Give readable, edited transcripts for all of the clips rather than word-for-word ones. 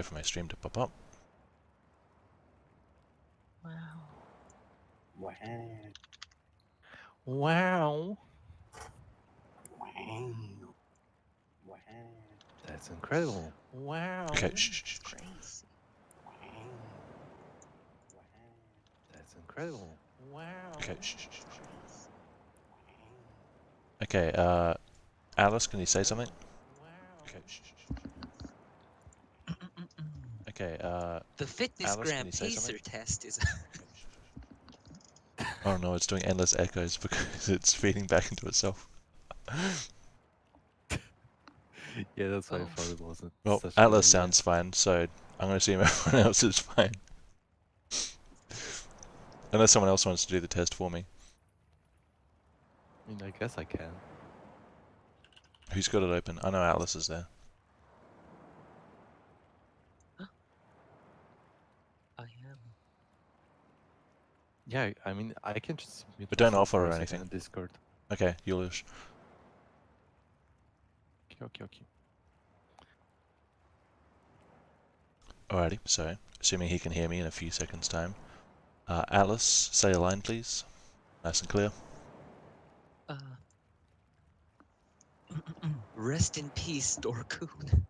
wait for my stream to pop up. Wow. Wow. Wow. Wow. Wow. That's incredible. Wow. Okay, shh. It's crazy. Wow. Wow. That's incredible. Wow. Okay, shh. Crazy. Okay, Alice, can you say something? Okay, shh. Okay, The fitness Alice, can gram you say pacer something? test is. Oh no, it's doing endless echoes because it's feeding back into itself. Yeah, that's why I Oh. thought it wasn't. Well, such a good Atlas idea. sounds fine, so I'm going to assume everyone else is fine. Unless someone else wants to do the test for me. I mean, I guess I can. Who's got it open? I know Atlas is there. I am. Yeah, I mean, I can just mute But don't myself offer for or a second anything. in Discord. Okay, Yulish. Okay. Alrighty, so, assuming he can hear me in a few seconds' time. Atlas, say a line, please. Nice and clear. Rest in peace, Dorkoon.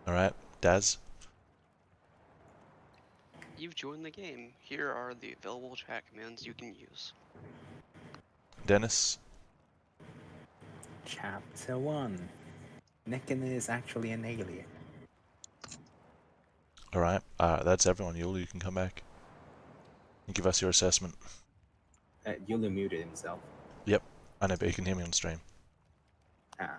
Alright, Daz. You've joined the game. Here are the available chat commands you can use. Dennis. Chapter 1. Nicken is actually an alien. Alright, that's everyone. Yul, you can come back and give us your assessment. Yulu muted himself. Yep, I know, but you can hear me on stream. Ah.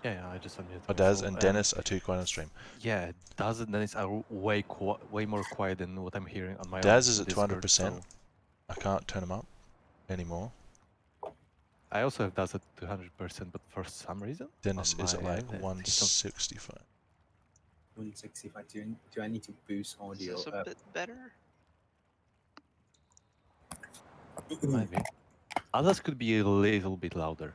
Yeah, I just unmuted Oh, Daz myself. and Dennis are too quiet on stream. Yeah, Daz and Dennis are way more quiet than what I'm hearing on my own. Daz is at Discord, 200%. so I can't turn him up anymore. I also have Daz at 200%, but for some reason, Dennis on is at my like end, he's on- 165. 165. Do I need to boost audio? Is this a bit better? Might be. Others could be a little bit louder.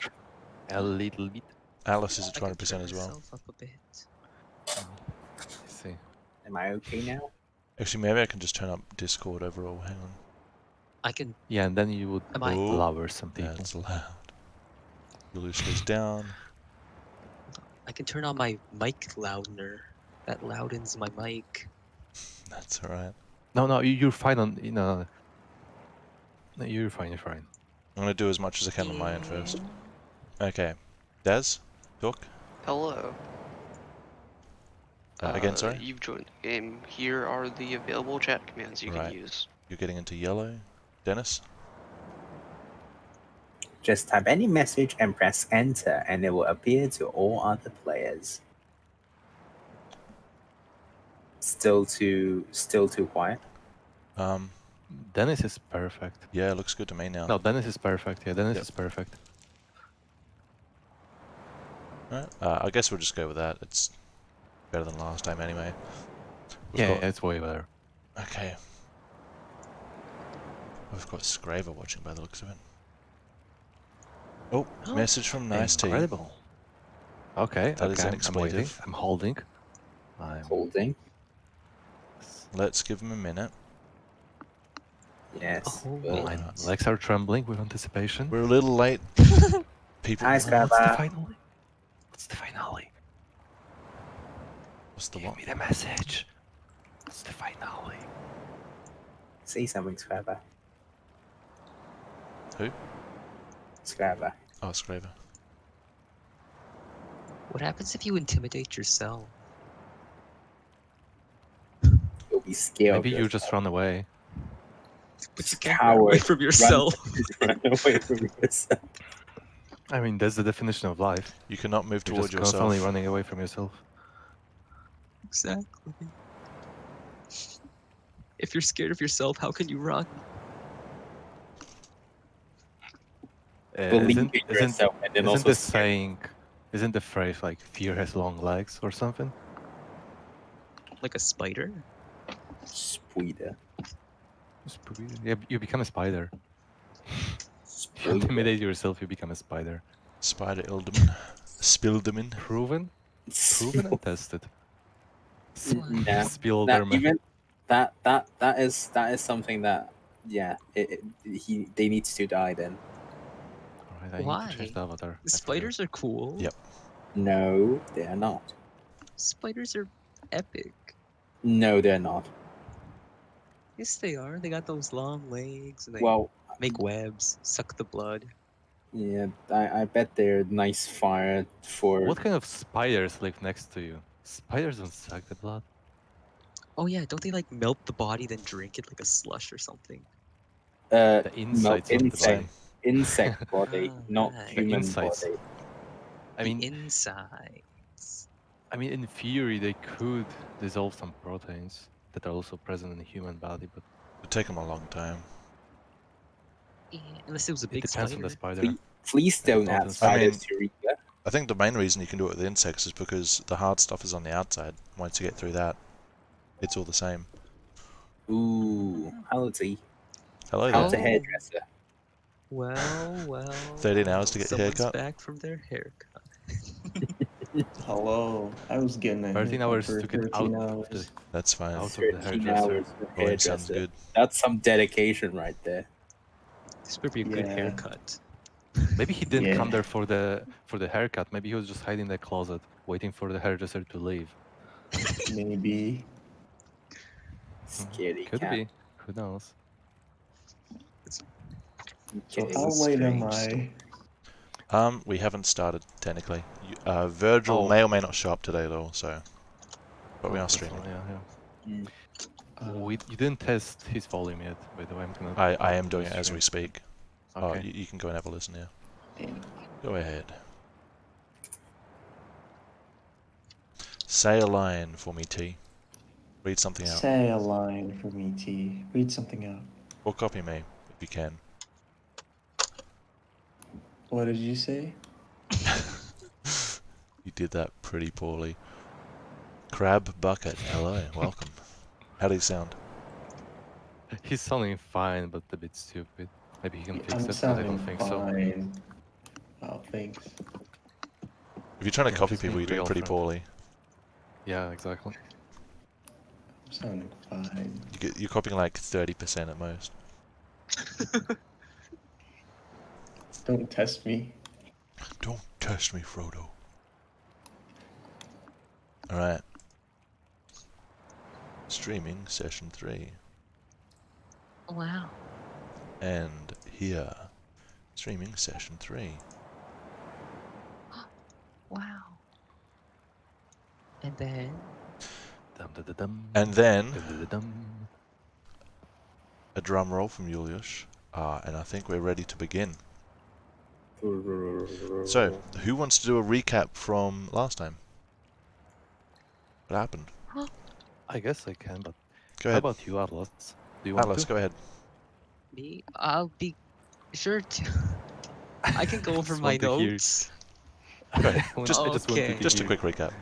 A little bit. Alice is at I can 200% turn as well. myself up a bit. Let's see. Am I okay now? Actually, maybe I can just turn up Discord overall. Hang on. I can. Yeah, and then you would Am I? Oh, lower some people. that's loud. Yulish goes down. I can turn on my mic loudener. That loudens my mic. That's alright. No, you're fine on. No, you're fine. You're fine. I'm gonna do as much as I can on my end first. Okay. Daz? Talk? Hello. Again, sorry? You've joined the game. Here are the available chat commands you Right. can use. You're getting into yellow. Dennis? Just type any message and press enter, and it will appear to all other players. Still too quiet. Dennis is perfect. Yeah, it looks good to me now. No, Dennis is perfect. Yeah, Dennis Yep. is perfect. Right. I guess we'll just go with that. It's better than last time anyway. Yeah, got- it's way better. Okay. We've got Scraver watching by the looks of it. Oh, Oh, message from Nice Tea. Incredible. Okay, That is okay, an I'm waiting. expletive. I'm holding. I'm Holding. Let's give him a minute. Yes. Oh, Well, My Right. legs are trembling with anticipation. We're a little late. People, Hi, What's the Scrabble. finale? What's the finale? what's the Give what? me the message. What's the finale? Say something, Scrabble. Who? Scrabble. Oh, Scraver. what happens if you intimidate yourself? You'll be scared. Maybe you just run away. But you can't run away Coward. from yourself. Run away from yourself. I mean, that's the definition of life. You cannot move You're towards just constantly yourself. running away from yourself. Exactly. If you're scared of yourself, how can you run? Believe in yourself and then isn't also the scare- saying, isn't the phrase like fear has long legs or something? Like a spider? Spider. Yeah, you become a spider. You Spider. intimidate yourself, you become a spider. Spider Ilderman. Spilderman. Proven? Proven and tested. Nah, Spill that their man. even that is something that they need to die then. Alright, I need to Why? change the avatar. The spiders are cool. Yep. No, they are not. Spiders are epic. No, they're not. Yes, they are. They got those long legs and they Well, make webs, suck the blood. yeah, I bet they're nice fire for. What kind of spiders live next to you? Spiders don't suck the blood. Oh yeah, don't they like melt the body then drink it like a slush or something? The insides of the insect body. insect body, Ah, not right. human insides. body. I mean, insides. in theory, they could dissolve some proteins that are also present in the human body, but It'd take them a long time. Yeah, unless it was a it big depends spider. on the spider. Please Yeah, don't add potency. spiders to Riiga. I think the main reason you can do it with insects is because the hard stuff is on the outside. Once you get through that, it's all the same. Ooh, howdy. Hello How's there. a hairdresser? Well. 13 hours to get your Someone's haircut? back from their haircut. Hello, I was getting a 13 haircut hours for to get 13 out hours. of the That's fine. out of the 13 hairdresser. hours for Rowan sounds hairdresser. good. That's some dedication right there. This better be a good Yeah. haircut. Maybe he didn't come Yeah. there for the haircut. Maybe he was just hiding in the closet, waiting for the hairdresser to leave. Maybe. Scaredy Could cat. be. Who knows? So Okay. how It's a late am strange I? We haven't started, technically. Virgil Oh. may or may not show up today, though, so... But we are That's streaming. all, yeah. Mm. You didn't test his volume yet, by the way. I'm gonna. I add am to doing the it as stream. we speak. Okay. Oh, you can go and have a listen, yeah. Damn. Go ahead. Say a line for me, T. Read something out. Say a line for me, T. Read something out. Or copy me, if you can. What did you say? You did that pretty poorly. Crab Bucket, hello, welcome. How do you sound? He's sounding fine, but a bit stupid. Maybe he can fix I'm it, but I sounding don't think so. fine. Oh, thanks. If you're trying to Yeah, copy just people, being you're doing real, pretty friend. poorly. Yeah, exactly. I'm sounding fine. You're copying like 30% at most. Don't test me. Don't test me, Frodo. Alright. Streaming session 3. Wow. And here. Streaming session 3. Wow. And then Dum da da dum. And then Dum da da dum. a drum roll from Julius. And I think we're ready to begin. So, who wants to do a recap from last time? What happened? I guess I can, but Go how ahead. about you, Atlas? Do you want Atlas, to? go ahead. me, I'll be sure to. I can go over Just my want to hear- notes. Go ahead. I Just- just want Okay. to Just a hear- quick recap.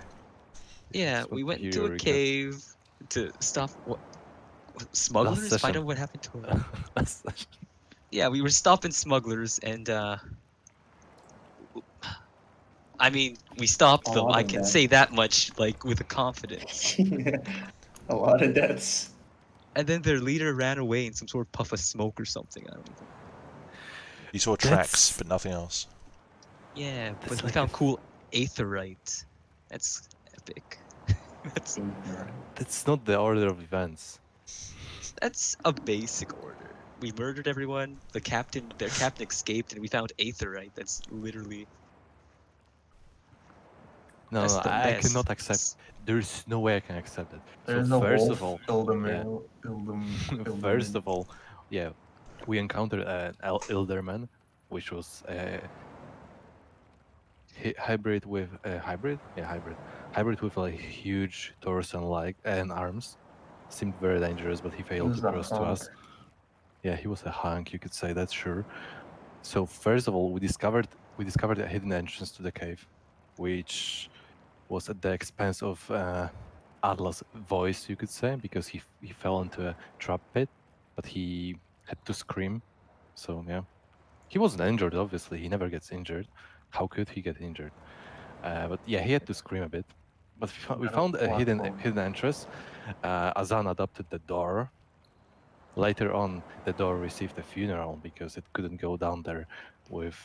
Yeah, Just we want went to into hear a your recap. cave to stop what smugglers. Find session. out what happened to him. Yeah, we were stopping smugglers, and I mean, we stopped A them. lot I of can that. say that much, like with a confidence. A lot of deaths. And then their leader ran away in some sort of puff of smoke or something. I don't even. You saw tracks, That's- but nothing else. Yeah, That's but we like found a- cool aetherite. That's epic. that's That's not the order of events. that's a basic order. We murdered everyone. Their captain escaped, and we found aetherite. That's literally. No, That's no, the I best. cannot accept. There's no way I can accept it. There's so a first wolf. of all, first of all, yeah, we encountered an Elderman, which was a hybrid with a hybrid. Yeah, hybrid with a huge torso and leg and arms. Seemed very dangerous, but he failed to cross to us. Yeah, he was a hunk, you could say, that's sure. So first of all, we discovered a hidden entrance to the cave, which was at the expense of Atlas' voice, you could say, because he fell into a trap pit, but he had to scream. So yeah, he wasn't injured. Obviously, he never gets injured. How could he get injured? But yeah, he had to scream a bit. But we Got a found a plot hidden hole. entrance. Azan adopted the door. Later on, the door received a funeral because it couldn't go down there with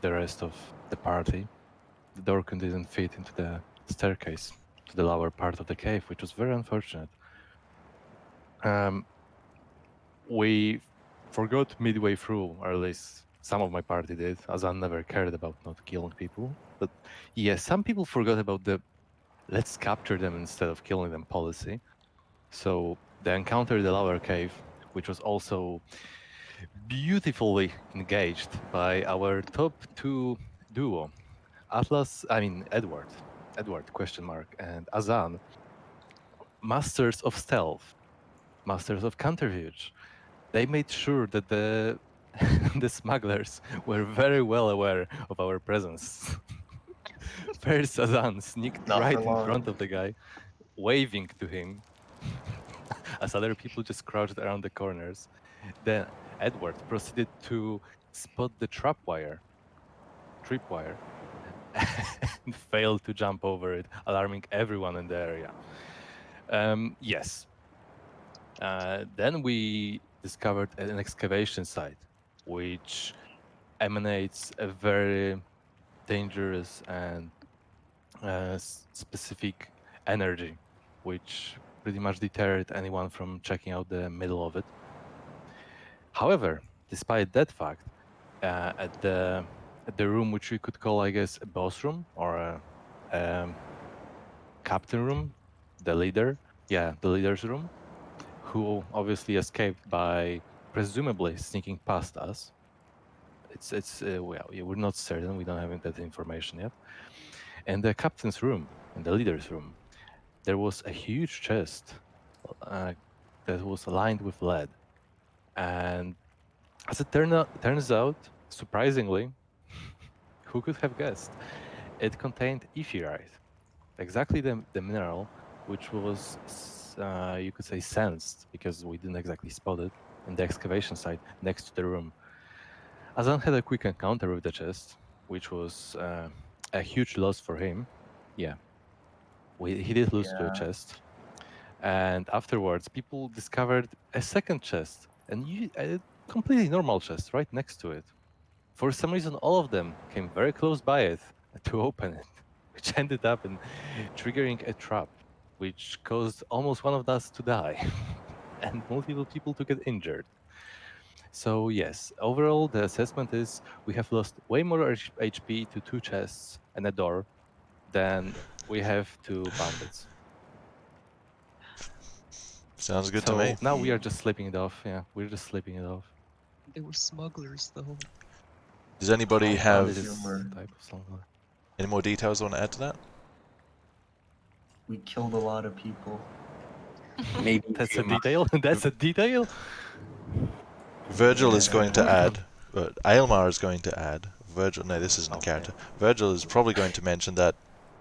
the rest of the party. The door didn't fit into the staircase to the lower part of the cave, which was very unfortunate. We forgot midway through, or at least some of my party did. Azan never cared about not killing people. But yeah, some people forgot about the let's capture them instead of killing them policy. So they encountered the lower cave, which was also beautifully engaged by our top two duo, Edward question mark, and Azan, masters of stealth, masters of counterfuge. They made sure that the the smugglers were very well aware of our presence. First, Azan sneaked Not for right in long. front of the guy, waving to him, as other people just crouched around the corners. Then Edward proceeded to spot the tripwire, and failed to jump over it, alarming everyone in the area. Yes. Then we discovered an excavation site, which emanates a very dangerous and specific energy, which pretty much deterred anyone from checking out the middle of it. However, despite that fact, at the room which we could call, I guess, a boss room or a captain room, the leader's room, who obviously escaped by presumably sneaking past us. It's well, we're not certain. We don't have that information yet. And the captain's room and the leader's room, there was a huge chest that was lined with lead. And as it turns out, surprisingly, who could have guessed? It contained ephemerite, exactly the mineral which was, you could say, sensed because we didn't exactly spot it in the excavation site next to the room. Azan had a quick encounter with the chest, which was a huge loss for him. Yeah, he did lose to a chest. And afterwards, people discovered a second chest, a completely normal chest right next to it. For some reason, all of them came very close by it to open it, which ended up in triggering a trap, which caused almost one of us to die and multiple people to get injured. So yes, overall the assessment is we have lost way more HP to two chests and a door than we have to bandits. Sounds good So to me. now we are just sleeping it off. Yeah, we're just sleeping it off. They were smugglers, though. Does anybody How have bandit humor. Type of smuggler. any more details they want to add to that? We killed a lot of people. Maybe That's too a much. detail. That's a detail. Virgil is Yeah. going to add, Aelmar is going to add, Virgil, no, this isn't a Okay. character. Virgil is probably going to mention that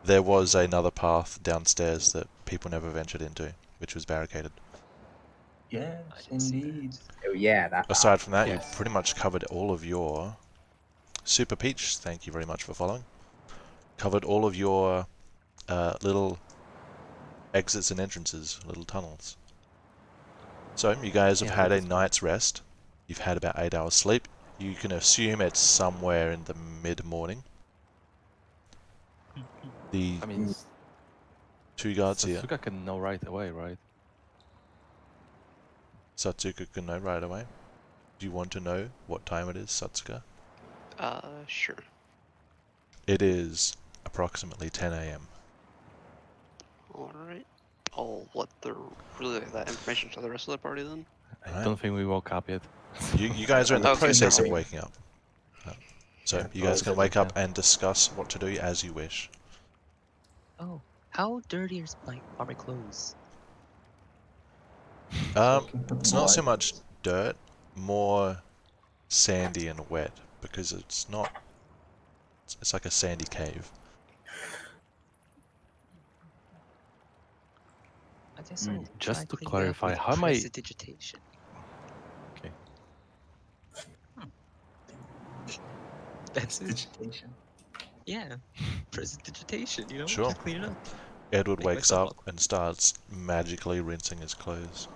there was another path downstairs that people never ventured into, which was barricaded. Yes, I didn't see that. indeed. Oh yeah, that. Aside from that, Yes. you've pretty much covered all of your... Super Peach, thank you very much for following. Covered all of your little exits and entrances, little tunnels. So, you guys have Yeah, had a that's good. night's rest. You've had about 8 hours sleep. You can assume it's somewhere in the mid-morning. The I mean, two guards here, Sasuke can know right away, right? Satsuka can know right away. Do you want to know what time it is, Satsuka? Sure. It is approximately 10 a.m. Alright. I'll let relay that information to the rest of the party then. I Alright. don't think we woke up yet. You guys are in the Okay, process of no. waking up. So Yeah, you guys can probably wake up and discuss what to do as you wish. Oh, how dirty are my clothes? Soaking with It's not so blood. much dirt, more sandy and wet, because it's not... It's like a sandy cave. I guess I'll Just try to cleaning up clarify, with how am I- prestidigitation. Okay. That's it. Digitation. Yeah. Prestidigitation, you know? Sure. Just clean it up. Edward Make wakes myself up and starts magically rinsing his clothes,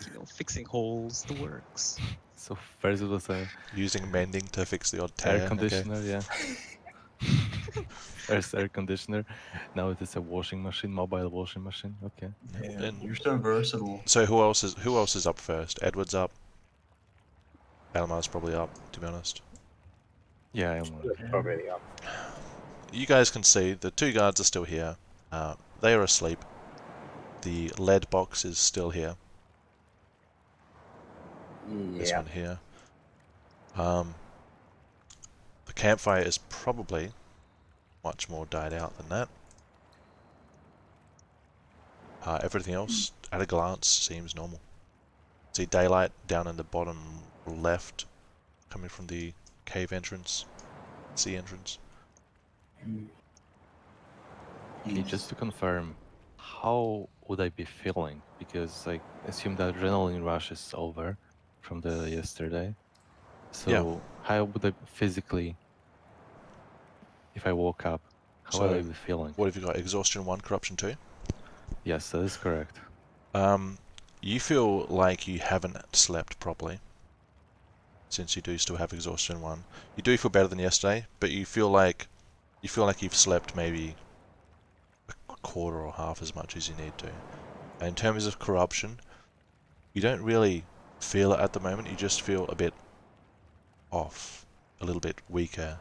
You know, fixing holes, the works. So first it was a using mending to fix the odd air tear. Okay. conditioner, yeah. First air conditioner. Now it is a washing machine, mobile washing machine. Okay. Damn, And- you're so versatile. So who else is up first? Edward's up. Almar's probably up, to be honest. Yeah, I'm Probably up. You guys can see the two guards are still here. They are asleep. The lead box is still here. This Yeah. one here. The campfire is probably much more died out than that. Everything else, at a glance, seems normal. See daylight down in the bottom left, coming from the cave entrance, sea entrance. Okay, just to confirm, how would I be feeling? Because I assume the adrenaline rush is over from the yesterday. So how would I physically, if I woke up, how would I So, be feeling? what have you got? Exhaustion 1, Corruption 2? Yes, that is correct. You feel like you haven't slept properly, since you do still have Exhaustion 1. You do feel better than yesterday, but you feel like you've slept maybe a quarter or half as much as you need to. And in terms of corruption, you don't really feel it at the moment, you just feel a bit off, a little bit weaker.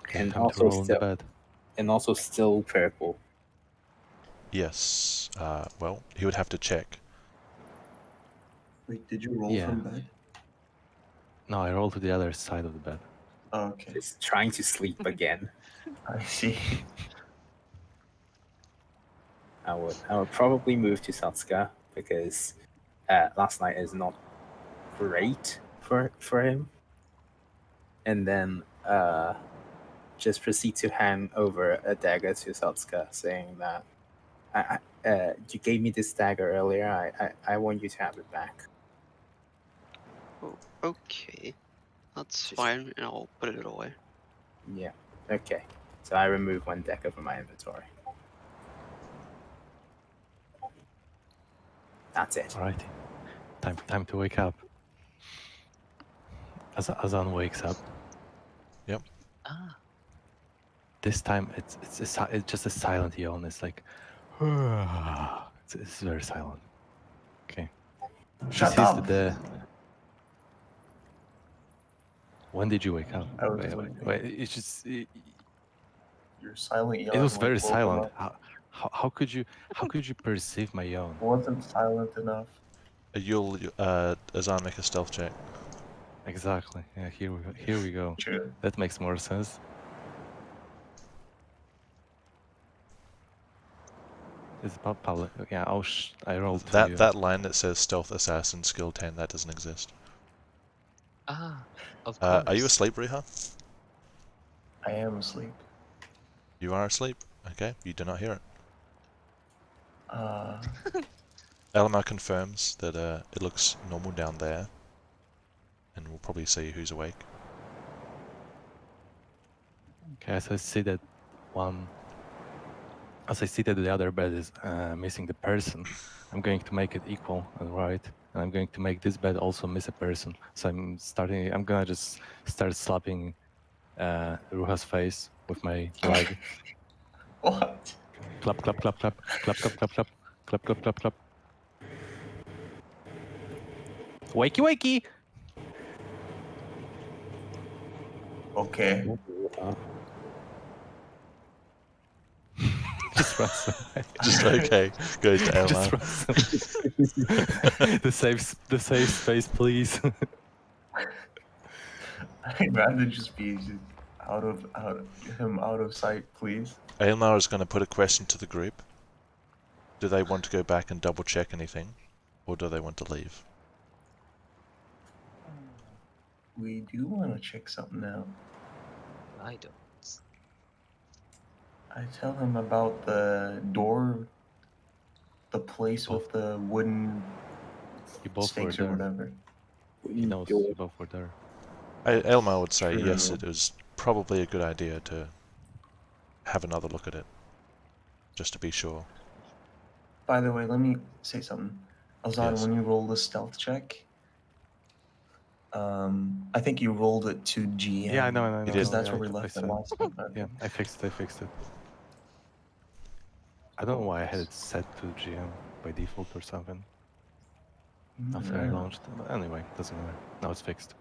Okay, And time to also roll in the still, bed. and also still purple. Yes, well, he would have to check. Wait, did you roll Yeah. from bed? No, I roll to the other side of the bed. Oh, okay. Just trying to sleep again. I see. I would probably move to Satsuka because last night is not great for him. And then just proceed to hand over a dagger to Satsuka, saying that you gave me this dagger earlier. I want you to have it back. Oh, okay. That's Just- fine, and I'll put it away. Yeah. Okay. So I remove one dagger from my inventory. That's it. Alrighty. Time to wake up. As Azan wakes up, Ah, this time it's just a silent yawn. It's like, it's very silent. Okay. She Shut sees up! When did you wake up? I was sleeping. It's just Your silent yawn. it was like, very woke him silent. up. How could you perceive my yawn? It wasn't silent enough. You'll, Azan, make a stealth check. Exactly. Yeah, here we go. True. That makes more sense. It's about public. Yeah, I rolled to you. That line that says Stealth Assassin Skill 10, that doesn't exist. of course. Are you asleep, Riha? I am asleep. You are asleep? Okay, you do not hear it. Elamar confirms that it looks normal down there, and we'll probably see who's awake. Okay, as I see that the other bed is missing the person, I'm going to make it equal and right, and I'm going to make this bed also miss a person. So I'm gonna just start slapping Ruha's face with my leg. What? Clap, clap, clap, clap, clap, clap, clap, clap, clap, clap, clap, clap. Wakey, wakey! Okay. Just runs away. Just okay, goes to Just Elamar. runs away. the safe space, please. I'd rather just be out of sight, please. Elamar is going to put a question to the group. Do they want to go back and double check anything, or do they want to leave? We do want to check something out. I don't. I tell him about the door, the place with the wooden You both were stakes or there. whatever. He knows you both were there. Elmo would say yes, True. it is probably a good idea to have another look at it, just to be sure. By the way, let me say something. Azan, Yes. when you roll the stealth check, I think you rolled it to GM. Yeah, I know. You Because did? that's yeah, where we I left it said- last time. Okay. Yeah, I fixed it. I don't know why I had it set to GM by default or something after I launched. But anyway, doesn't matter. Now it's fixed.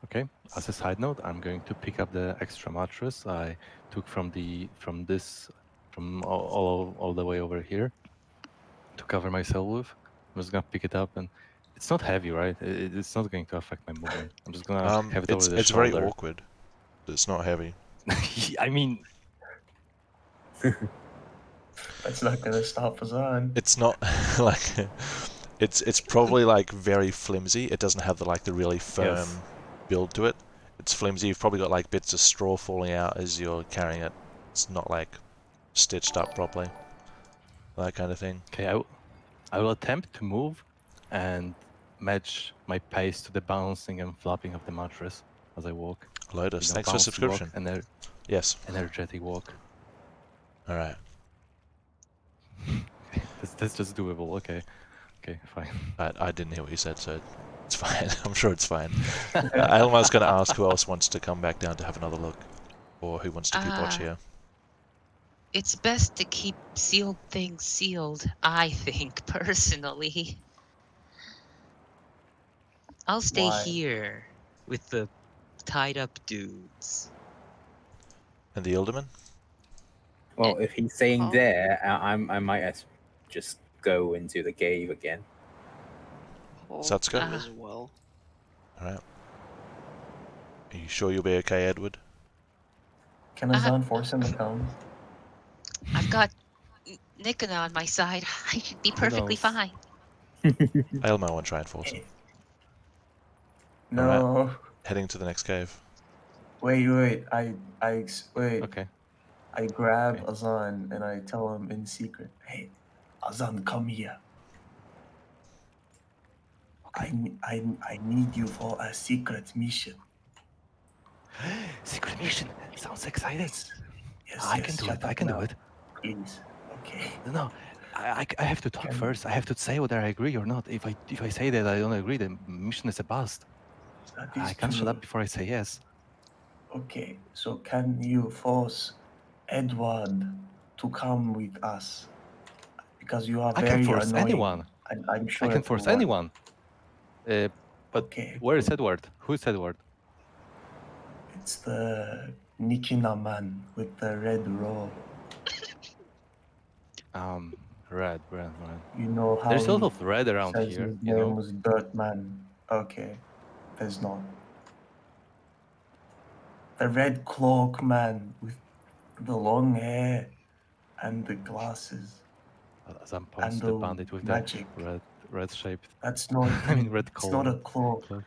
Okay. As a side note, I'm going to pick up the extra mattress I took from all the way over here to cover myself with. I'm just gonna pick it up, and it's not heavy, right? It's not going to affect my movement. I'm just gonna have it over the It's very shoulder. awkward. It's not heavy. I mean, That's not gonna stop Azan. It's not like it's probably like very flimsy. It doesn't have the really firm Yes. build to it. It's flimsy. You've probably got like bits of straw falling out as you're carrying it. It's not like stitched up properly. That kind of thing. okay, I will attempt to move and match my pace to the bouncing and flapping of the mattress as I walk. Lotus, thanks for bouncy subscription. Walk, Yes. energetic walk. All right. That's just doable. Okay, fine. I didn't hear what you said, so it's fine. I'm sure it's fine. Elma's going to ask who else wants to come back down to have another look, or who wants to keep watch here. It's best to keep sealed things sealed, I think, personally. I'll stay Why? here with the tied up dudes. And the Alderman? Well, if he's saying Oh. there, I might just go into the cave again. I'll Satsuka? go as well. All right. Are you sure you'll be okay, Edward? Can Azan force him to come? I've got Nickon on my side. I should be perfectly knows? fine. Elmo won't try and force him. No. Heading to the next cave. Wait. Wait. Okay. I grab Okay. Azan and I tell him in secret, "Hey, Azan, come here. I need you for a secret mission." Secret mission. Sounds exciting. Yes, I can do shut it. I up can do now, it. Please. Okay. No, I have to talk Can- first. I have to say whether I agree or not. If I say that I don't agree, the mission is a bust. That is I can't shut true. up before I say yes. Okay, so can you force Edward to come with us? Because you are I very can force annoying. anyone. I'm sure I can it force will work. anyone. But Okay. where is Edward? Who is Edward? It's the Nikina man with the red robe. Red. You know how There's a lot he of red around says here. his You name know. was Dirtman. Okay, there's not. The red cloak man with the long hair and the glasses As I'm points and to the the bandit with magic. the red shaped. That's not I mean him. red It's not a collar. cloak.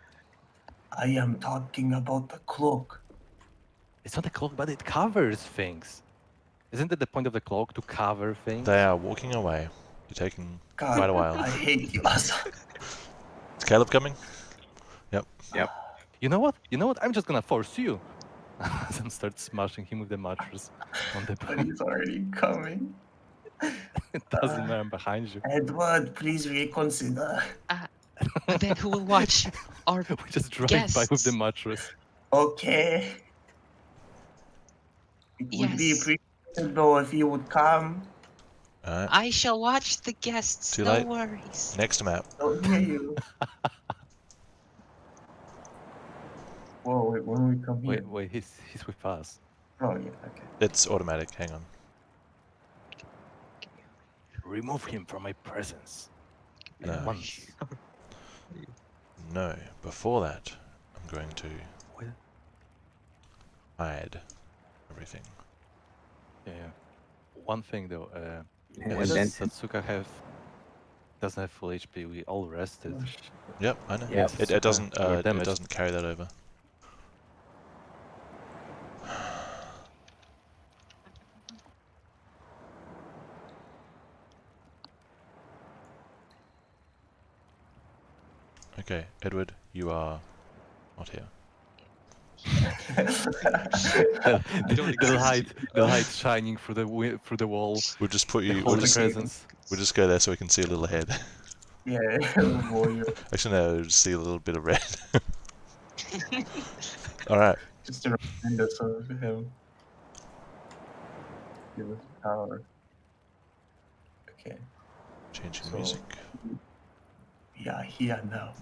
I am talking about the cloak. It's not a cloak, but it covers things. Isn't it the point of the cloak to cover things? They are walking away. You're taking God, quite a while. I hate you, Asa. Is Caleb coming? You know what? I'm just gonna force you. And start smashing him with the mattress on the But bed. he's already coming. It doesn't matter. I'm behind you. Edward, please reconsider. And then who will watch our We just drive by with the guests? mattress. Okay. It would be Yes. appreciated though if you would come. All right. I shall watch the guests. Too no late. worries. Next map. Don't hear you. Whoa, wait, when we come here. Wait, he's with us. Oh, yeah, okay. It's automatic. Hang on. Remove him from my presence. No. At once. No. Before that, I'm going to What? hide everything. Yeah. One thing though, And why does then- Satsuka doesn't have full HP? We all rested. Oh, shit. Yep, I know. Yeah, It doesn't we're it damaged. doesn't carry that over. Okay, Edward, you are Not here. The light shining through the wall. We'll just put The you. holy presence. We'll just go there so we can see a little head. Yeah, warrior. Actually, no, we'll just see a little bit of red. All right. Just to remind us of him. Give us power. Okay, Changing So- music. we are here now.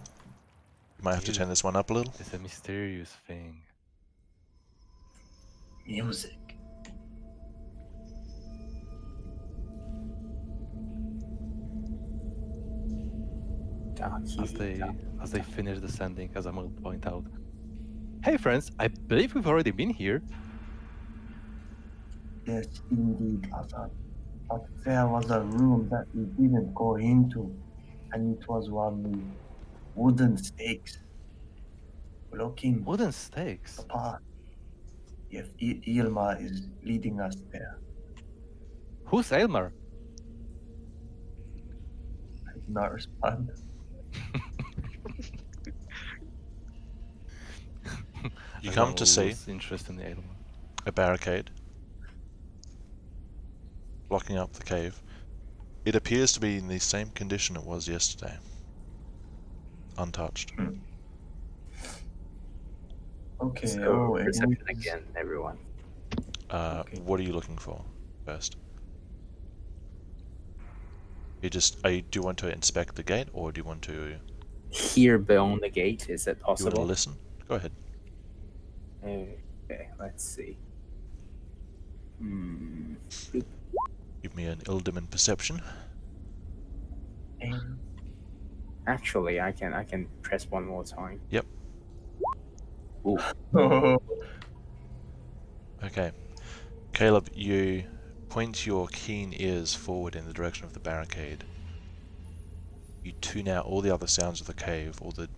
You might have to turn this one up a little. It's a mysterious thing. Music. As they finish descending, as I will point out. Hey friends, I believe we've already been here. Yes, indeed, Hassan. But there was a room that we didn't go into, and it was one with wooden stakes blocking Wooden stakes. the path. Yes, Ilma is leading us there. Who's Elmar? I did not respond. You As come I to see lose interest in the Elmar. a barricade blocking up the cave. It appears to be in the same condition it was yesterday. Untouched. Okay, So it perception was- again, everyone. Okay. What are you looking for first? Do you want to inspect the gate, or do you want to Here beyond the gate, is that you want to possible? listen? Go ahead. Okay, let's see. Give me an Ildaman perception. And Actually, I can press one more time. Yep. Ooh, Okay. Caleb, you point your keen ears forward in the direction of the barricade. You tune out all the other sounds of the cave, all the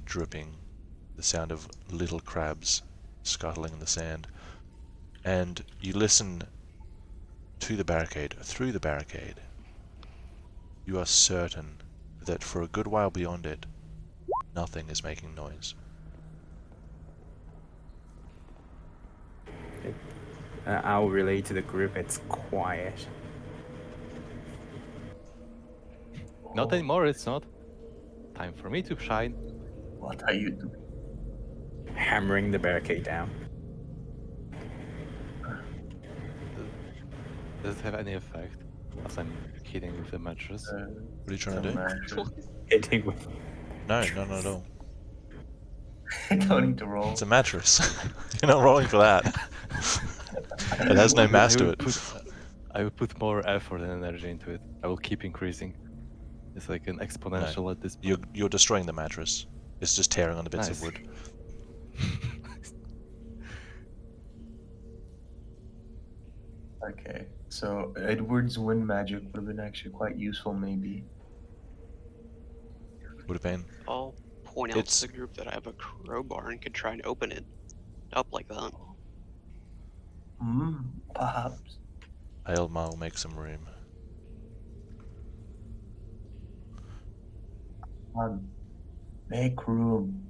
dripping, the sound of little crabs scuttling in the sand, and you listen to the barricade, through the barricade. You are certain that for a good while beyond it, nothing is making noise. I'll relay to the group. It's quiet. Not anymore, it's not. Time for me to shine. what are you doing? Hammering the barricade down. Does it have any effect? As I'm hitting with the mattress. What are you trying to do? Hitting with No, not at all. I don't need to roll. It's a mattress. You're not rolling for that. It has no mass to it. I will put more effort and energy into it. I will keep increasing. It's like an exponential at this point. You're destroying the mattress. It's just tearing on the bits of Nice. wood. Okay, so Edward's wind magic would have been actually quite useful, maybe. Would have been. I'll point out It's- to the group that I have a crowbar and could try and open it up like that. Perhaps. Aylmar will make some room. Make room.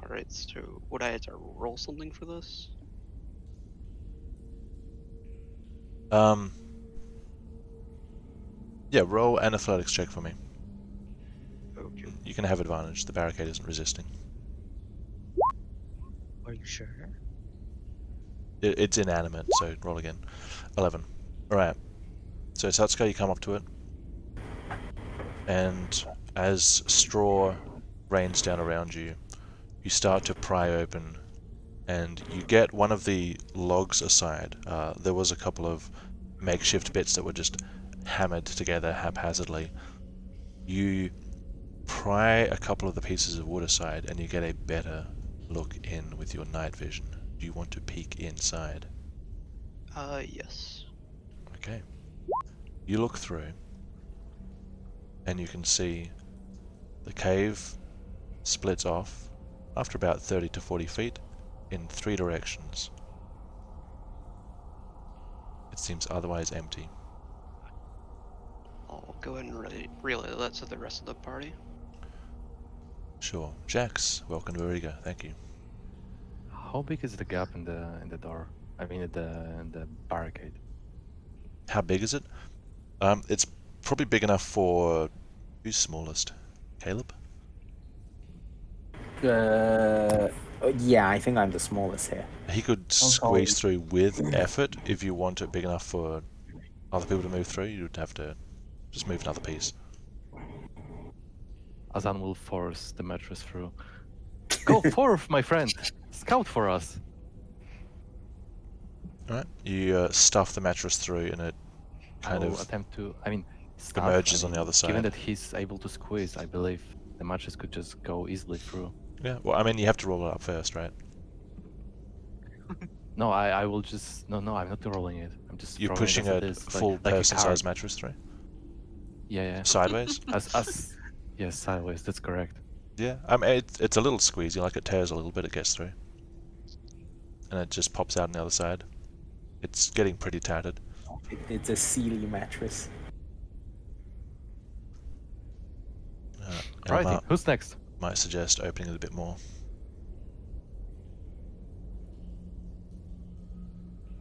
Alright, so would I have to roll something for this? Yeah, roll an athletics check for me. Okay. You can have advantage. The barricade isn't resisting. Are you sure? It's inanimate, so roll again. 11. Alright. So Satsuka, you come up to it. And as straw rains down around you, you start to pry open and you get one of the logs aside. There was a couple of makeshift bits that were just hammered together haphazardly. You pry a couple of the pieces of wood aside and you get a better look in with your night vision. Do you want to peek inside? Yes. Okay. You look through and you can see the cave splits off after about 30 to 40 feet in 3 directions. It seems otherwise empty. I'll go ahead and relay that to the rest of the party. Sure. Jax, welcome to Riiga. Thank you. How big is the gap in the door? I mean, in the barricade. How big is it? It's probably big enough for... Who's smallest? Caleb? Yeah, I think I'm the smallest here. He could squeeze through with effort. If you want it big enough for other people to move through, you'd have to just move another piece. Azan will force the mattress through. Go forth, my friend! Scout for us! Alright, you stuff the mattress through and it kind I will of attempt to... I mean, stuff, emerges I on the mean, other side. Given that he's able to squeeze, I believe the mattress could just go easily through. Yeah, well, I mean, you have to roll it up first, right? No, I will just... No, I'm not rolling it. I'm just You're throwing pushing it as a it is, full like a person-sized card. mattress through? Yeah. Sideways? Yes, sideways, that's correct. Yeah, I mean, it's a little squeezy, like it tears a little bit, it gets through. And it just pops out on the other side. It's getting pretty tattered. It's a Sealy mattress. Righty, Elmar who's next? might suggest opening it a bit more.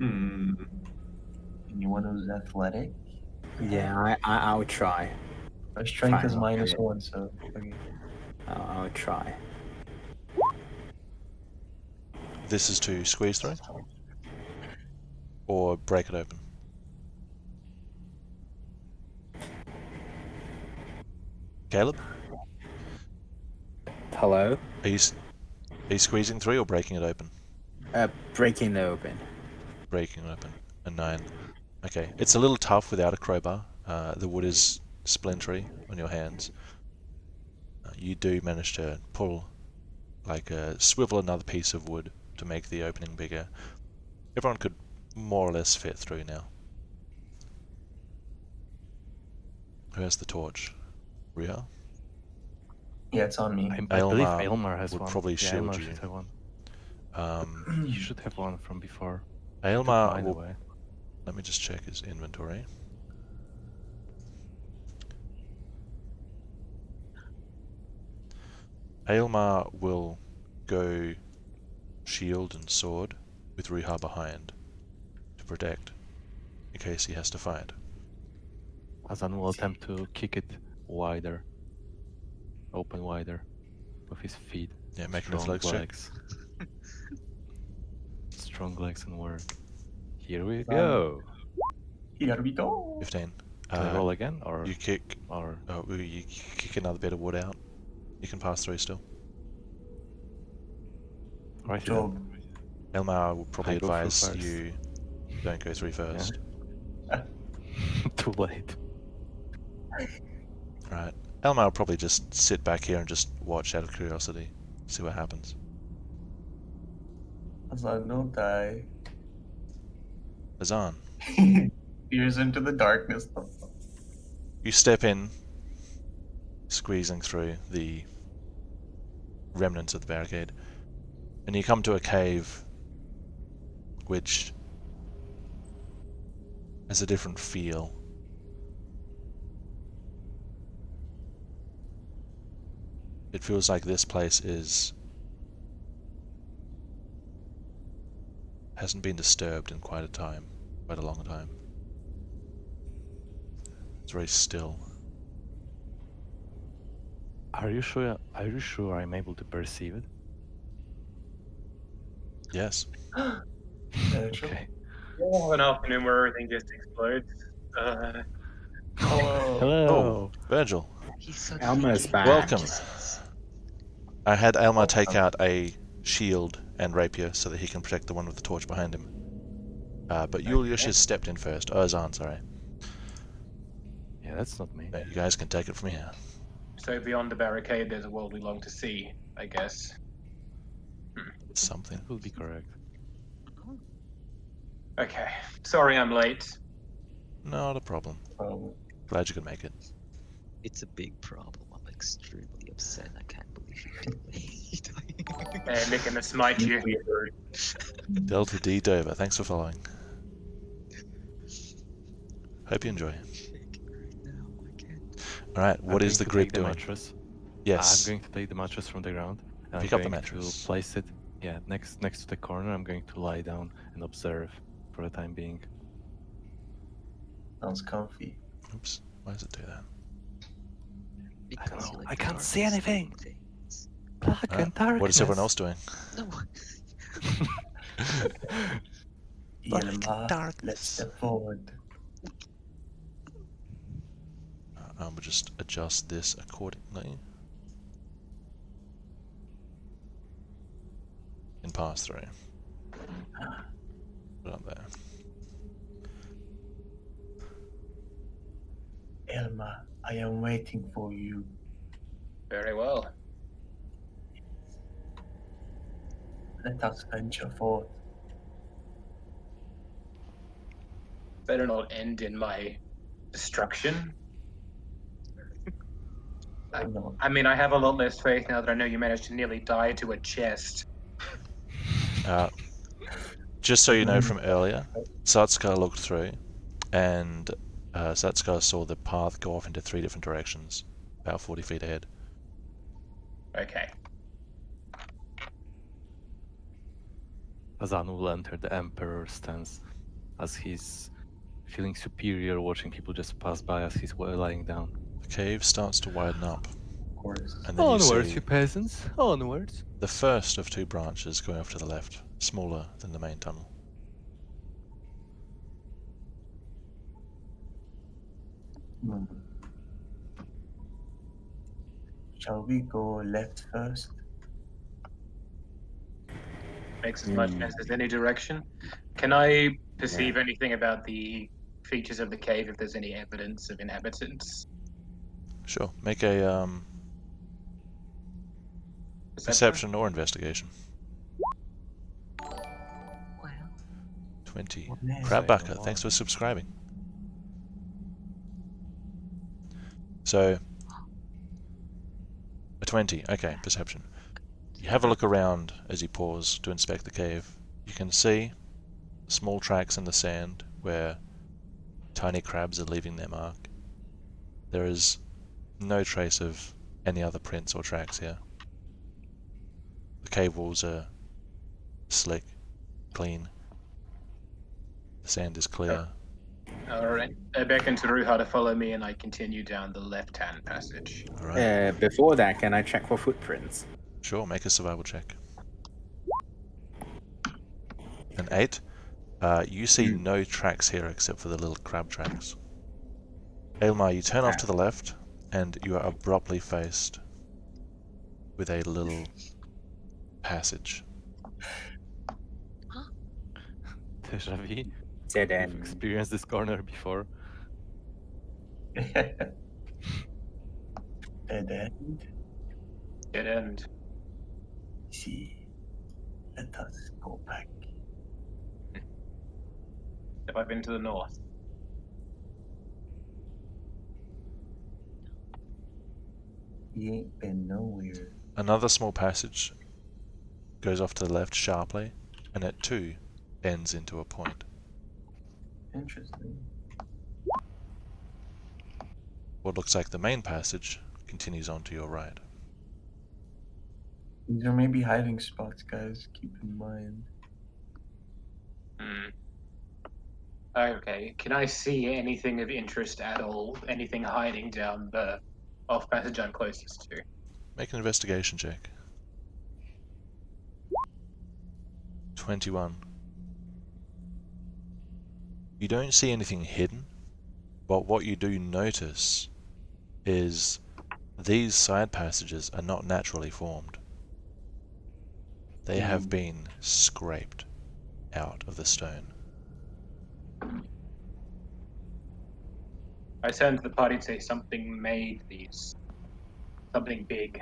Anyone who's athletic? Yeah, I would try. My strength is Fine. -1, so okay. I would try. This is to squeeze through? Or break it open? Caleb? Hello? Are you squeezing through or breaking it open? Breaking it open. Breaking it open. A 9. Okay, it's a little tough without a crowbar. The wood is splintery on your hands. You do manage to pull, swivel another piece of wood to make the opening bigger. Everyone could more or less fit through now. Who has the torch? Riiga? Yeah, it's on me. I believe Aylmar Aylmar has would one. probably shield Aylmar you. should have one. You should have one from before. Took Aylmar mine will... away. Let me just check his inventory. Aylmar will go shield and sword with Riiga behind to protect in case he has to fight. Azan will attempt to kick it wider. Open wider. With his feet. Yeah, make an Strong athletics check. legs. Strong legs and word. Here we go. Here we go. 15. Can I roll again? Or You kick. or You kick another bit of wood out. You can pass through still. right Job. Aylmar will probably I go through advise first. you don't go through first. Too late. Right. Aylmar will probably just sit back here and just watch out of curiosity. See what happens. Azan, don't die. Azan, Peers into the darkness. you step in, squeezing through the remnants of the barricade, and you come to a cave which has a different feel. It feels like this place hasn't been disturbed in quite a long time. It's very still. Are you sure I'm able to perceive it? Yes. Okay. An afternoon where everything just explodes. Hello. Oh, Virgil. He's so Elmer's freaky. back. Welcome. I had Aylmar take out a shield and rapier so that he can protect the one with the torch behind him. But Julius has stepped in first. Oh, Azan, sorry. Yeah, that's not me. No, you guys can take it from here. So beyond the barricade, there's a world we long to see, I guess. Something. That would be correct. Okay. Sorry I'm late. Not a problem. Glad you could make it. It's a big problem. I'm extremely upset. I can't believe you feel late. Hey, they're gonna smite you. Delta D Dover, thanks for following. Hope you enjoy. Shaking right now. I can't. Alright, what I'm is the going to group take the doing? mattress. Yes. I'm going to take the mattress from the ground. And Pick I'm up the going mattress. to place it, yeah, next to the corner. I'm going to lie down and observe for the time being. Sounds comfy. Oops. Why does it do that? Because know, you like I the can't see darkness anything. doing things. Black and darkness. What is everyone else doing? No. Black Yelma, darkness. let's step forward. We'll just adjust this accordingly. And pass through. Put it up there. Elma, I am waiting for you. Very well. Let us venture forth. Better not end in my destruction. No. I mean, I have a lot less faith now that I know you managed to nearly die to a chest. Just so you know from earlier, Satsuka looked through, and Satsuka saw the path go off into 3 different directions, about 40 feet ahead. Okay. Azan will enter the Emperor stance as he's feeling superior watching people just pass by as he's lying down. The cave starts to widen up, Of course. and then you Onwards, see you peasants! Onwards! the first of 2 branches going off to the left, smaller than the main tunnel. Hmm. Shall we go left first? Makes as much sense as any direction. Can I perceive anything about the features of the cave if there's any evidence of inhabitants? Sure, make a perception or investigation. Well, 20. Yeah. Crabbacker, thanks for subscribing. So, a 20. Okay, perception. You have a look around as you pause to inspect the cave. You can see small tracks in the sand where tiny crabs are leaving their mark. There is no trace of any other prints or tracks here. The cave walls are slick, clean. The sand is clear. Alright. I beckon to Ruha to follow me and I continue down the left-hand passage. Alright, Before that, can I check for footprints? sure, make a survival check. An 8. You see no tracks here except for the little crab tracks. Aylmar, you turn off to the left, and you are abruptly faced with a little passage. Deja vu. Dead You've end. experienced this corner before. Dead end. Dead end. See, let us go back. Have I been to the north? He ain't been nowhere. Another small passage goes off to the left sharply, and it too ends into a point. Interesting. What looks like the main passage continues on to your right. These are maybe hiding spots, guys. Keep in mind. Hmm. Okay. Can I see anything of interest at all? Anything hiding down the off passage I'm closest to? Make an investigation check. 21. You don't see anything hidden, but what you do notice is these side passages are not naturally formed. They have been scraped out of the stone. I turn to the party and say something made these. Something big.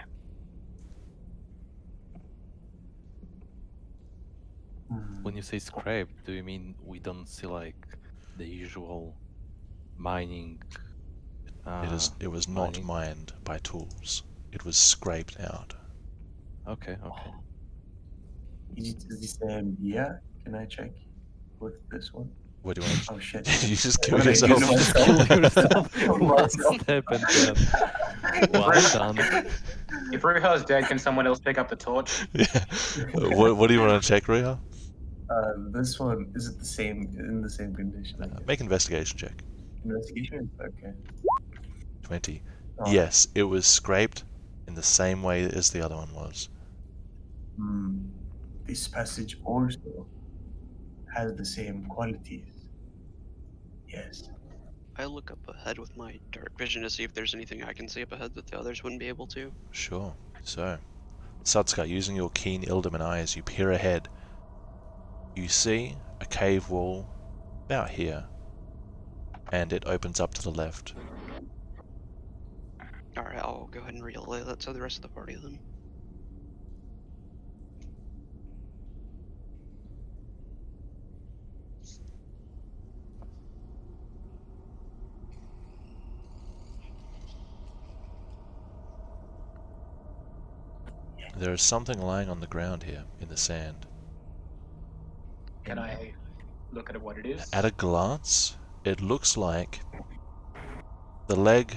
When you say scraped, do you mean we don't see like the usual mining? It was not mining? mined by tools. It was scraped out. Okay, okay. Is this yeah? Can I check with this one? What do you want? Oh shit. You just What killed did I do yourself. to myself? Kill yourself Kill one myself. step and then Well done. If Ruha's dead, can someone else pick up the torch? Yeah. What do you want to check, Ruha? This one, is it the same, in the same condition? I guess. Make investigation check. Investigation? Okay. 20. Oh, Yes, it was scraped in the same way as the other one was. This passage also has the same qualities. Yes. I look up ahead with my dark vision to see if there's anything I can see up ahead that the others wouldn't be able to. Sure. So, Satsuka, using your keen Ildaman eyes, you peer ahead. You see a cave wall about here, and it opens up to the left. Alright, I'll go ahead and relay that to the rest of the party then. There is something lying on the ground here in the sand. Can I look at what it is? At a glance, it looks like the leg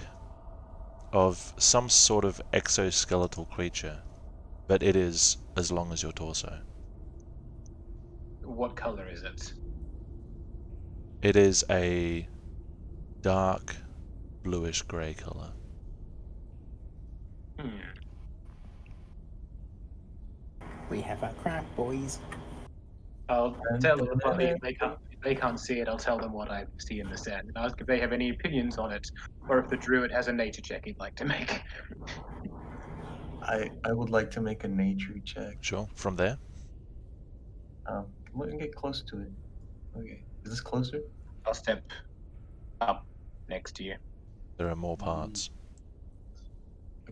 of some sort of exoskeletal creature, but it is as long as your torso. What color is it? It is a dark bluish grey color. We have a crab, boys. I'll tell the party if they can't see it. I'll tell them what I see in the sand and ask if they have any opinions on it, or if the druid has a nature check he'd like to make. I would like to make a nature check. Sure, from there? Let me get close to it. Okay. Is this closer? I'll step up next to you. There are more parts.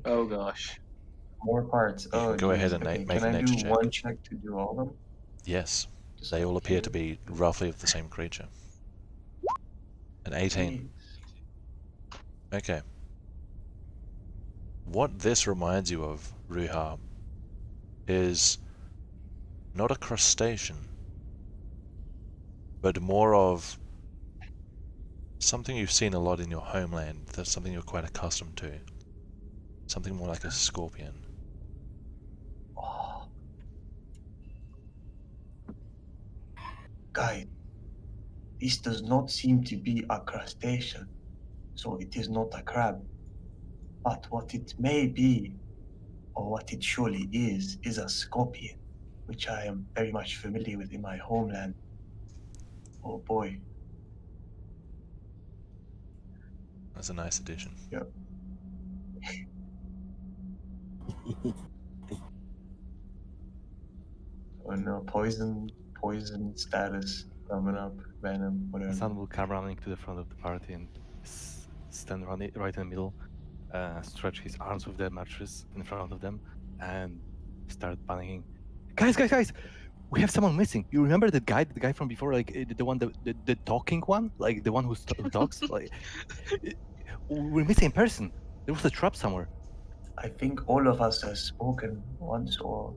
Oh gosh. More parts. You Oh, can go ahead geez. and Okay, make can a I nature do check. one check to do all of them? Yes, Just they all appear here. to be roughly of the same creature. An 18. Jeez. Okay. What this reminds you of, Ruha, is not a crustacean, but more of something you've seen a lot in your homeland, that's something you're quite accustomed to. Something more like a scorpion. Oh. Guys, this does not seem to be a crustacean, so it is not a crab. But what it may be, or what it surely is a scorpion, which I am very much familiar with in my homeland. Oh boy. That's a nice addition. Yep. Oh no, poison status coming up, venom, whatever. Hassan will come running to the front of the party and stand right in the middle, stretch his arms with the mattress in front of them, and start panicking. Guys! We have someone missing. You remember the guy from before, like the one, the talking one, like the one who talks. Like we're missing a person. There was a trap somewhere. I think all of us have spoken once or,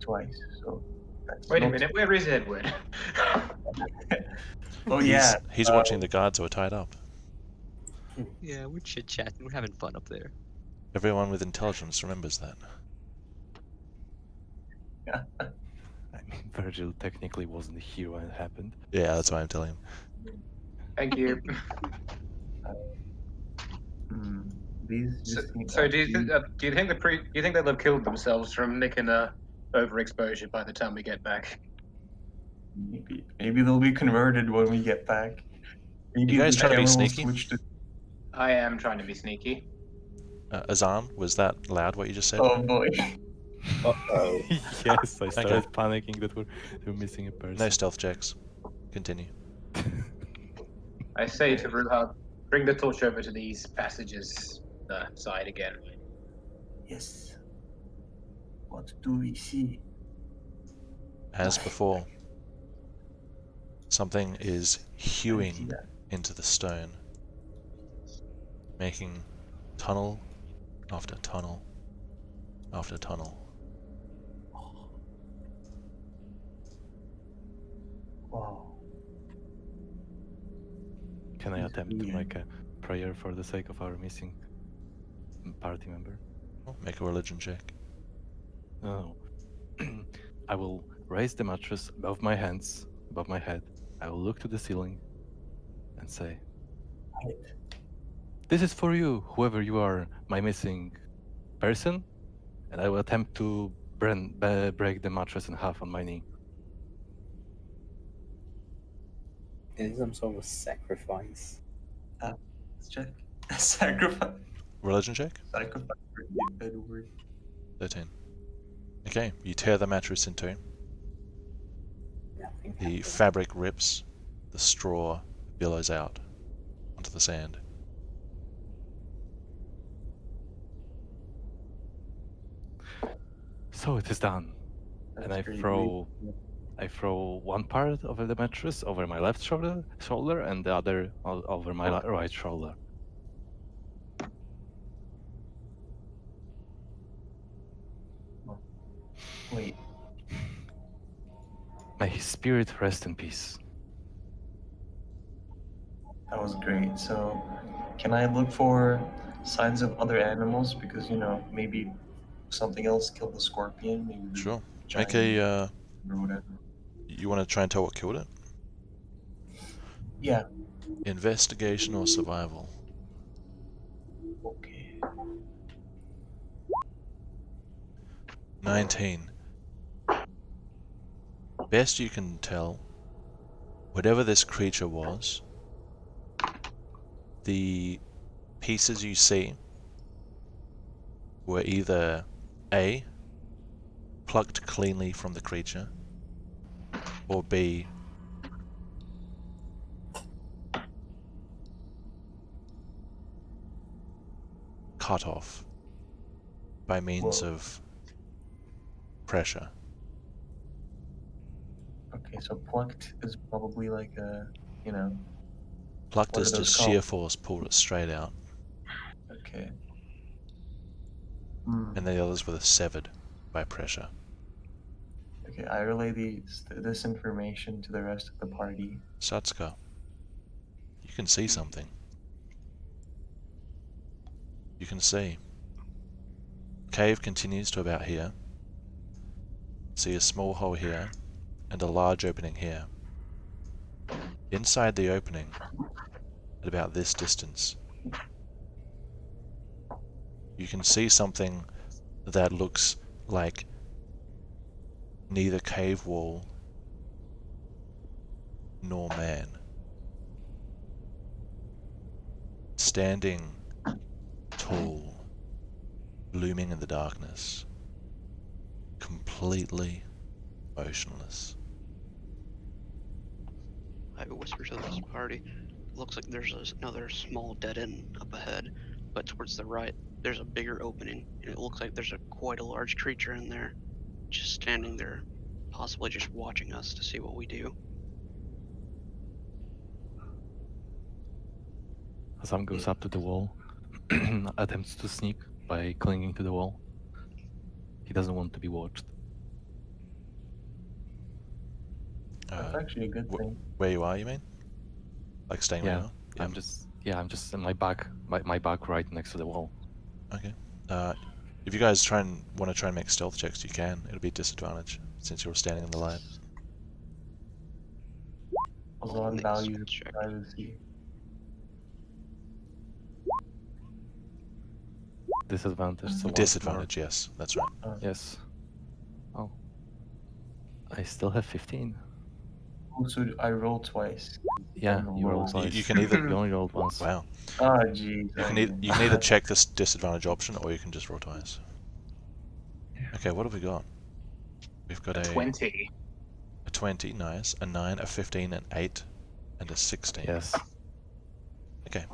twice. So that's Wait a not- minute, where is Edward? Oh yeah. He's watching the guards who are tied up. Yeah, we're chit chatting. We're having fun up there. Everyone with intelligence remembers that. I mean, Virgil technically wasn't here when it happened. Yeah, that's why I'm telling him. Thank you. These So, just seem so do you actually- think they'll have killed themselves from nicking overexposure by the time we get back? maybe they'll be converted when we get back. Maybe You guys the trying to be camera will sneaky? switch to- I am trying to be sneaky. Azan, was that loud what you just said? Oh boy. Yes, I started panicking that we're missing a person. No stealth checks. Continue. I say to Ruha, bring the torch over to these passages side again. Yes. What do we see? As before, something is I see hewing that. into the stone, making tunnel after tunnel after tunnel. Wow. Can I It's attempt to weird. make a prayer for the sake of our party member. Make a religion check. No. I will raise the mattress above my hands, above my head. I will look to the ceiling and say, "This is for you, whoever you are, my missing person." And I will attempt to break the mattress in half on my knee. Is some sort of sacrifice? Let's check. Sacrifice. Religion check. Sacrifice would be a better word. 13. Okay, you tear the mattress in two. Nothing The happened. fabric rips. The straw billows out onto the sand. So it is done. And I That's throw one part of the mattress over my left shoulder and the other over my right shoulder. Wait, May his spirit rest in peace. that was great. So, can I look for signs of other animals? Because, maybe something else killed the scorpion. Maybe the Sure. giant Make a. or whatever. You want to try and tell what killed it? Yeah. Investigation or survival? Okay. 19. Best you can tell, whatever this creature was, the pieces you see were either A, plucked cleanly from the creature, or B, cut off by means Whoa. of pressure. Okay, so plucked is probably like a, Plucked What is are those just called? sheer force pulled it straight out, okay. and the others were severed by pressure. Okay, I relay this information to the rest of the party. Satsuka, you can see something. You can see. Cave continues to about here. See a small hole here, and a large opening here. Inside the opening, at about this distance, you can see something that looks like neither cave wall nor man. Standing tall, looming in the darkness, completely motionless. I whisper to this party. Looks like there's another small dead end up ahead, but towards the right, there's a bigger opening, and it looks like there's quite a large creature in there, just standing there, possibly just watching us to see what we do. Azam goes up to the wall, attempts to sneak by clinging to the wall. He doesn't want to be watched. That's actually a good thing. Where you are, you mean? Like staying where you are? Yeah. I'm just in my back right next to the wall. Okay. If you guys want to try and make stealth checks, you can. It'll be disadvantage since you're standing in the light. Also, Make a value stealth check. privacy. Disadvantage. So once Disadvantage, yes, that's right. more. Yes. Oh. I still have 15. Also, I rolled twice. Yeah, Oh, you well, rolled twice. You can either. You only rolled once. Wow. Oh, jeez. You can either check this disadvantage option or you can just roll twice. Okay, what have we got? We've got a 20. a 20, nice, a 9, a 15, an 8, and a 16. Yes. Okay.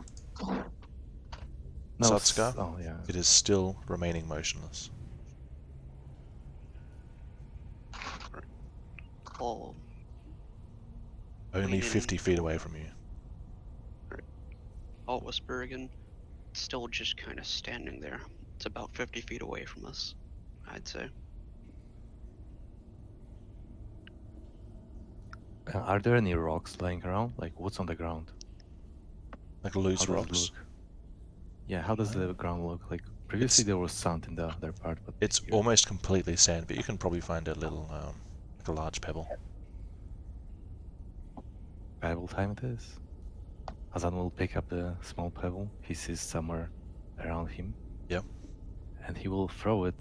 No, Satsuka? oh yeah. It is still remaining motionless. Oh, Only Leaning 50 feet away from you. I'll whisper again. Still just kind of standing there. It's about 50 feet away from us, I'd say. Are there any rocks lying around? Like what's on the ground? Like loose How does it rocks. look? Yeah, how does the ground look? Like Previously It's- there was sand in the other part, but It's here- almost completely sand, but you can probably find a little, like a large pebble. pebble time it is. Azan will pick up the small pebble he sees somewhere around him. Yep. And he will throw it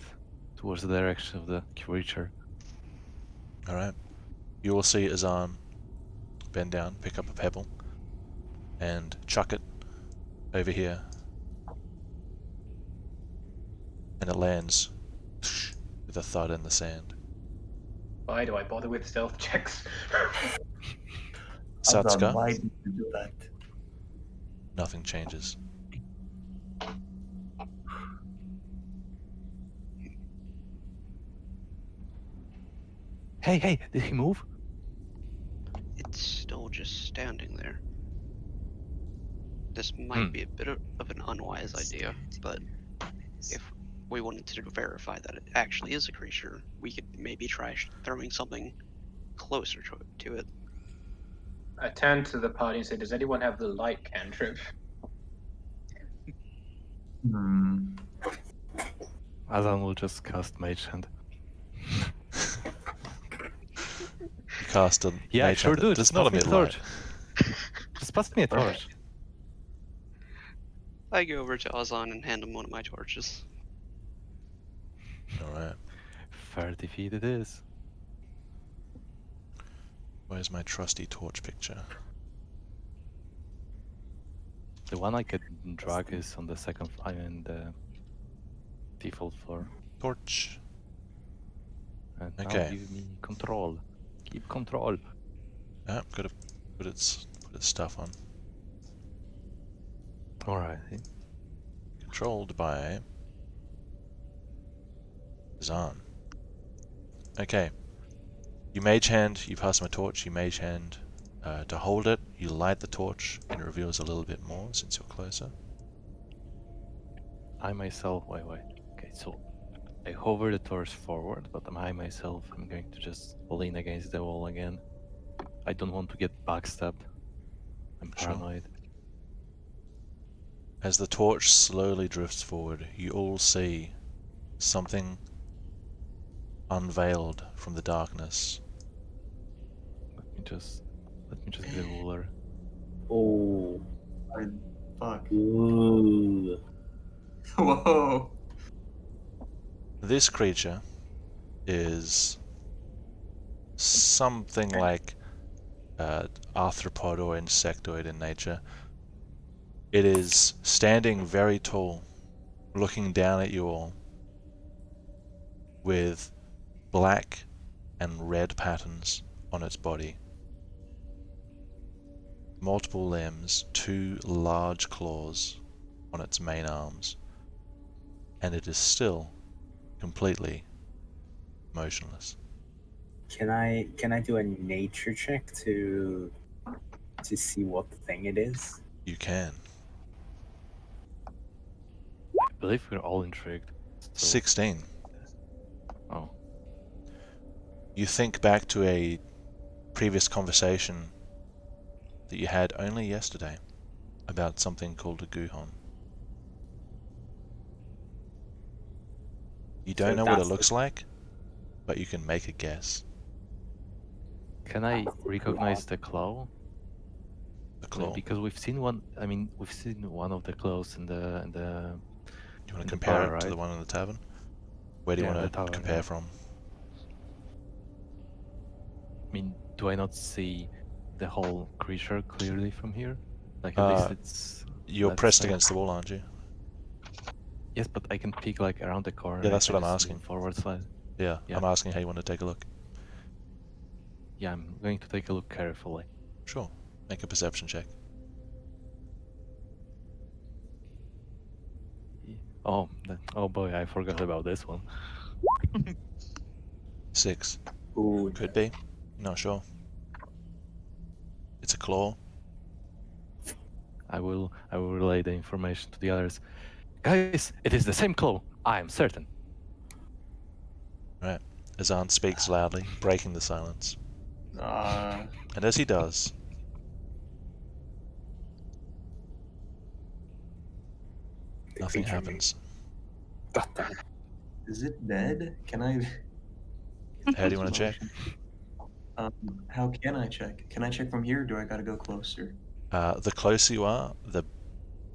towards the direction of the creature. All right. You will see Azan bend down, pick up a pebble, and chuck it over here. And it lands with a thud in the sand. Why do I bother with stealth checks? Azan, Satsuka, why did you do that? nothing changes. Hey, did he move? It's still just standing there. This might be a bit of an unwise idea, but if we wanted to verify that it actually is a creature, we could maybe try throwing something closer to it. I turned to the party and said, "Does anyone have the light cantrip?" Hmm. Azan will just cast Mage Hand. You cast a Yeah, mage sure hand. do. There's Just not a pass me the mid-light. torch. Just pass me a torch. I go over to Azan and hand him one of my torches. Alright. 30 feet it is. Where's my trusty torch picture? The one I can drag is on the second floor and the default floor. Torch. And Okay. now give me control. Keep control. Ah, gotta put its stuff on. Alright. Controlled by Zan. Okay. You mage hand, you pass him a torch, you mage hand to hold it, you light the torch, and it reveals a little bit more since you're closer. I myself, wait. Okay, so I hover the torch forward, but I myself am going to just lean against the wall again. I don't want to get backstabbed. I'm Sure. paranoid. As the torch slowly drifts forward, you all see something unveiled from the darkness. Let me just get a ruler. Oh. Fuck. Ooh. Whoa. This creature is something like arthropod or insectoid in nature. It is standing very tall, looking down at you all, with black and red patterns on its body. Multiple limbs, 2 large claws on its main arms, and it is still completely motionless. Can I do a nature check to see what thing it is? You can. I believe we're all intrigued. So, 16. oh, You think back to a previous conversation that you had only yesterday about something called a Guhon. You don't So know what it that's looks like, but you can make a guess. can I recognize the claw? The claw. Because we've seen one. I mean, we've seen one of the claws in the. You want in to the compare bar, it to the right? one in the tavern? Where do you Yeah, want the to tavern, compare yeah. from? I mean, do I not see the whole creature clearly from here? Like at least it's. You're let's pressed say- against the wall, aren't you? Yes, but I can peek like around the corner. Yeah, that's I what I'm just lean asking. Forward slide. Yeah, Yeah. I'm asking how you want to take a look. Yeah, I'm going to take a look carefully. Sure. Make a perception check. Oh, oh boy, I forgot about this one. 6. Ooh. Could be. Not sure. It's a claw. I will relay the information to the others. Guys, it is the same claw. I am certain. Right. Azan speaks loudly, breaking the silence. Uh, And as he does, The nothing creature happens. God damn it. Is it dead? Can I? How do you want to check? How can I check? Can I check from here? Or do I gotta go closer? The closer you are, the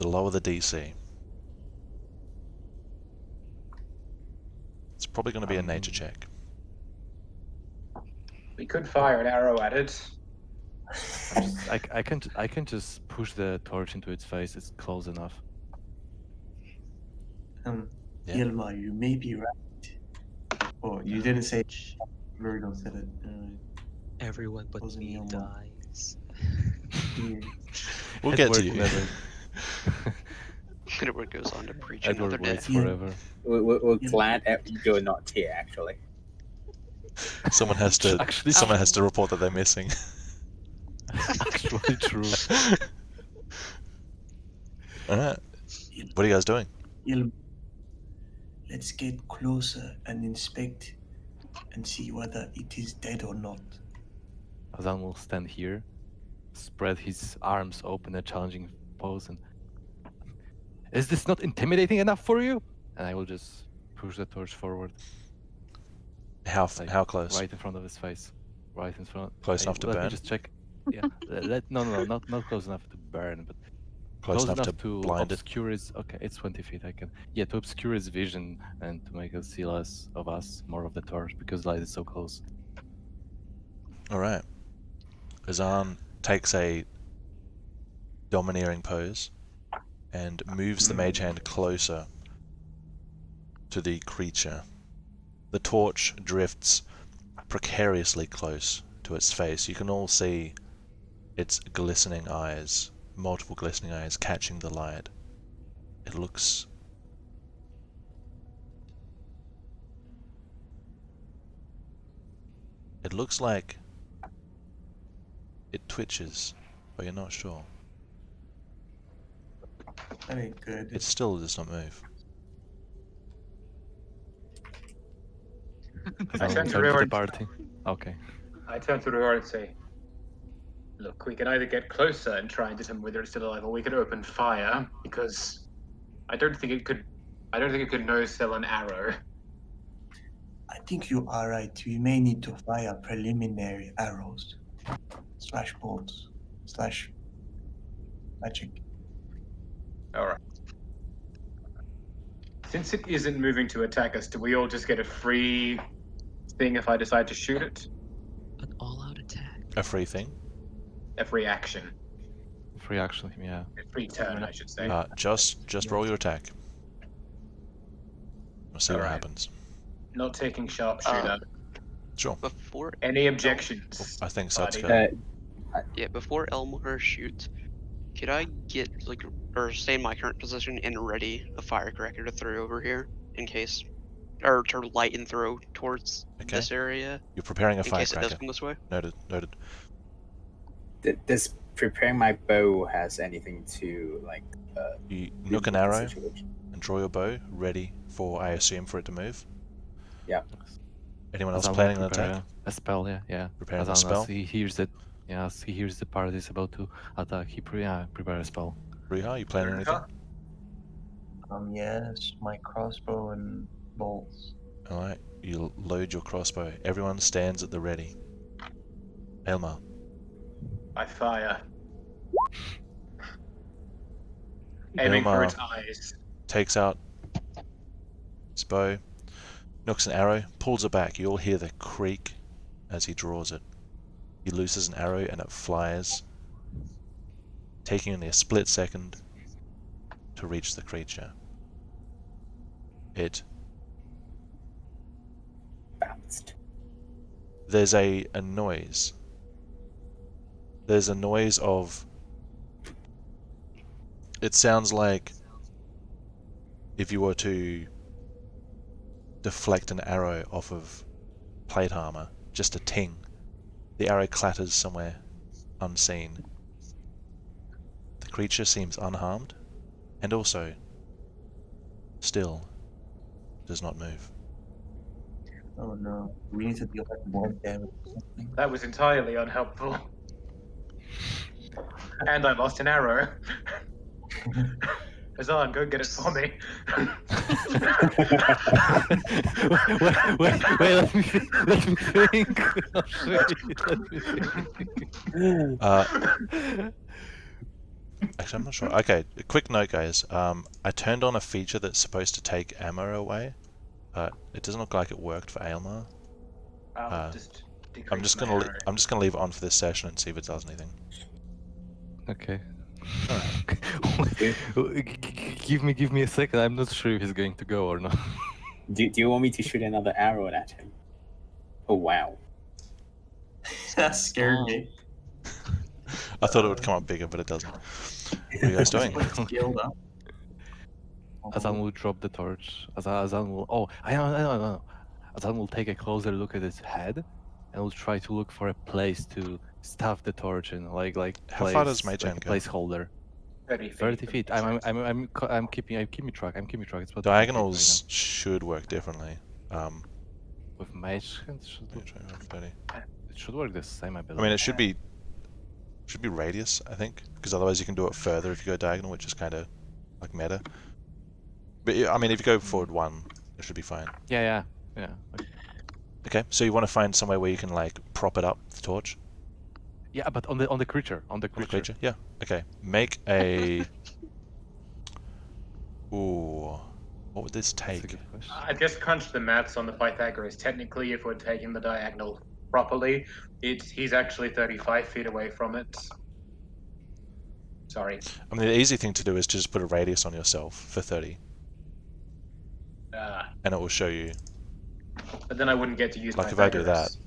lower the DC. It's probably going to be a nature check. We could fire an arrow at it. I can just push the torch into its face. It's close enough. Yeah. Ilma, you may be right. Oh, you didn't say. Virgo said it. Everyone but Wasn't me your mom. dies. Yeah. We'll get to Edward you. never. Edward goes on to preach another Edward day. waits forever. We're Yeah. glad you're not here, actually. Someone has to. Actually, Someone has to report that they're missing. Actually true. All right. What are you guys doing? Ilma, let's get closer and inspect and see whether it is dead or not. Azan will stand here, spread his arms open in a challenging pose, and is this not intimidating enough for you? And I will just push the torch forward, How like, how close? right in front of his face, right in front. Close enough to Let burn? me just check. Yeah, no, not close enough to burn, but Close enough to blind it? obscure his. Okay, it's 20 feet. I can. Yeah, to obscure his vision and to make us see less of us, more of the torch, because light is so close. All right. Azan takes a domineering pose and moves the mage hand closer to the creature. The torch drifts precariously close to its face. You can all see its glistening eyes, multiple glistening eyes catching the light. It looks... It looks like it twitches, but you're not sure. That ain't good. It still does not move. I Azan turn will to turn to the Reward. party. Okay. I turn to Reward and say, "Look, we can either get closer and try and determine whether it's still alive, or we can open fire because I don't think it could. I don't think it could no-sell an arrow." I think you are right. We may need to fire preliminary arrows, / bolts, / magic. All right. Since it isn't moving to attack us, do we all just get a free thing if I decide to shoot it? An all-out attack. A free thing. A free action. Free action, yeah. A free turn, I should say. Just roll your attack. We'll see what Alright. happens. Not taking sharpshooter. Sure. Before, Any objections? I think buddy? Satsuko. yeah, before Elmore shoots, could I get or stay in my current position and ready a firecracker to throw over here in case, or to light and throw towards Okay. this area You're preparing a in case it does firecracker. come this way? Noted. Noted. Does preparing my bow has anything to like? You do nook an with the arrow situation? and draw your bow, ready for, I assume, for it to move. Yeah. Anyone else Azan will planning an prepare attack? A spell, yeah. Preparing a Azan, spell? as he hears it, as he hears the party is about to attack, he prepare a spell. Riha, you planning anything? Yes, my crossbow and bolts. Alright, you load your crossbow. Everyone stands at the ready. Elmar, I fire. Aiming for Elmar its eyes. takes out his bow, nooks an arrow, pulls it back. You all hear the creak as he draws it. He looses an arrow and it flies, taking only a split second to reach the creature. It... Bounced. There's a noise. There's a noise of... It sounds like if you were to deflect an arrow off of plate armor, just a ting. The arrow clatters somewhere unseen. The creature seems unharmed, and also still does not move. Oh no, we need to deal with more damage or something. That was entirely unhelpful. And I lost an arrow. Azan, go get it for me. Wait, let me think. Oh, shit, let me think. Actually, I'm not sure. Okay, a quick note, guys. I turned on a feature that's supposed to take ammo away, but it doesn't look like it worked for Aylmar. I'll just I'm decrease just my gonna arrow. I'm just gonna leave it on for this session and see if it does anything. Okay. Do, Give me a second. I'm not sure if he's going to go or not. do you want me to shoot another arrow at him? Oh wow. That scared Oh. me. I thought it would come up bigger, but it doesn't. What are you guys doing? Like scaled up. Azan will drop the torch. Azan will. Oh, I know. Azan will take a closer look at his head, and will try to look for a place to stuff the torch in, like How far does like Mage-Hand a go? placeholder. 30 feet. 30 feet. I'm keeping track. It's about 30 feet right Diagonals should work differently. now. With mage hand, Mage hand, 30. it should work the same, I I believe. mean, it should be radius, I think, because otherwise you can do it further if you go diagonal, which is kind of like meta. But I mean, if you go forward one, it should be fine. Yeah. Okay, so you want to find somewhere where you can like prop it up, the torch. Yeah, but on the creature, On the creature, yeah. Okay, make a. Ooh, what would this That's a take? good question. I just crunched the maths on the Pythagoras. Technically, if we're taking the diagonal properly, he's actually 35 feet away from it. Sorry. I mean, the easy thing to do is to just put a radius on yourself for 30, and it will show you. But then I wouldn't get to use Like if I do Pythagoras. that,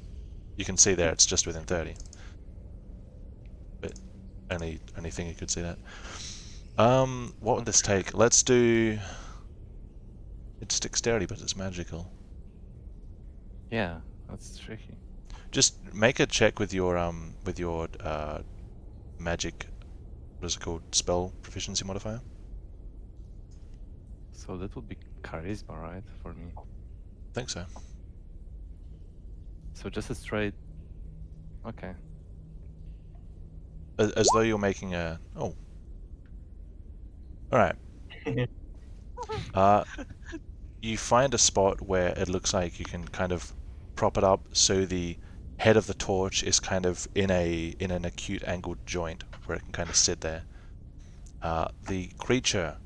you can see there it's just within 30. But only thing you could see that. What would this take? Let's do. It's dexterity, but it's magical. Yeah, that's tricky. Just make a check with your magic. What is it called? Spell proficiency modifier. So that would be charisma, right, for me? I think so. So just a straight. Okay. As though you're making a. Oh. All right. You find a spot where it looks like you can kind of prop it up so the head of the torch is kind of in an acute angled joint where it can kind of sit there. The creature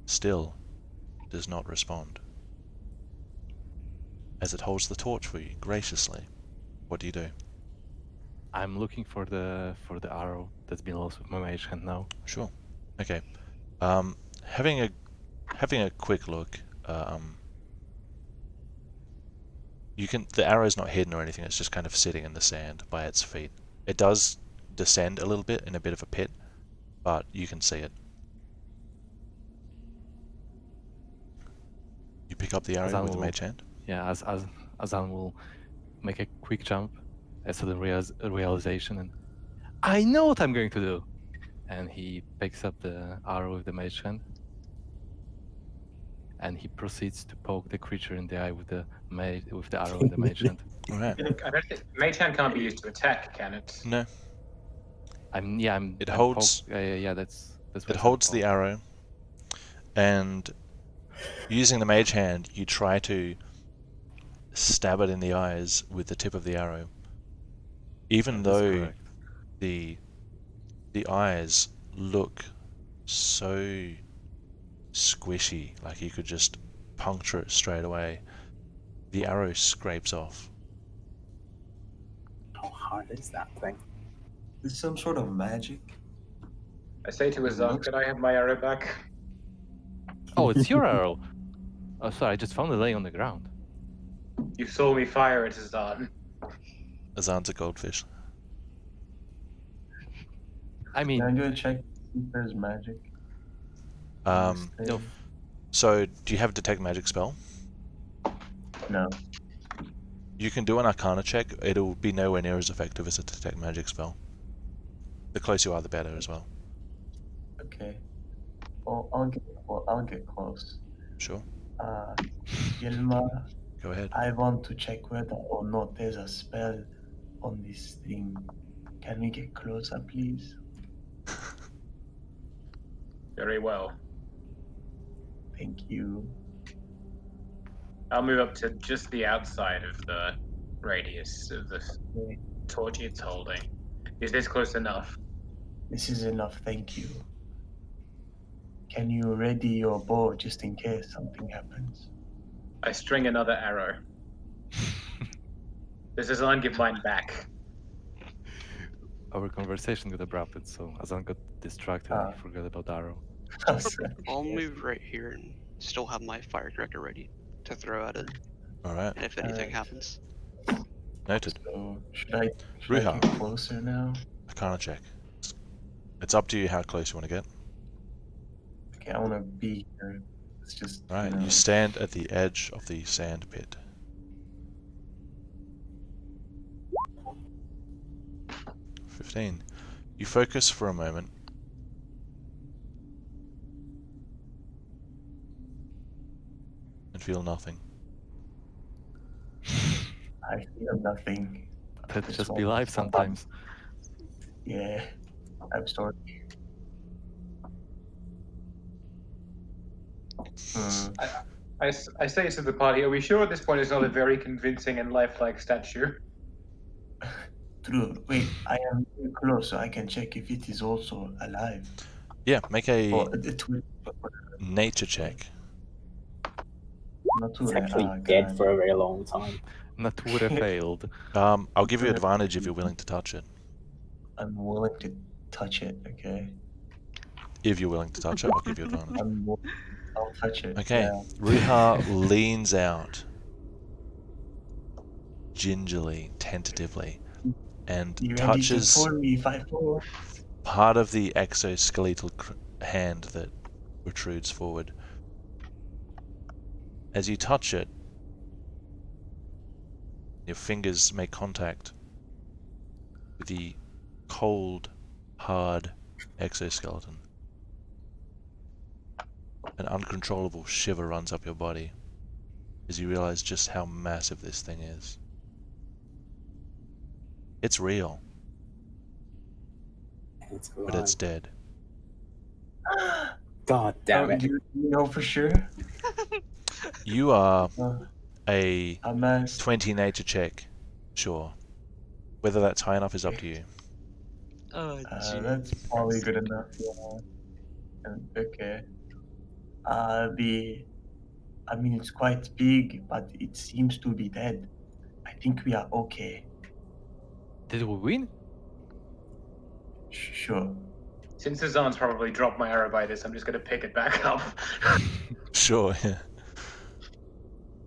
still does not respond as it holds the torch for you graciously. What do you do? I'm looking for the arrow that's been lost with my mage hand now. Sure. Okay. Having a quick look. The arrow's not hidden or anything. It's just kind of sitting in the sand by its feet. It does descend a little bit in a bit of a pit, but you can see it. You pick up the arrow Azan with the will- mage hand. Yeah, as Azan will make a quick jump, a sudden realization, and I know what I'm going to do. And he picks up the arrow with the mage hand, and he proceeds to poke the creature in the eye with the arrow in the mage hand. All right. I don't think Mage Hand can't be used to attack, can it? No. It holds- that's what It I holds said, the poke. arrow, and using the mage hand, you try to stab it in the eyes with the tip of the arrow. Even That's though correct. the eyes look so squishy, like you could just puncture it straight away, the arrow scrapes off. How hard is that thing? Is some sort of magic? I say to Azan, can I have my arrow back? Oh, it's your arrow. Oh, sorry, I just found it laying on the ground. You saw me fire it, Azan. Azan's a goldfish. I mean, Can I do a check if there's magic? no. So, do you have a detect magic spell? No. You can do an Arcana check. It'll be nowhere near as effective as a detect magic spell. The closer you are, the better as well. Okay. Well, I'll get close. Sure. Gilma, Go ahead. I want to check whether or not there's a spell on this thing. Can we get closer, please? Very well. Thank you. I'll move up to just the outside of the radius of the Okay. torch it's holding. Is this close enough? This is enough, thank you. Can you ready your bow just in case something happens? I string another arrow. Does Azan give mine back? Our conversation got abrupted, so Azan got distracted and he forgot about the arrow. I'll move right here and still have my firecracker ready to throw at it. Alright, And if anything Alright. happens, noted. So should I Riiga. get closer now? Arcana check. It's up to you how close you want to get. Okay, I want to be here. It's just Alright, you know, you stand at the edge of the sand pit. "15. You focus for a moment. And feel nothing. I feel nothing. Let's This just be one- live sometimes. Yeah, I'm sorry. Hmm. I say to the party, are we sure at this point it's not a very convincing and lifelike statue? True. Wait, I am very close, so I can check if it is also alive. Yeah, make a Or it will. nature check. It's actually dead for a very long time. Natura failed. I'll give you advantage if you're willing to touch it. I'm willing to touch it. Okay. If you're willing to touch it, I'll give you advantage. I'll touch it. Okay, Yeah. Riiga leans out gingerly, tentatively, and You ready to touches pull me if I fall? part of the exoskeletal hand that protrudes forward. As you touch it, your fingers make contact with the cold, hard exoskeleton. An uncontrollable shiver runs up your body as you realize just how massive this thing is. It's real, It's but it's alive. dead. God damn it. Do you know for sure? You are Uh, a a mess. 20 nature check, sure. Whether that's high enough is up to you. Oh, That's probably good enough. Yeah. Okay. I mean, it's quite big, but it seems to be dead. I think we are okay. Did we win? Sure. Since Azan's probably dropped my arrow by this, I'm just going to pick it back up. Sure, yeah.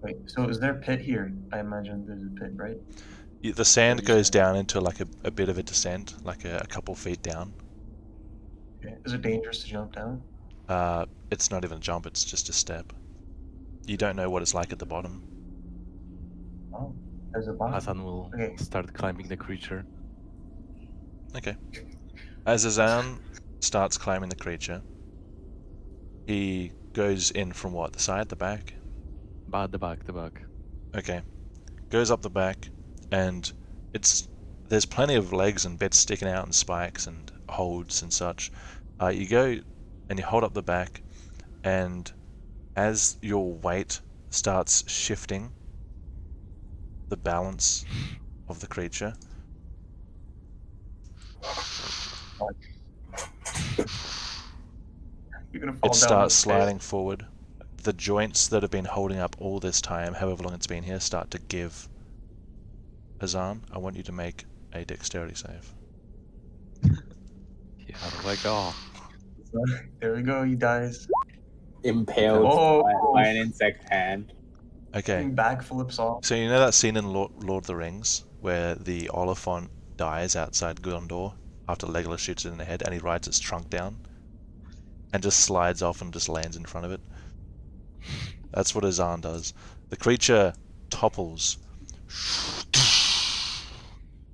Wait, so is there a pit here? I imagine there's a pit, right? The sand you goes saying? down into like a bit of a descent, like a couple feet down. Okay. Is it dangerous to jump down? It's not even a jump, it's just a step. You don't know what it's like at the bottom. Oh, there's a bottom. Azan will Okay. start climbing the creature. Okay. As Azan starts climbing the creature, he goes in from what? The side, the back? But the back. Okay. Goes up the back, and there's plenty of legs and bits sticking out and spikes and holds and such. You go and you hold up the back, and as your weight starts shifting the balance of the creature, You're gonna fall it down starts this pit. sliding forward. The joints that have been holding up all this time, however long it's been here, start to give. Azan, I want you to make a dexterity save. Here we go. There we go. He dies. Impaled Oh. by an insect hand. Okay, Backflips off. so you know that scene in Lord of the Rings where the Oliphant dies outside Gondor after Legolas shoots it in the head and he rides its trunk down and just slides off and just lands in front of it? That's what Azan does. The creature topples.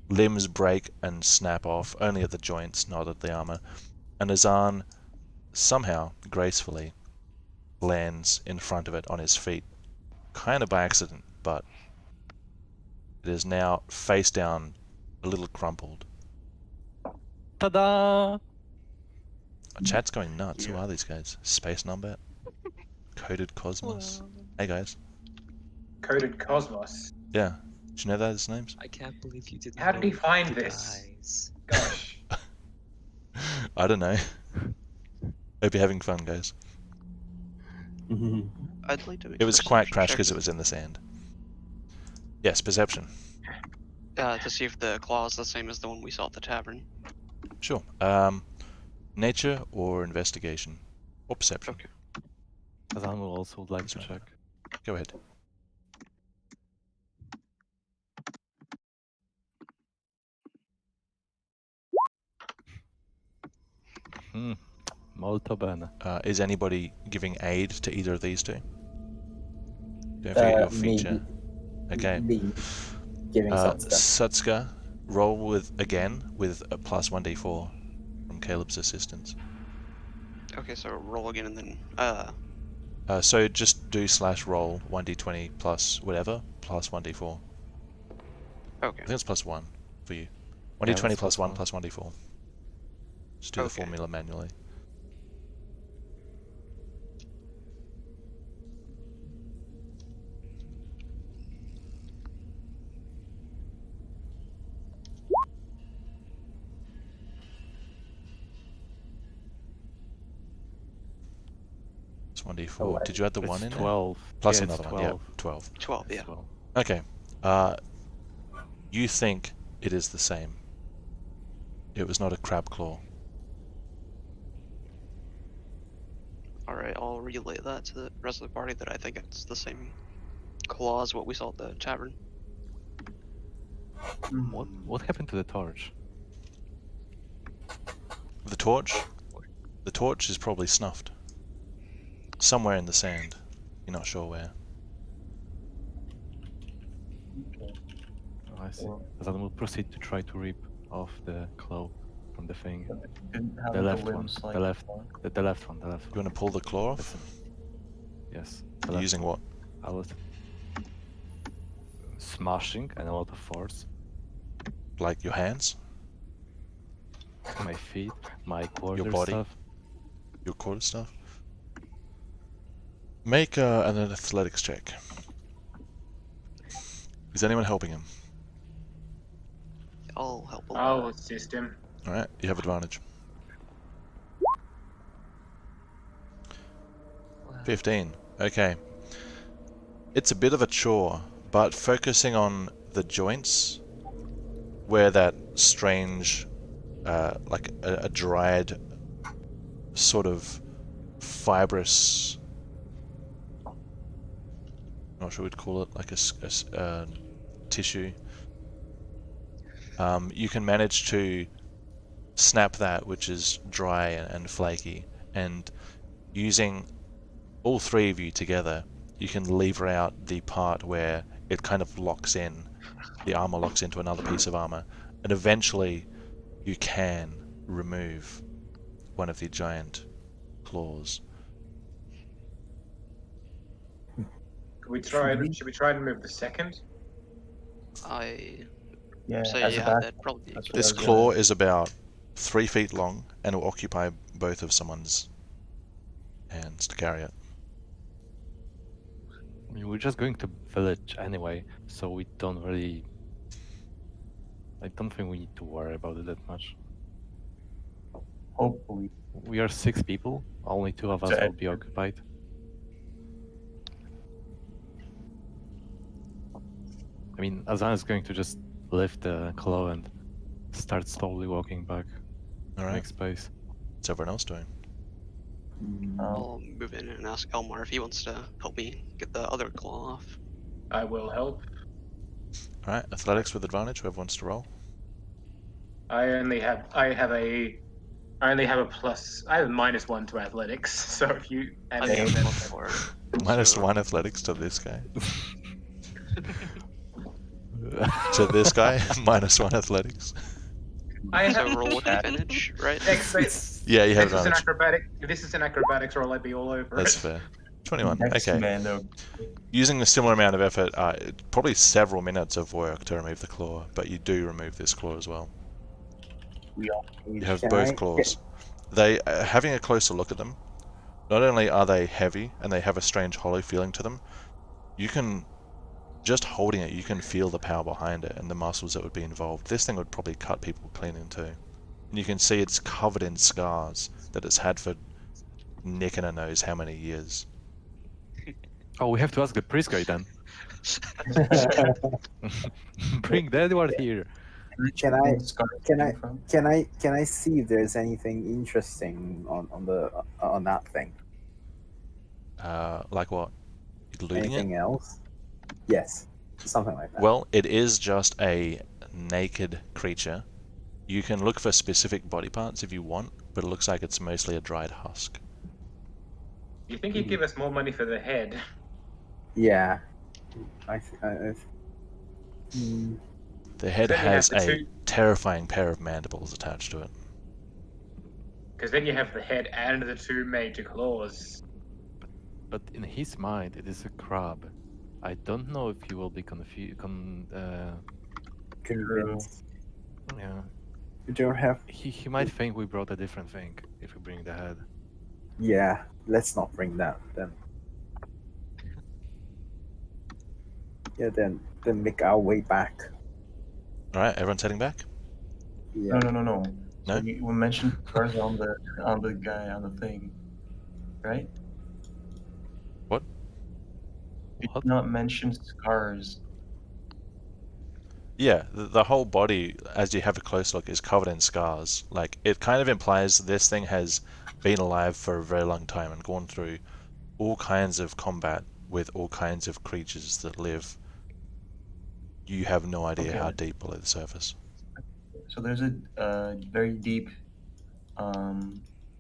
Limbs break and snap off, only at the joints, not at the armor. And Azan somehow, gracefully, lands in front of it on his feet. Kind of by accident, but it is now face down, a little crumpled. Ta-da! Chat's going nuts. Who are these guys? Space Number? Coded Cosmos? Hey guys. Coded Cosmos. Yeah. Do you know those names? I can't believe you didn't How did he know find the this? guys. Gosh. I don't know. Hope you're having fun, guys. I'd like to. It was quite crashed check because it was in the sand. Yes, perception. to see if the claw is the same as the one we saw at the tavern. Sure. Nature or investigation? Or perception? Okay. Azan will also would like to Sorry. check. Go ahead. Molto bene. Is anybody giving aid to either of these two? Don't forget your feature. Okay. Me giving Satsuka. Satsuka, roll with a plus 1d4 from Caleb's assistance. Okay, so roll again and then So just do /roll 1d20 plus whatever plus 1d4. okay. I think it's plus 1 for you. Yeah, 1d20 that's plus plus 1 one. plus 1d4. Just do the Okay. formula manually. It's 1d4. Oh, Did you add the It's 1 in there? 12. Plus Yeah, it's another one. Yeah, 12. 12. 12, It's yeah. 12. Okay. You think it is the same. It was not a crab claw. Alright, I'll relay that to the rest of the party that I think it's the same claw as what we saw at the tavern. What happened to the torch? The torch? The torch is probably snuffed. Somewhere in the sand. You're not sure where. Oh, I see. Azan will proceed to try to rip off the claw from the thing. Didn't have The left one. limbs like The left. before. The left one. The left You one. want to pull the claw off? Listen. Yes. the left Using one. what? I was smashing and a lot of force. Like your hands? My feet, my quarter body? stuff. Your core stuff? Make an athletics check. Is anyone helping him? I'll help a I'll lot. assist him. Alright, you have advantage. 15. Okay. It's a bit of a chore, but focusing on the joints, where that strange, like a dried, sort of fibrous, not sure we'd call it, like a tissue. You can manage to snap that, which is dry and flaky, and using all three of you together, you can lever out the part where it kind of locks in, the armor locks into another piece of armor, and eventually you can remove one of the giant claws. Should we try and move the second? I Yeah, say as a yeah, back. that'd probably be That's This Yeah. claw is about 3 feet long and will occupy both of someone's hands to carry it. I mean, we're just going to village anyway, so we don't really. I don't think we need to worry about it that much. Hopefully. We are 6 people. Only 2 of us So, will be occupied. I mean, Azan is going to just lift the claw and start slowly walking back. Alright, Make space. what's everyone else doing? I'll move in and ask Elmar if he wants to help me get the other claw off. I will help. Alright, athletics with advantage, whoever wants to roll. I have a plus. I have a -1 to athletics. So if you add I any think of I'm that, up for it. -1 athletics to this guy. To this guy, -1 athletics. I So have roll with advantage, right? Yeah, you have This is an advantage. acrobatic. If this is an acrobatics roll, I'd be all over That's it. fair. 21. Next Okay. man, though. Using a similar amount of effort, probably several minutes of work to remove the claw, but you do remove this claw as well. We are. You have Can both I claws. they having a closer look at them, not only are they heavy and they have a strange hollow feeling to them, you can, just holding it, you can feel the power behind it and the muscles that would be involved. This thing would probably cut people clean in two. And you can see it's covered in scars that it's had for Nick and knows how many years. Oh, we have to ask the priest guy then. Bring the Edward here. Can I- Where scars can came I- from? Can I see if there's anything interesting on that thing? Like what? Looting it? Anything else? Yes, something like that. Well, it is just a naked creature. You can look for specific body parts if you want, but it looks like it's mostly a dried husk. You think he'd give us more money for the head? Yeah, The head Then you has have the a two- terrifying pair of mandibles attached to it. Because then you have the head and the two major claws. But in his mind, it is a crab. I don't know if he will be convinced. yeah. You don't have. He might think we brought a different thing if we bring the head. Yeah, let's not bring that then. Yeah, then make our way back. Alright, everyone's heading back? Yeah. No. No? So we mentioned scars on the guy on the thing, right? What? We What? did not mention scars. Yeah, the whole body, as you have a close look, is covered in scars. Like, it kind of implies this thing has been alive for a very long time and gone through all kinds of combat with all kinds of creatures that live. You have no idea Okay. how deep below the surface. So there's a very deep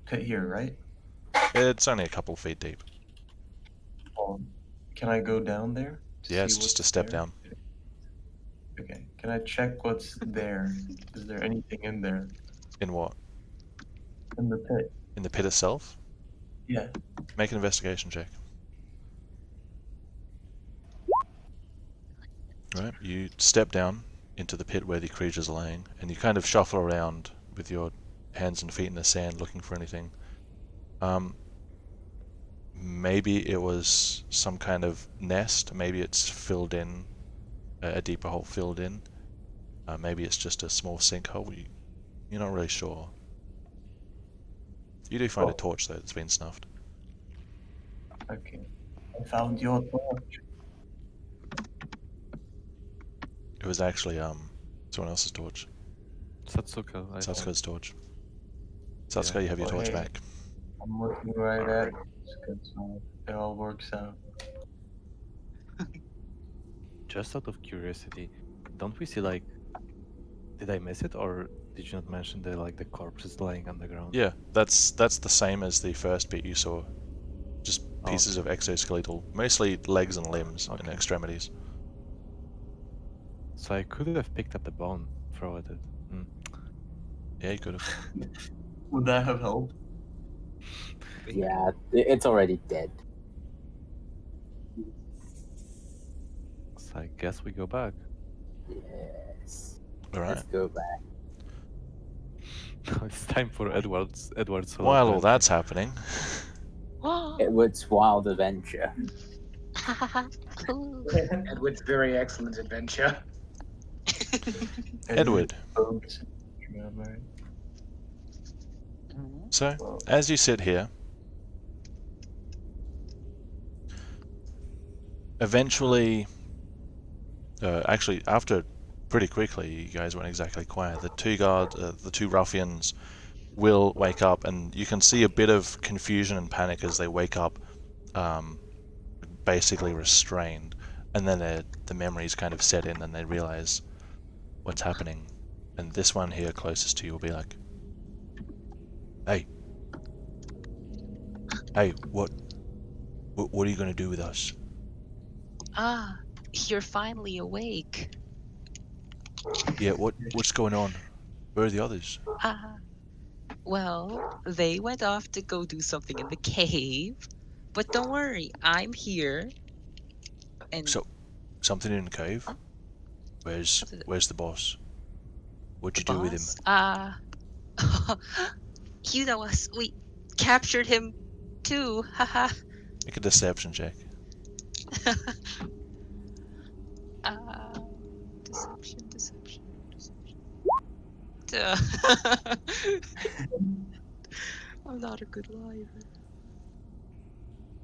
pit here, right? It's only a couple feet deep. Can I go down there? to Yeah, see it's just a what's step there? down. Okay. Can I check what's there? Is there anything in there? In what? In the pit? In the pit itself? Yeah. Make an investigation check. Right, you step down into the pit where the creature's laying, and you kind of shuffle around with your hands and feet in the sand looking for anything. Maybe it was some kind of nest, maybe it's filled in, a deeper hole filled in. Maybe it's just a small sinkhole, you're not really sure. You do find a torch though that's been snuffed. Okay. I found your torch. It was actually someone else's torch. Satsuka, I thought. Satsuka's torch. Satsuka, you have your Oh, torch hey. back. I'm looking right at it. So it all works out. Just out of curiosity, don't we see like? Did I miss it, or did you not mention the corpses lying on the ground? Yeah, that's the same as the first bit you saw. Just Oh, pieces of exoskeletal, mostly legs and limbs and Okay. extremities. So I could have picked up the bone, throw it at. Yeah, you could have. Would that have helped? Yeah, it's already dead. So I guess we go back. Yes. Alright. Let's go back. It's time for Edward's solo While all adventure. that's happening, Edward's wild adventure. Cool. Edward's very excellent adventure. Edward. Remember? So, Well, as you sit here, eventually, actually, after pretty quickly, you guys weren't exactly quiet. The two ruffians will wake up, and you can see a bit of confusion and panic as they wake up, basically restrained, and then the memories kind of set in, and they realize what's happening. And this one here closest to you will be like, "Hey, what are you gonna do with us?" Ah, you're finally awake. Yeah, what's going on? Where are the others? Ah, well, they went off to go do something in the cave. But don't worry, I'm here. And So, something in the cave? Huh? Where's the boss? What'd you the do with him? boss, You know us. We captured him too. Haha. Make a deception check. Deception. I'm not a good liar.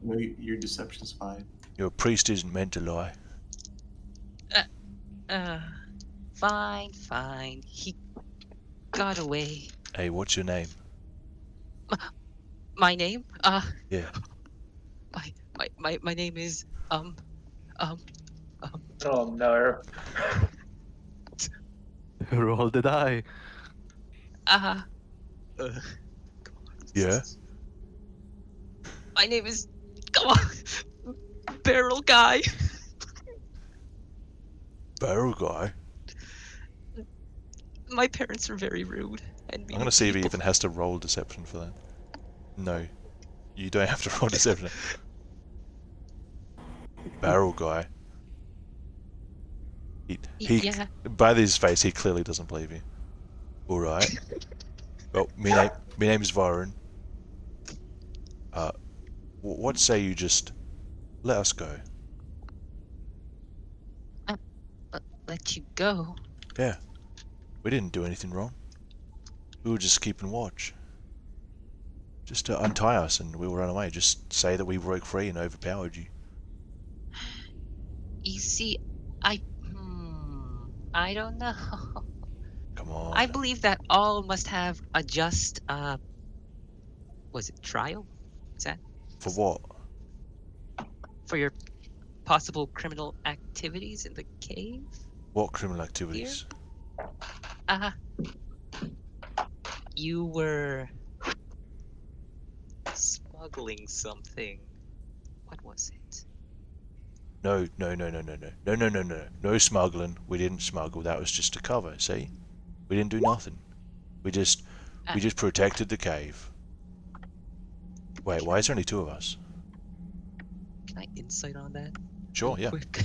No, your deception's fine. Your priest isn't meant to lie. Fine. He got away. Hey, what's your name? My name? Yeah. My name is Oh no. Roll the die. come on. Yeah. My name is, come on, Barrel Guy. Barrel guy. My parents are very rude and I'm gonna see if he even has to roll deception for that. No. You don't have to roll deception. Barrel guy. Yeah. By his face, he clearly doesn't believe you. Alright. Well, my name is Varun. What say you just let us go? Let you go. Yeah. We didn't do anything wrong. We were just keeping watch. Just to untie us and we will run away. Just say that we broke free and overpowered you. You see, I don't know. Come on. I believe that all must have a just, was it trial? Is that For what? for your possible criminal activities in the cave? What criminal activities? You were smuggling something. What was it? No. No smuggling. We didn't smuggle. That was just a cover, see? We didn't do nothing. We just protected the cave. Wait, why is there only two of us? Can I insight on that? Sure, real yeah. Quick?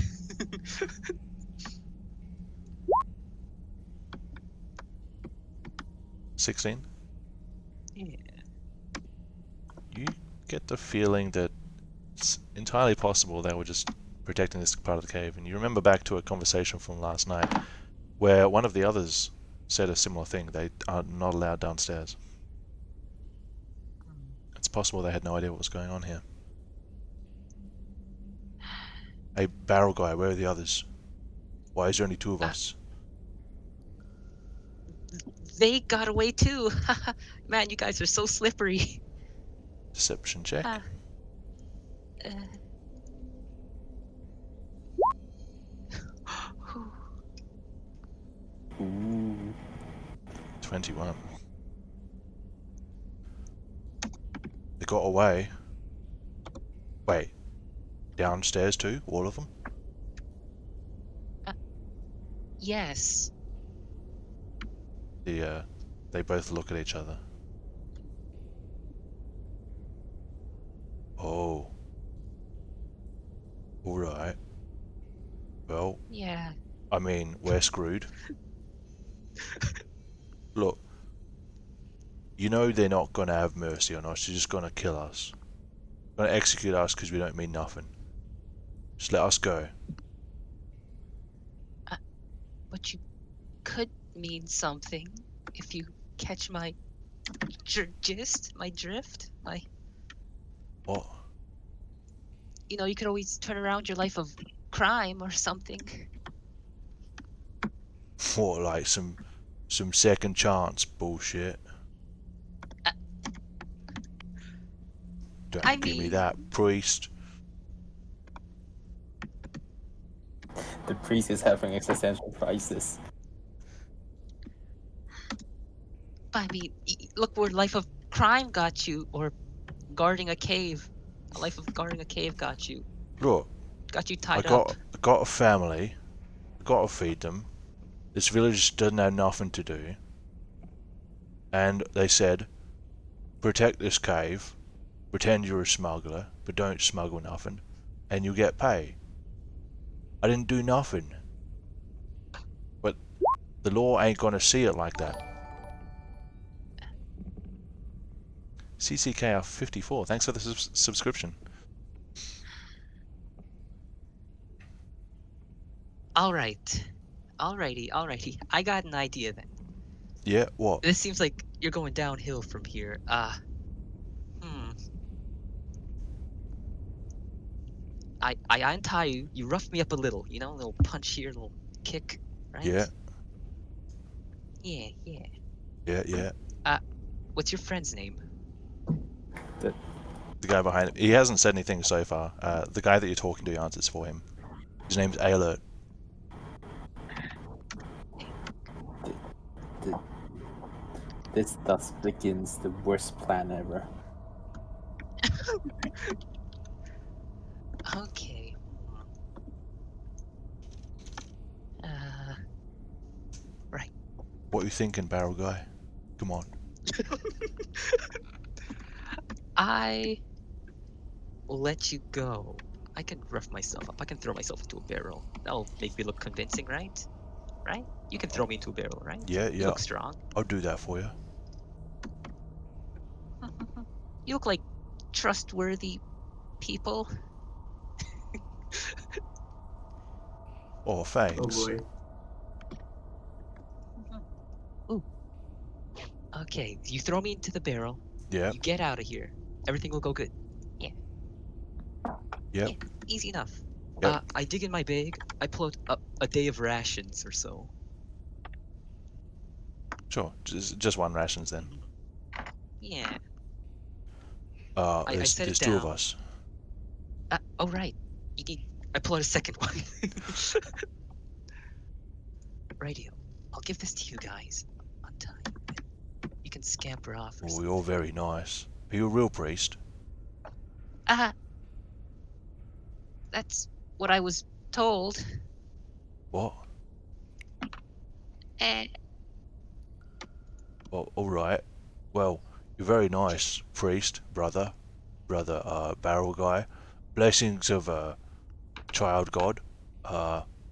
16? Yeah. You get the feeling that it's entirely possible they were just protecting this part of the cave. And you remember back to a conversation from last night where one of the others said a similar thing. They are not allowed downstairs. It's possible they had no idea what was going on here. Hey, barrel guy, where are the others? Why is there only two of us? They got away too. Man, you guys are so slippery. Deception check. Ooh. 21. They got away. Wait. Downstairs too? All of them? Yes. They both look at each other. Oh. Alright. Well, Yeah. I mean, we're screwed. Look. You know they're not gonna have mercy on us. They're just gonna kill us. Gonna execute us because we don't mean nothing. Just let us go. But you could mean something if you catch my gist, my drift, my... What? You know, you could always turn around your life of crime or something. What, like some second chance bullshit? Don't I give me mean- that, priest. The priest is having existential crisis. I mean, look where life of crime got you, or guarding a cave. A life of guarding a cave got you. Look, Got you I tied up. got a family. I gotta feed them. This village doesn't have nothing to do. And they said, protect this cave, pretend you're a smuggler, but don't smuggle nothing, and you get pay. I didn't do nothing. But the law ain't gonna see it like that. CCKR54, thanks for the subscription. Alrighty. I got an idea then. Yeah, what? This seems like you're going downhill from here. I untie you, you rough me up a little, a little punch here, a little kick, right? Yeah. Yeah. Yeah. What's your friend's name? The guy behind him. He hasn't said anything so far. The guy that you're talking to answers for him. His name's Alert. This thus begins the worst plan ever. Okay. Right. What are you thinking, Barrel Guy? Come on. I will let you go. I can rough myself up. I can throw myself into a barrel. That'll make me look convincing, right? Right? You can throw me into a barrel, right? Yeah. You look strong. I'll do that for you. You look like trustworthy people. Oh, thanks. Oh boy. Ooh. Okay, you throw me into the barrel. Yeah. You get out of here. Everything will go good. Yeah. Yep. Yeah, easy enough. Yep. I dig in my bag. I pull out a day of rations or so. Sure. Just one rations then. Yeah. I set There's it two of down. us. Oh right. I pull out a second one. Radio. I'll give this to you guys. Untie you. You can scamper off or Oh, something. you're very nice. Are you a real priest? That's what I was told. What? Eh. Well, alright. Well, you're very nice, priest, brother, Barrel Guy. Blessings of, child God.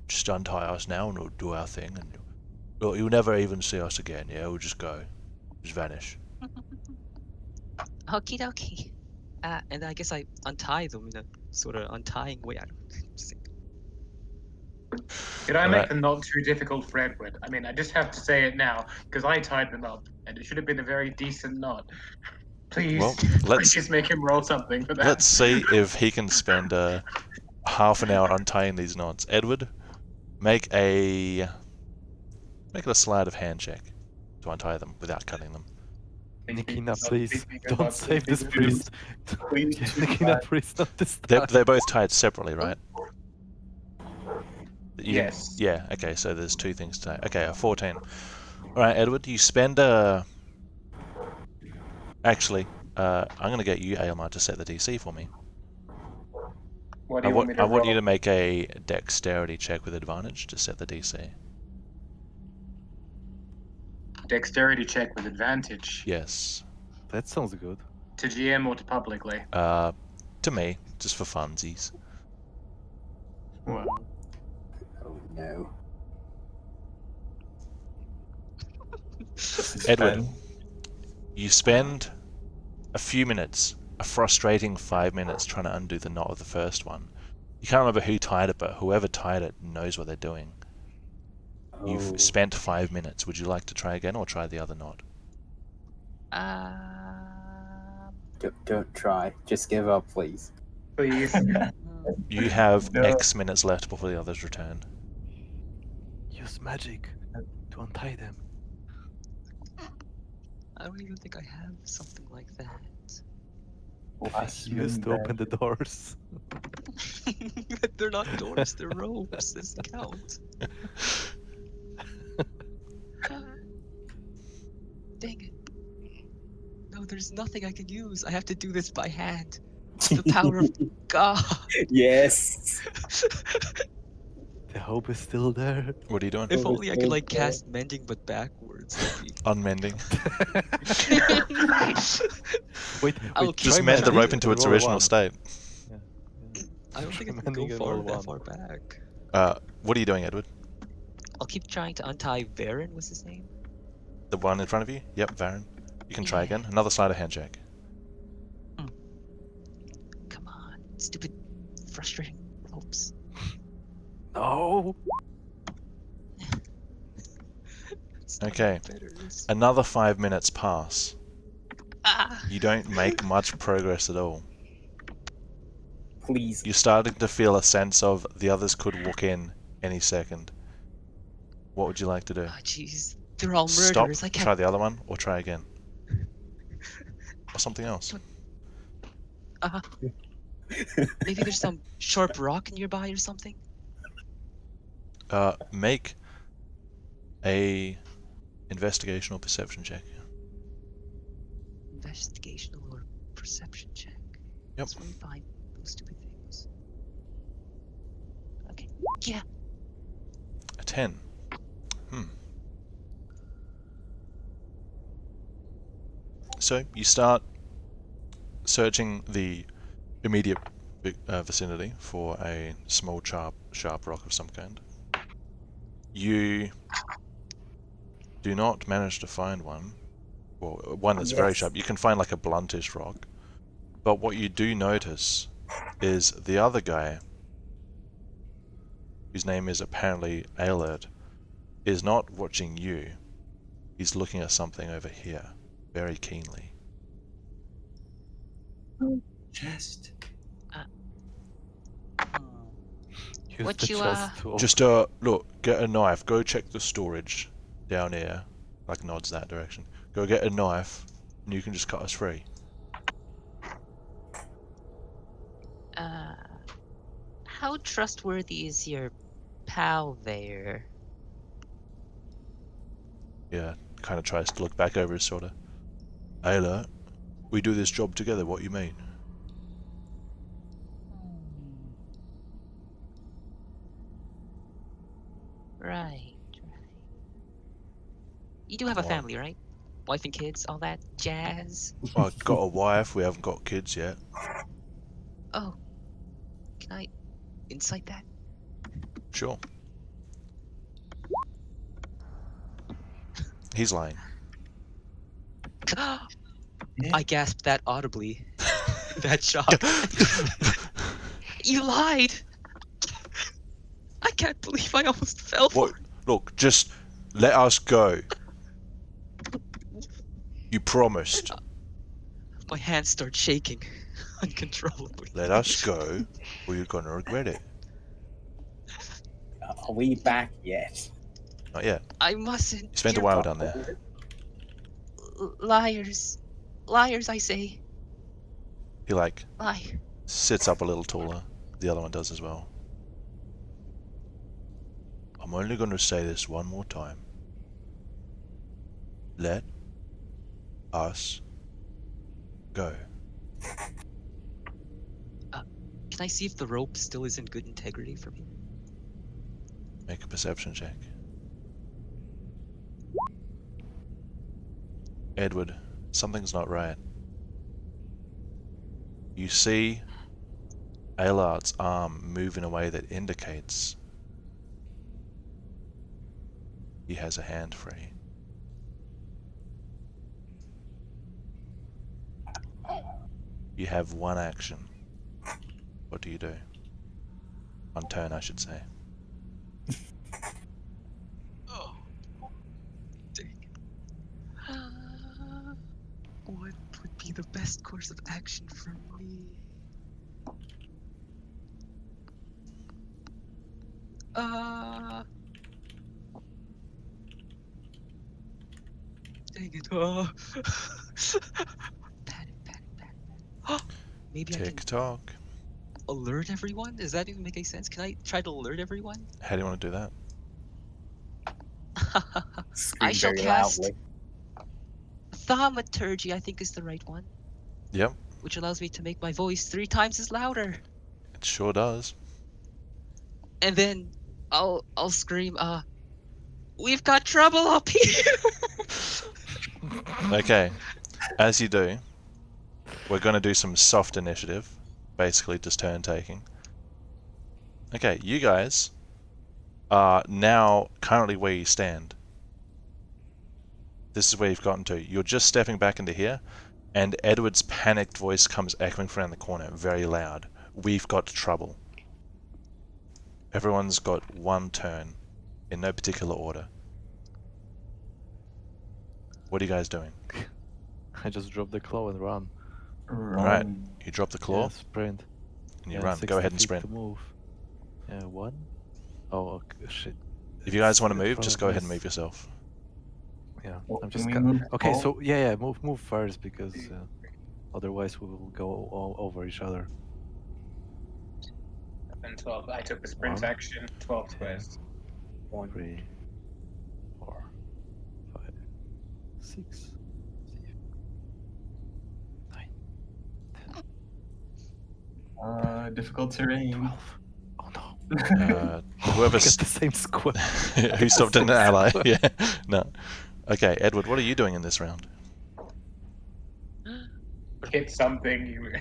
Just untie us now and we'll do our thing, and you'll never even see us again, yeah? We'll just go. Just vanish. Okie dokie. And I guess I untie them in a sort of untying way. I don't Did I All make right. them not too difficult for Edward? I mean, I just have to say it now, because I tied them up, and it should have been a very decent knot. Please, Well, let's please make him roll something for that. let's see if he can spend half an hour untying these knots. Edward, make a sleight of hand check to untie them without cutting them. Nikina, please, make a don't bad save this decision. priest. Please, Nikina, priest, not this time. They're both tied separately, right? Yes. Yeah, okay, so there's two things to tie. Okay, a 14. Alright, Edward, you spend Actually, I'm going to get you, Aylmar, to set the DC for me. What do you want me to I want roll? you to make a dexterity check with advantage to set the DC. Dexterity check with advantage. Yes. That sounds good. To GM or to publicly? To me, just for funsies. Wow. Oh no. This is Edward, fun. you spend a few minutes, a frustrating 5 minutes, trying to undo the knot of the first one. You can't remember who tied it, but whoever tied it knows what they're doing. Oh. You've spent 5 minutes. Would you like to try again or try the other knot? Don't try. Just give up, please. Please. You have No. X minutes left before the others return. Use magic to untie them. I don't even think I have something like that. Use to open the doors. They're not doors, they're ropes. This count. Dang it. No, there's nothing I can use. I have to do this by hand. The power of God. Yes. The hope is still there. What are you doing? If only I could like cast mending but backwards. That'd be... Unmending. Wait, I'll wait, Just try mend the mending rope into and its roll a original one. state. I don't think I can Mending go and far roll that one. far back. What are you doing, Edward? I'll keep trying to untie Varen, what's his name? The one in front of you? Yep, Varen. You can try Yeah. again. Another sleight of hand check. Stupid, frustrating ropes. No. It's not Okay. any better. It's- Another 5 minutes pass. Ah! You don't make much progress at all. Please. You're starting to feel a sense of the others could walk in any second. What would you like to do? Ah, jeez. They're all Stop, murderers. I can't. try the other one, or try again. Or something else. Maybe there's some sharp rock nearby or something. Make a investigation or perception check. Investigational or perception check. Yep. That's where we find those stupid things. Okay. Yeah. A 10. So you start searching the immediate vicinity for a small sharp rock of some kind. You do not manage to find one. Well, one that's very Yes. sharp. You can find like a bluntish rock. But what you do notice is the other guy, whose name is apparently Alert, is not watching you. He's looking at something over here, very keenly. Chest. Use What the you, chest to Just look, get a knife, go check the storage down here. Like nods that direction. Go get a knife and you can just cut us free. How trustworthy is your pal there? Yeah, kind of tries to look back over his shoulder. Ayla, we do this job together, what you mean? Right. You do have a Wow. family, right? Wife and kids, all that jazz. Well, I've got a wife, we haven't got kids yet. Oh. Can I insight that? Sure. He's lying. I gasped that audibly. That shock. You lied! I can't believe I almost fell for What? Look, just let us go. You promised. it. My hands start shaking uncontrollably. Let us go, or you're gonna regret it. Are we back yet? Not yet. I mustn't. You spent a You're while down there. Liars. Liars, I say. He like Lie. sits up a little taller. The other one does as well. I'm only gonna say this one more time. Let us go. Can I see if the rope still is in good integrity for me? Make a perception check. Edward, something's not right. You see Alart's arm move in a way that indicates he has a hand free. You have one action. What do you do? One turn, I should say. Oh. Dang it. What would be the best course of action for me? Dang it. Panic. Maybe I Tick can tock. alert everyone? Does that even make any sense? Can I try to alert everyone? How do you want to do that? Scream I shall very cast loudly. Thaumaturgy, I think is the right one, Yep, which allows me to make my voice 3 times as louder. it sure does. And then I'll scream, we've got trouble up here. Okay, as you do, we're going to do some soft initiative, basically just turn taking. Okay, you guys are now currently where you stand. This is where you've gotten to. You're just stepping back into here, and Edward's panicked voice comes echoing from around the corner, very loud. we've got trouble. Everyone's got one turn, in no particular order. What are you guys doing? I just drop the claw and run. Alright, you drop the claw Yeah, sprint. and you Yeah, run. 60 Go ahead and feet sprint. To move. Yeah, one. Oh, okay, shit. If you guys It's want to in move, front just of go ahead and us. move yourself. Yeah, Well, I'm can just we gonna. move Okay, small? so yeah, move first because otherwise we will go all over each other. And 12. I took the sprint One. action. 12 squares. 1. 3, 4, 5, 6, 9, Difficult terrain. 12. Oh no! Whoever We got the same squad. who stopped an ally. Yeah. No. Okay, Edward, what are you doing in this round? Hit something. You.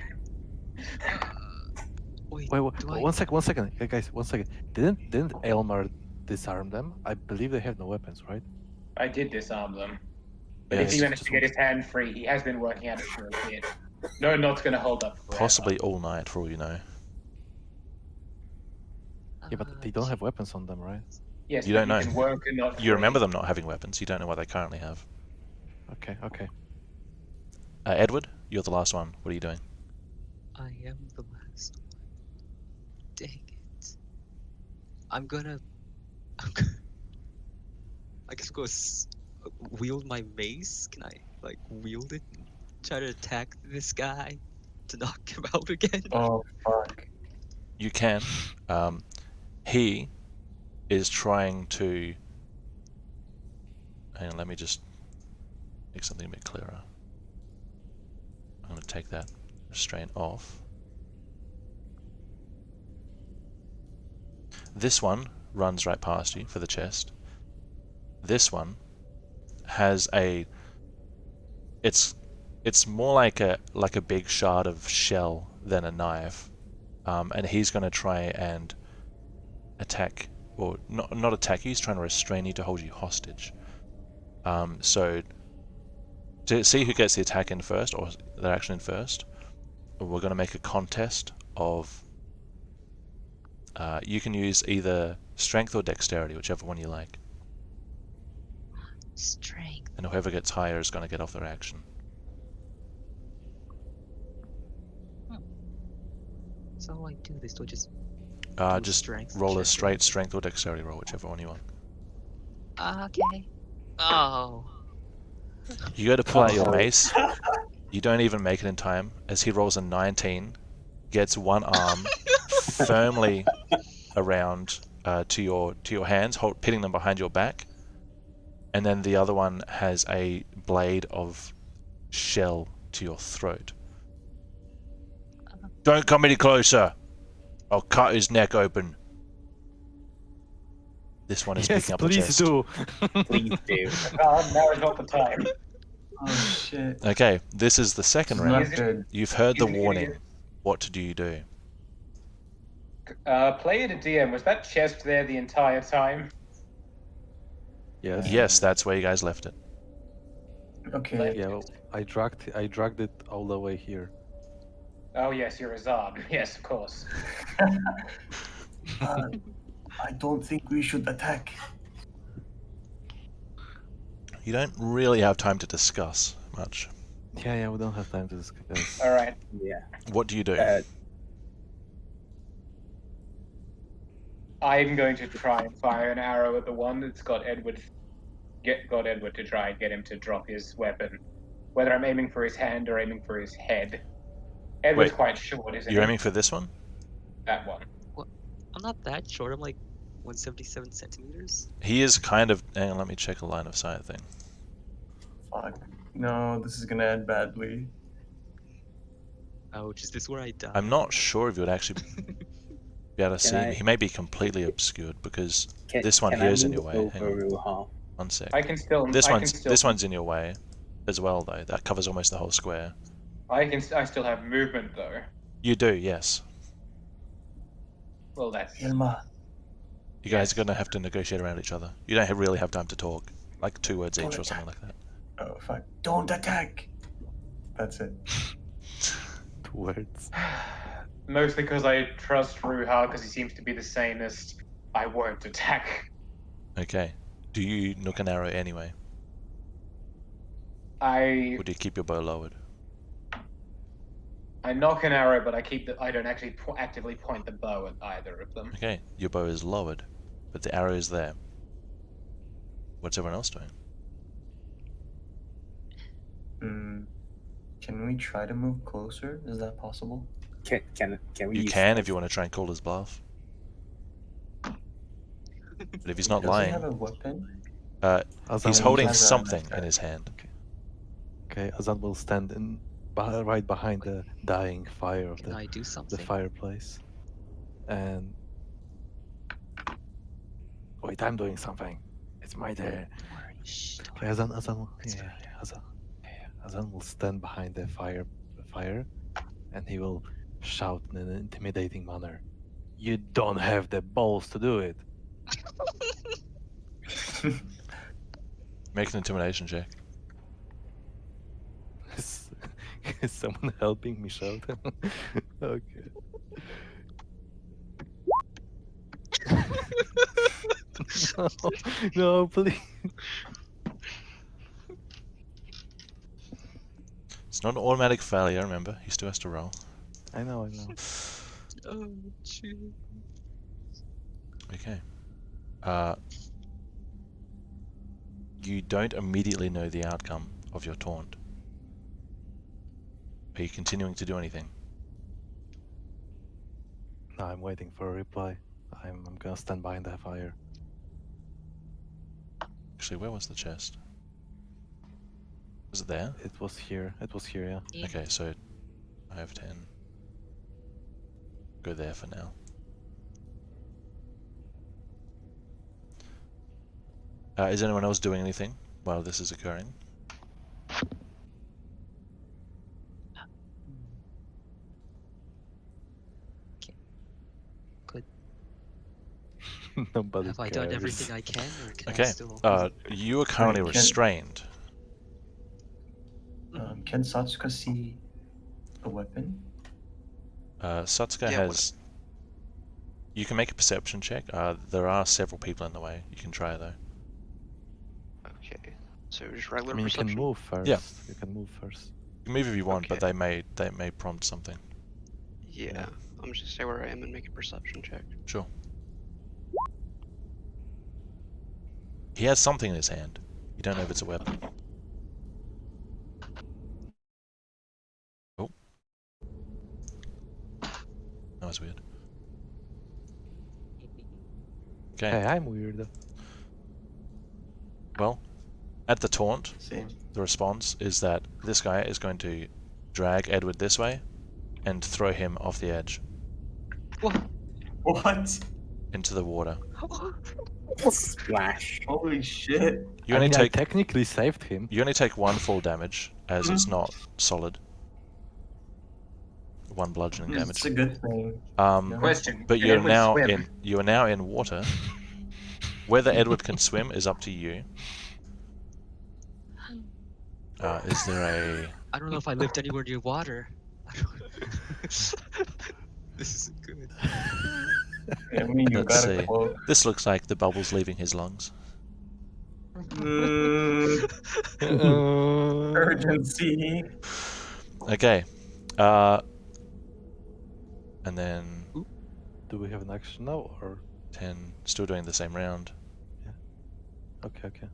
Wait, Wait, do I? 1 second, 1 second. Hey, guys, 1 second. Didn't Elmar disarm them? I believe they have no weapons, right? I did disarm them. But Yes. if he managed Just to get his hand free, he has been working at it for a bit. No knot's going to hold up forever. Possibly all night, for all you know. Yeah, but they don't have weapons on them, right? Yes, You but don't know. can work a knot You free. remember them not having weapons. You don't know what they currently have. Okay, okay. Edward, you're the last one. What are you doing? I am the last one. Dang it. I'm gonna I guess go wield my mace. Can I like wield it and try to attack this guy to knock him out again? Oh fuck. You can. He is trying to... Hang on, let me just make something a bit clearer. I'm going to take that restraint off. This one runs right past you for the chest. This one has a... It's more like a big shard of shell than a knife. And he's going to try and attack, or not attack you, he's trying to restrain you to hold you hostage. So to see who gets the attack in first, or their action in first, we're going to make a contest of... you can use either strength or dexterity, whichever one you like. Strength. And whoever gets higher is going to get off their action. So I do this to just Just strength roll a check, straight strength or dexterity roll, whichever one you want. okay. Oh. You go to pull out your mace, you don't even make it in time, as he rolls a 19, gets one arm firmly around to your hands, pinning them behind your back, and then the other one has a blade of shell to your throat. Don't come any closer! I'll cut his neck open. This one is Yes, picking up the please chest. do. Please do. God, now is not the time. Oh shit. Okay, this is the second It's round. not good. You've heard the Isn't it gonna warning. get- What do you do? Player to DM, was that chest there the entire time? Yes. Yes, that's where you guys left it. Okay. Yeah, well, I dragged it all the way here. Oh yes, you're a Zard. Yes, of course. I don't think we should attack. You don't really have time to discuss much. Yeah, we don't have time to discuss. Alright. Yeah. What do you do? I'm going to try and fire an arrow at the one that's got Edward to try and get him to drop his weapon. Whether I'm aiming for his hand or aiming for his head. Edward's Wait, quite short, isn't You're he? aiming for this one? That one. I'm not that short. I'm like 177 centimeters. He is kind of... Hang on, let me check a line of sight thing. Fuck. No, this is gonna end badly. Ouch, is this where I die? I'm not sure if you would actually be able to see Can him. I- He may be completely obscured because Can, this one can here I is in move your way. Hang over on, Ruha? 1 sec. I can still. This I one's can still, this one's in your way as well, though. That covers almost the whole square. I still have movement though. You do, yes. Well, that's. Ilma, You guys are going to have to negotiate around each other. You don't really have time to talk. Like 2 words each or something like that. oh fuck. Don't attack! That's it. 2 words. Mostly because I trust Ruha because he seems to be the sanest. I won't attack. Okay. Do you nook an arrow anyway? I Or do you keep your bow lowered? knock an arrow, but I don't actually actively point the bow at either of them. Okay, your bow is lowered, but the arrow is there. What's everyone else doing? Can we try to move closer? Is that possible? Can we? You use can stealth? if you want to try and call his bluff. But if he's not Does he have lying, a weapon? Azan he's will holding has just- a something knife. in his hand. Okay, Azan will stand right behind the dying fire of Can I do the something? fireplace. And wait, I'm doing something. It's my turn. Shh, don't Okay, worry. Azan, It's yeah, fine. Azan will stand behind the fire, and he will shout in an intimidating manner. You don't have the balls to do it. Make an intimidation check. Is someone helping me shout? Okay. No, no, please. It's not an automatic failure, remember. He still has to roll. I know, I know. Oh, shoot. Okay. You don't immediately know the outcome of your taunt. Are you continuing to do anything? No, I'm waiting for a reply. I'm gonna stand behind the fire. Actually, where was the chest? Was it there? It was here. It was here, yeah. Yeah. Okay, so I have 10. Go there for now. Is anyone else doing anything while this is occurring? Good. Nobody Have I done cares. everything I can, or can I Okay. still? You are currently Can- restrained. Can Satsuka see a weapon? Satsuka Yeah, has... You can make a perception check. There are several people in the way. You can try though. Okay. So just I regular mean, you can perception. move first. Yeah. You can move first. You can move if you want, but Okay. they may prompt something. Yeah. I'm just gonna stay where I am and make a perception check. Sure. He has something in his hand. You don't know if it's a weapon. Oh. That was weird. Okay. Hey, I'm weird. Well, at the taunt, Same. the response is that this guy is going to drag Edward this way and throw him off the edge What? into the water. Splash. Holy shit. You I only mean, I take technically saved him. you only take 1 full damage as it's not solid. 1 bludgeoning damage. It's a good thing. Question. But can you're Edward now swim? in water. Whether Edward can swim is up to you. Is there a... I don't know if I lived anywhere near water. I don't- This isn't good. I mean, you Let's got a see. cloak. This looks like the bubbles leaving his lungs. Urgency. Okay. And then Do we have an action now, or 10, still doing the same round. okay?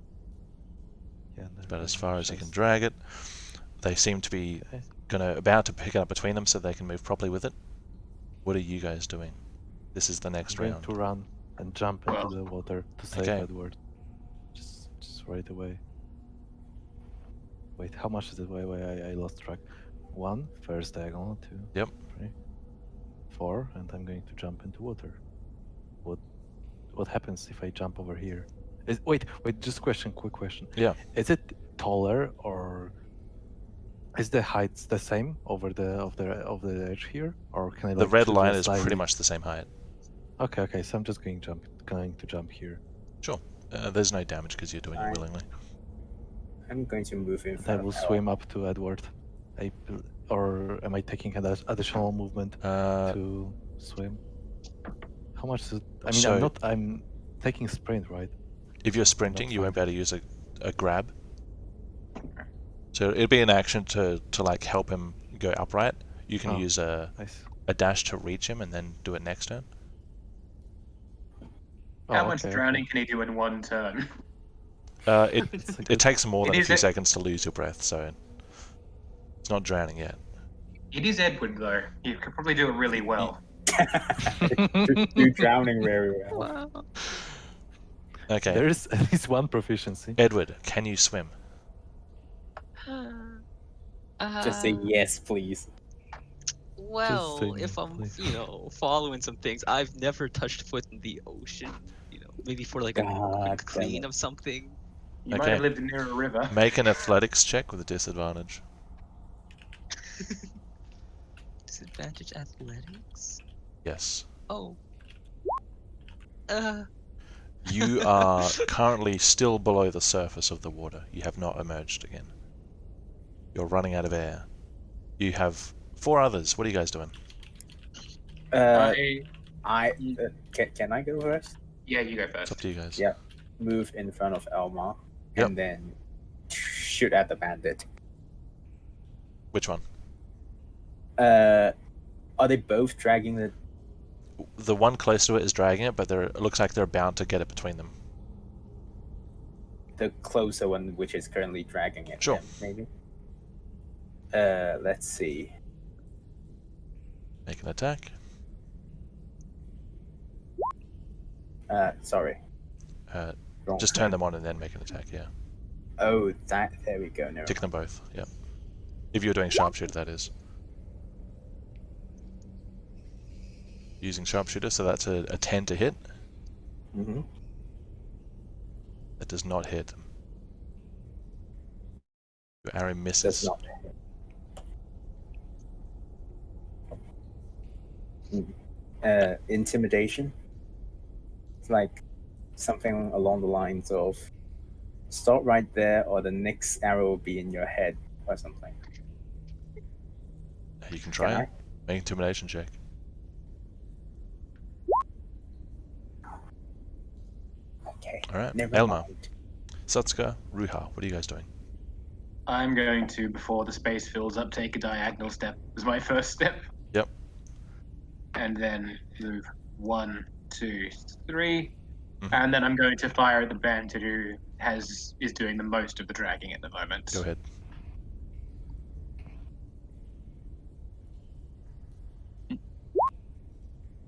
Yeah. About as far as you can drag it. They seem to be about to pick it up between them so they can move properly with it. What are you guys doing? This is the next I'm going round. to run and jump into the water to save Okay. Edward. Just right away. Wait, how much is it? Wait, I lost track. 1, first diagonal, 2, Yep. 3, 4, and I'm going to jump into water. What happens if I jump over here? Wait, just quick question. Yeah. Is it taller, or is the height the same over the edge here, or can I? The like, red choose line a is slightly- pretty much the same height. Okay, so I'm just going to jump here. Sure. There's no damage because you're doing it Fine. willingly. I'm going to move in And I front will of Ella. swim up to Edward. or am I taking additional movement Uh, to swim? How much is it? I mean, So- I'm taking sprint, right? if you're sprinting, That's you won't be fine. able to use a grab. So it'd be an action to like help him go upright. You can Oh, use a Nice. dash to reach him and then do it next turn. How Oh, much okay, drowning can he do in one turn? It It's a it good- takes more It than a is few a- seconds to lose your breath, so it's not drowning yet. It is Edward though. He could probably do it really well. do drowning very well. Wow. Okay, There is at least one proficiency. Edward, can you swim? Just say yes, please. Well, say if no, I'm, please. following some things, I've never touched foot in the ocean. Maybe for like a God quick damn clean it. of something. You might Okay. have lived near a river. Make an athletics check with a disadvantage. Disadvantage athletics. Yes. Oh. You are currently still below the surface of the water. You have not emerged again. You're running out of air. You have 4 others. What are you guys doing? Can I go first? Yeah, you go It's up first. to you guys. Yeah. Move in front of Elmar Yep. and then shoot at the bandit. Which one? Are they both dragging the? The one close to it is dragging it, but it looks like they're bound to get it between them. The closer one, which is currently dragging it? Sure. Then, maybe. Let's see. Make an attack. Sorry. Wrong. Just turn them on and then make an attack, yeah. Oh, that. There we go. No. Tick them both, yeah. If you're doing sharpshooter, that is. Using sharpshooter, so that's a 10 to hit. Mm-hmm. That does not hit. Your arrow misses. That's not. Intimidation. It's like something along the lines of stop right there, or the next arrow will be in your head, or something. You can try Can it. Make an intimidation check. Okay. Alright, Never Elmar, mind. Satsuka, Ruha, what are you guys doing? I'm going to, before the space fills up, take a diagonal step as my first step. Yep. And then move 1, 2, 3. Mhm. And then I'm going to fire at the bandit who is doing the most of the dragging at the moment. Go ahead.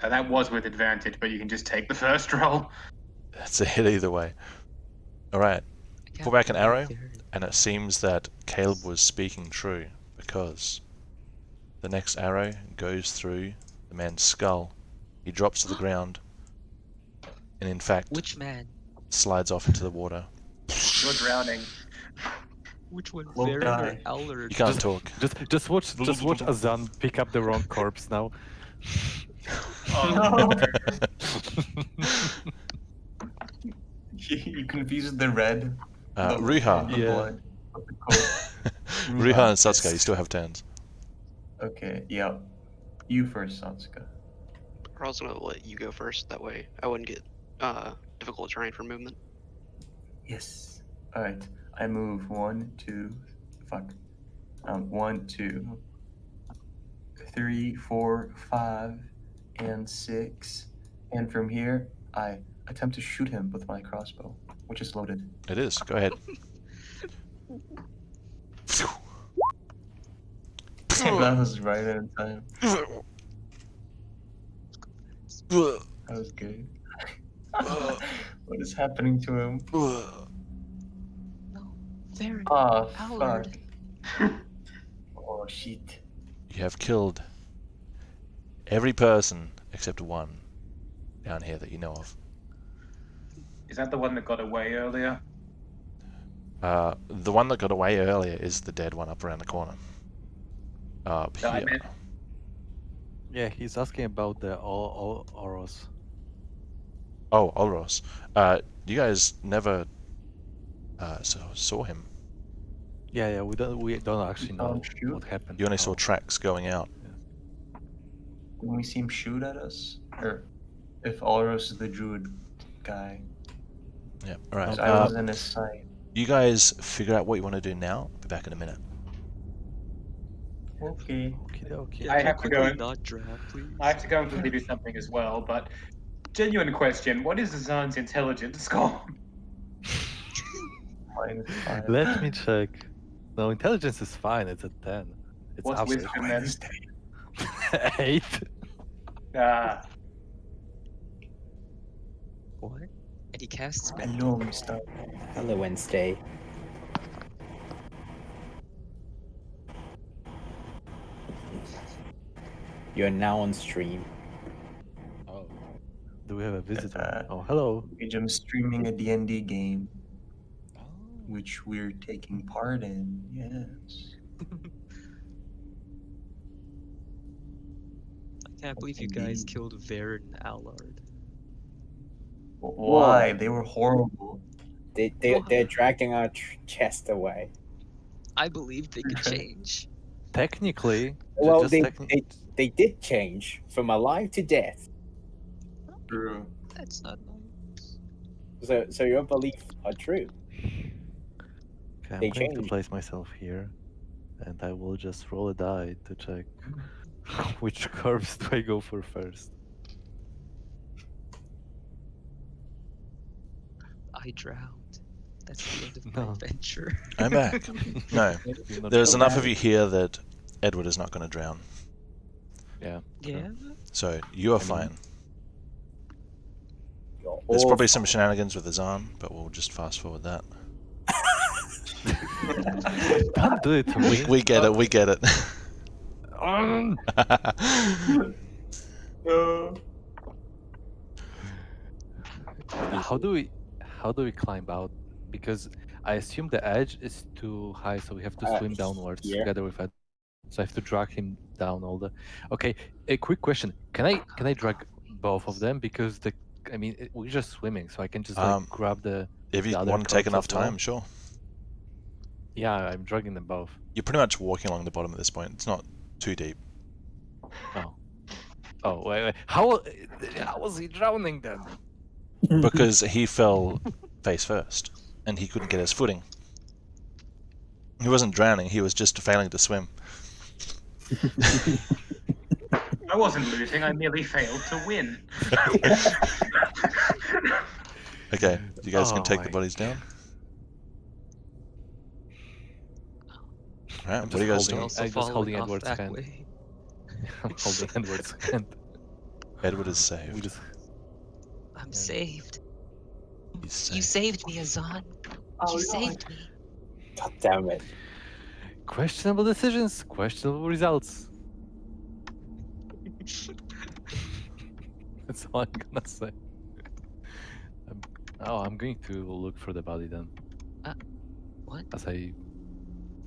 That was with advantage, but you can just take the first roll. That's a hit either way. Alright, pull back an arrow, and it seems that Caleb was speaking true, because the next arrow goes through the man's skull. He drops to the ground, and in fact, Which man? slides off into the water. You're drowning. Which one? Will Varen or die. Allard? You can't talk. Just watch Azan pick up the wrong corpse now. Oh, you confused the red. Ruha. The Yeah. blood of the corpse. Ruha and Satsuka, you still have turns. Okay, yeah. You first, Satsuka. I was gonna let you go first. That way, I wouldn't get difficult terrain for movement. Yes. Alright. I move 1, 2, 1, 2, 3, 4, 5, and 6. And from here, I attempt to shoot him with my crossbow, which is loaded. It is. Go ahead. That was right in time. That was good. What is happening to him? No. Varen. Oh, fuck. Allard. Oh, shit. You have killed every person except one down here that you know of. Is that the one that got away earlier? The one that got away earlier is the dead one up around the corner. No, I Here. meant- Yeah, he's asking about the Oros. Oh, Olros. You guys never saw him. Yeah, we don't actually know Can't shoot. what happened. You only saw how- tracks going out. Can we see him shoot at us? Or if Aurus is the druid guy? Yeah. All right. 'Cause I was in his sight. You guys figure out what you want to do now. I'll be back in a minute. Okay. Okie Yeah, I can have to quickly go in. not drown, please? I have to go and quickly do something as well, but genuine question: what is Azan's intelligence score? -5. Let me check. No, intelligence is fine. It's a 10. It's What's average. wisdom then? 8. Ah, What? And he casts Hello, Mr. Hello, Wednesday. You're now on stream. Oh. Do we have a visitor? Uh, Oh, hello. I'm streaming a DnD game, which we're taking part in. Yes. I can't believe you guys killed Varen and Allard. Why? They were horrible. They're dragging our chest away. I believed they could change. Technically, Well, just they did change from alive to death. True. That's not nice. So your beliefs are true. Okay, I'm They going to changed. place myself here, and I will just roll a die to check which curves do I go for first. I drowned. That's the end of No. my adventure. I'm back. No, You're not there's sure. enough of you here that Edward is not going to drown. Yeah. Yeah? So you are I mean- fine. You're There's all probably some fine. shenanigans with Azan, but we'll just fast forward that. Don't do it to me. We get it. We get it. How do we climb out? Because I assume the edge is too high, so we have to swim downwards here. together with Ed. So I have to drag him down all the. Okay, a quick question: Can I drag both of them? Because we're just swimming, so I can just grab the. If you the other want to take corpse enough as well? time, sure. Yeah, I'm dragging them both. You're pretty much walking along the bottom at this point. It's not too deep. Oh. Oh wait. How was he drowning then? Because he fell face first, and he couldn't get his footing. He wasn't drowning, he was just failing to swim. I wasn't losing. I merely failed to win. Okay, you guys can Oh, take the my- bodies down. Alright, I'm what are you guys just doing? Also I'm just following holding off Edward's that hand. way. I'm holding Edward's hand. Edward is We saved. just. I'm Yeah. saved. He's You saved. saved me, Azan. Oh, You no. saved me. God damn it. Questionable decisions, questionable results. That's all I'm gonna say. I'm going to look for the body then. What? As I.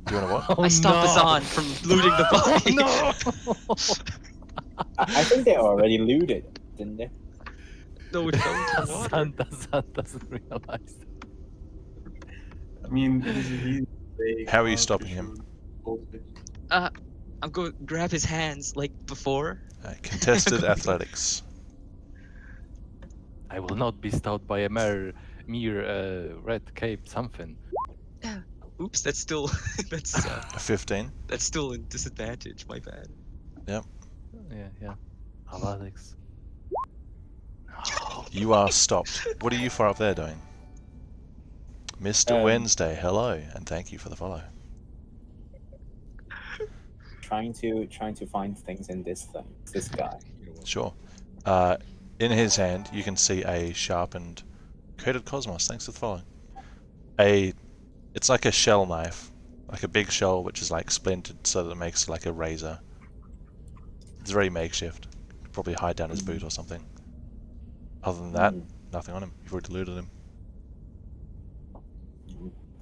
Do you want to what? Oh, I stopped no! Azan from looting the body. No! I think they already looted, didn't they? No, it fell into the water. Hassan doesn't realize. I mean, he's big, How are you for stopping him? sure. I'm going to grab his hands like before. Contested athletics. I will not be stopped by a mere red cape something. Oops, that's still that's A 15. that's still in disadvantage. My bad. Yeah. Athletics. You are stopped. What are you four up there doing? Mr. Wednesday, hello, and thank you for the follow. Trying to find things in this guy. Sure. In his hand, you can see a sharpened coated cosmos. Thanks for the follow. It's like a shell knife, like a big shell which is like splintered so that it makes like a razor. It's very makeshift. Could probably hide down his boot or something. Other than that, nothing on him. You've already looted him.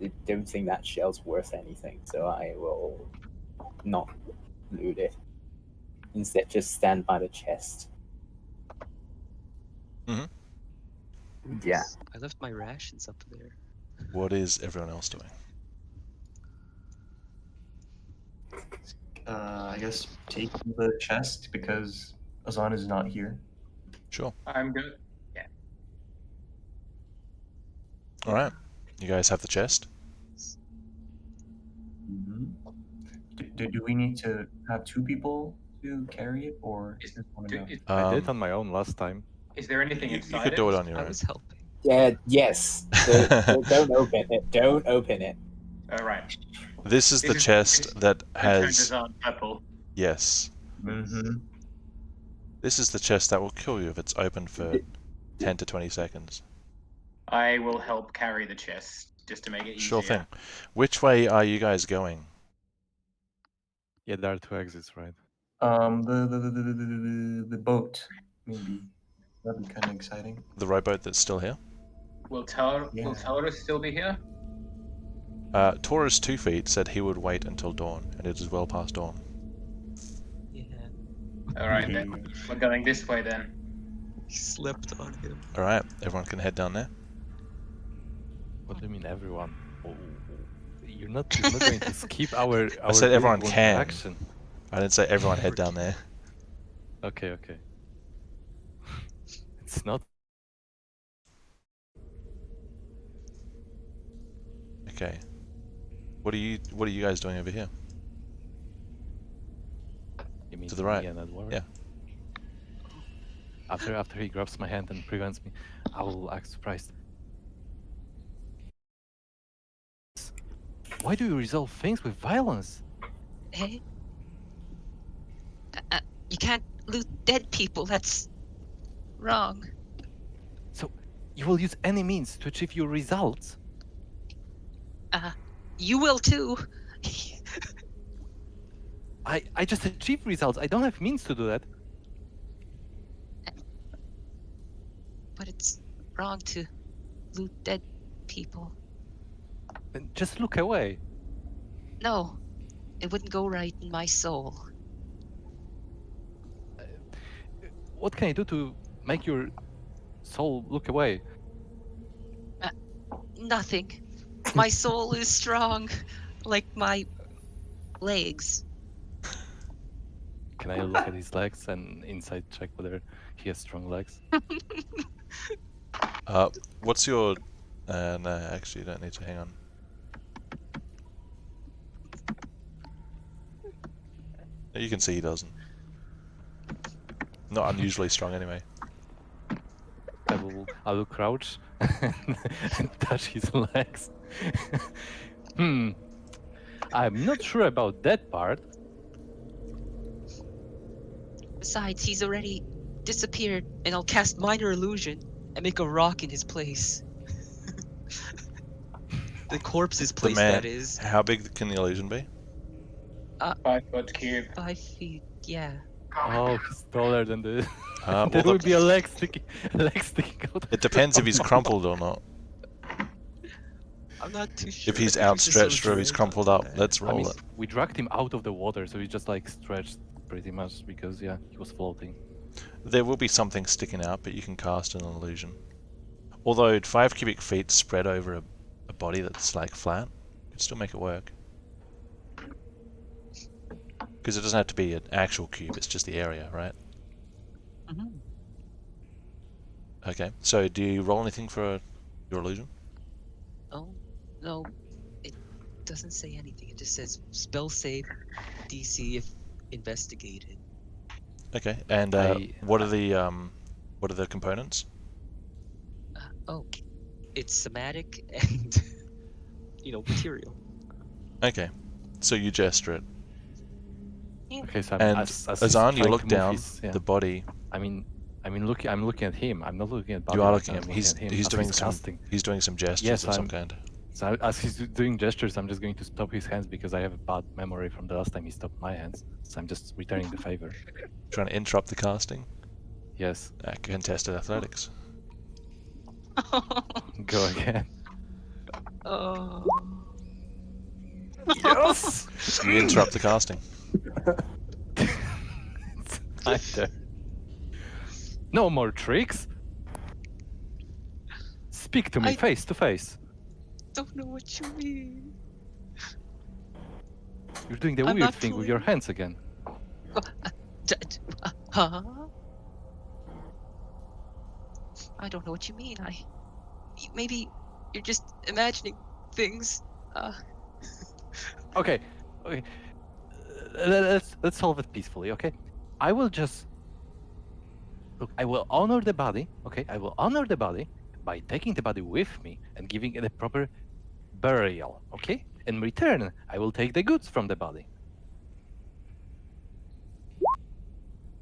I don't think that shell's worth anything, so I will not loot it. Instead, just stand by the chest. Yeah. I left my rations up there. What is everyone else doing? I guess, taking the chest because Azan is not here. Sure. I'm good. All right. You guys have the chest. Mm-hmm. Do we need to have two people to carry it, or Is, just one do, go? is, I did on my own last time. is there anything You inside could do it on I your own. was helping. Yeah, yes. Don't open it. Don't open it. All right. This is the This is- chest that Turned has. Azan purple. Yes. Mm-hmm. This is the chest that will kill you if it's open for 10 to 20 seconds. I will help carry the chest just to make it easier. Sure thing. Which way are you guys going? Yeah, there are 2 exits, right? The boat maybe that'd be kind of exciting. The rowboat that's still here? Will Yeah. Taurus still be here? Taurus 2 Feet said he would wait until dawn, and it is well past dawn. Yeah. All right, then. We're going this way then. He slept on him. Alright, everyone can head down there. What do you mean, everyone? Oh, you're not going to skip our said everyone group can. interaction. I didn't say everyone head down there. Okay. It's not. Okay. What are you guys doing over here? You mean To the right. me and Edward? Yeah. After he grabs my hand and prevents me, I will act surprised. Why do you resolve things with violence? Hey? You can't loot dead people. That's wrong. So, you will use any means to achieve your results? You will too. I just achieve results. I don't have means to do that. But it's wrong to loot dead people. Then just look away. No, it wouldn't go right in my soul. What can I do to make your soul look away? Nothing. My soul is strong, like my legs. Can I look at his legs and inside check whether he has strong legs? What's your... no, actually you don't need to, hang on. You can see he doesn't. Not unusually strong anyway. I will crouch and touch his legs. I'm not sure about that part. Besides, he's already disappeared, and I'll cast Minor Illusion and make a rock in his place. The corpse's place, man, that is. How big can the illusion be? 5 foot cube. 5 feet, yeah. Oh, he's taller than the. Well, There will be a leg sticking out. it depends if he's crumpled or not. I'm not too sure. If he's I think it's just so outstretched or if he's dread crumpled on up, that. let's I roll mean, it. we dragged him out of the water, so he just like stretched pretty much because yeah, he was floating. There will be something sticking out, but you can cast an illusion. Although 5 cubic feet spread over a body that's like flat, you can still make it work. Because it doesn't have to be an actual cube, it's just the area, right? Mhm. Okay, so do you roll anything for your illusion? Oh, no. It doesn't say anything. It just says spell save DC if investigated. Okay, and what are the components? Oh, it's somatic and, material. Okay, so you gesture it. Okay, so And as he's Azan, you trying look to move down his- yeah. the body. I'm looking at him. I'm not looking at. You are Bobby, looking I'm at him. He's at him he's as doing some casting. he's doing some gestures Yes, of some I'm- kind. So as he's doing gestures, I'm just going to stop his hands because I have a bad memory from the last time he stopped my hands. So I'm just returning the favor. Trying to interrupt the casting. Yes, Contested athletics. go again. Oh. Yes. You interrupt the casting. Either. No more tricks. Speak to me I- face to face. Don't know what you mean. You're doing the I'm weird not thing with your pulling. hands again. Huh? I don't know what you mean. Maybe you're just imagining things. Okay, okay. Let's solve it peacefully, okay? I will just look. I will honor the body, okay? I will honor the body by taking the body with me and giving it a proper burial, okay? In return, I will take the goods from the body.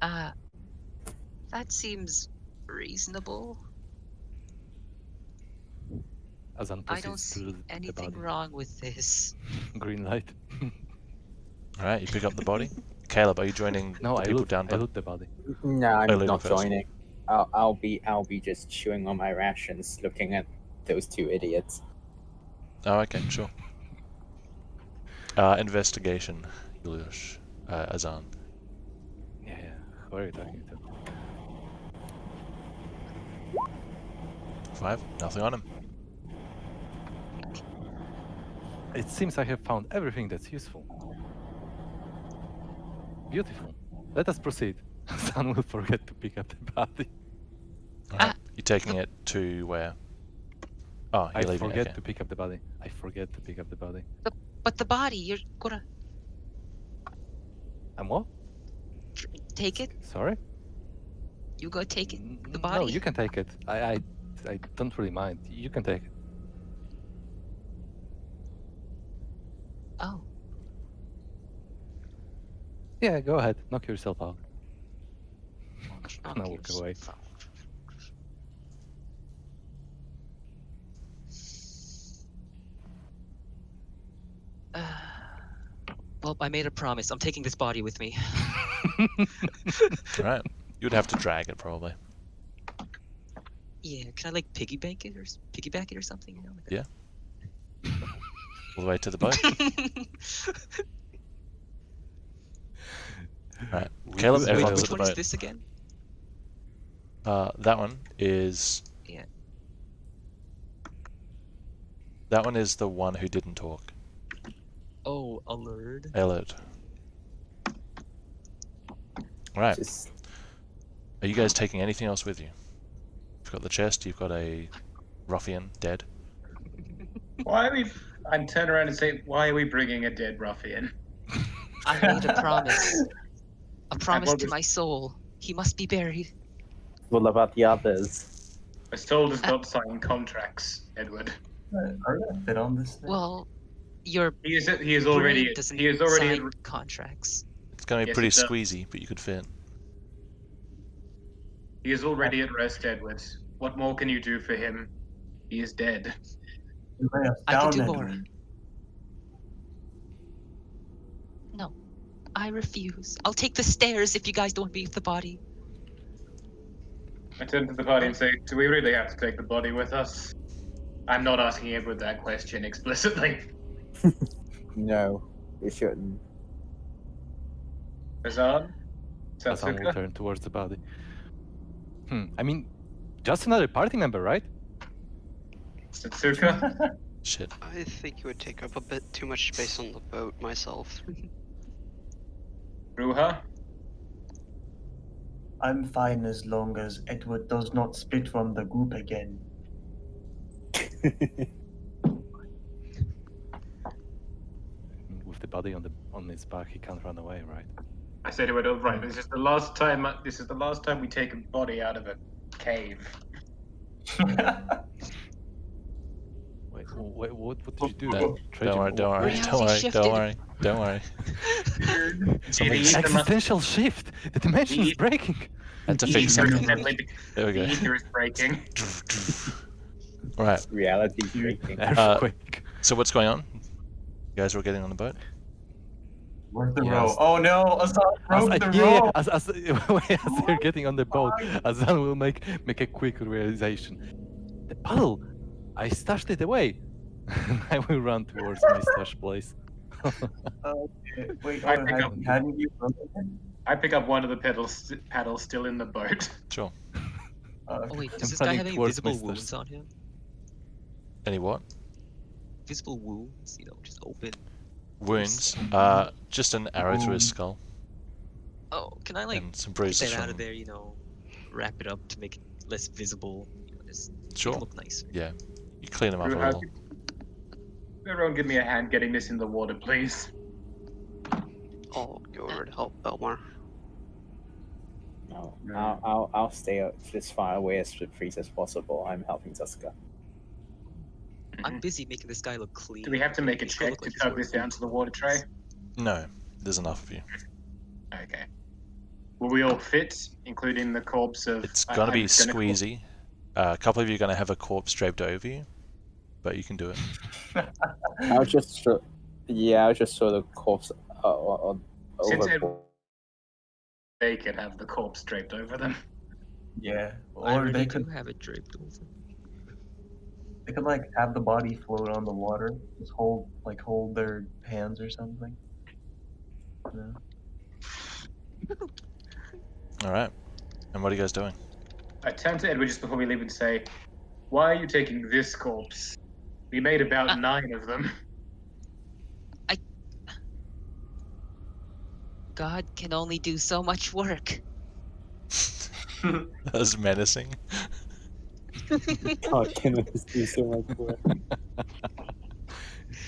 That seems reasonable. Azan I don't proceeds see to the anything body. wrong with this. Green light. All right, you pick up the body. Caleb, are you joining No, the I people loot. down I by? loot the body. No, Oh, I'm leaving not first. joining. I'll be just chewing on my rations, looking at those two idiots. Oh, okay, sure. Investigation, Yuliush, Azan. Yeah, yeah. Who are you talking to? 5, nothing on him. It seems I have found everything that's useful. Beautiful. Let us proceed. Sun will forget to pick up the body. All right, you're taking it to where? Oh, I you're leaving. forget Okay. to pick up the body. I forget to pick up the body. But the body, you're gonna And what? take it? Sorry? You go take it? The No, body? you can take it. I don't really mind. You can take it. Oh, Yeah, go ahead. Knock yourself out. knock And I walk away. yourself out. Well, I made a promise. I'm taking this body with me. All right. You'd have to drag it probably. Yeah, can I like piggyback it or something? You know? Like Yeah. All the way to the boat. All right. Caleb, do everyone's have at Which the one is boat. this again? That one is. Yeah. That one is the one who didn't talk. Oh, alert. Alert. All right. Just Are you guys taking anything else with you? You've got the chest. You've got a ruffian dead. Why are we? I'd turn around and say, why are we bringing a dead ruffian? I made a promise. A promise what to was- my soul. He must be buried. what about the others? A soul does not sign contracts, Edward. Are you a bit on this thing? Well, your He is brain already. doesn't He is already. sign contracts. It's going to be Yes, pretty it does. squeezy, but you could fit. He is already at rest, Edward. What more can you do for him? He is dead. You lay us I can down, do more. Edward. No, I refuse. I'll take the stairs if you guys don't leave the body. I turn to the party and say, do we really have to take the body with us? I'm not asking Edward that question explicitly. No, we shouldn't. Azan? Hasan will Satsuka? turn towards the body. I mean, just another party member, right? Satsuka? Shit. I think it would take up a bit too much space on the boat myself. Ruha? I'm fine as long as Edward does not spit from the goop again. With the body on his back, he can't run away, right? I said to Edward, right, this is the last time we take a body out of a cave. Wait, what did you do? No, Trajan, don't worry, don't worry, Reality don't worry, shifted. don't worry, don't worry. The ether must- Existential shift! The dimension is The- breaking! Had to the fix ether is something. definitely- There we The go. ether is breaking. Right. Reality breaking. Earthquake. So what's going on? You guys were getting on the boat? Where's the Yes. row? Oh no, Azan broke the Yeah, row! as they're getting on the boat, Azan will make a quick realization. The puddle! I stashed it away! I will run towards my stash place. Wait, I pick up- hadn't you broken it? I pick up one of the paddles still in the boat. Sure. Oh wait, does I'm this guy running have any towards my visible wounds stairs. on him? Any what? Visible wounds, you know, just open. Wounds. Just an arrow to his skull Oh, can I like and some get bruises that out from. of there? You know, wrap it up to make it less visible. You know, just make Sure. it look nice. Yeah. You clean them up a Ruha, little. everyone give me a hand getting this in the water, please. I'll go over to help Belmar. No, No. I'll stay as far away as freeze as possible. I'm helping Tuska. I'm Mhm. busy making this guy look clean. Do we have to make a Make sure check look to like he's tug wearing this down good to the water tray? clothes. No, there's enough of you. Okay. Will we all fit, including the corpse of? It's gonna be I'm gonna call- squeezy. A couple of you are gonna have a corpse draped over you, but you can do it. I'll just throw the corpse Since overboard. they could have the corpse draped over them. Yeah, I or already they do could have it draped over. they could like have the body float on the water, just hold their hands or something. Yeah. All right. And what are you guys doing? I turn to Edward just before we leave and say, "Why are you taking this corpse? We made about 9 of them." God can only do so much work. That was menacing. God, can I just do so much work?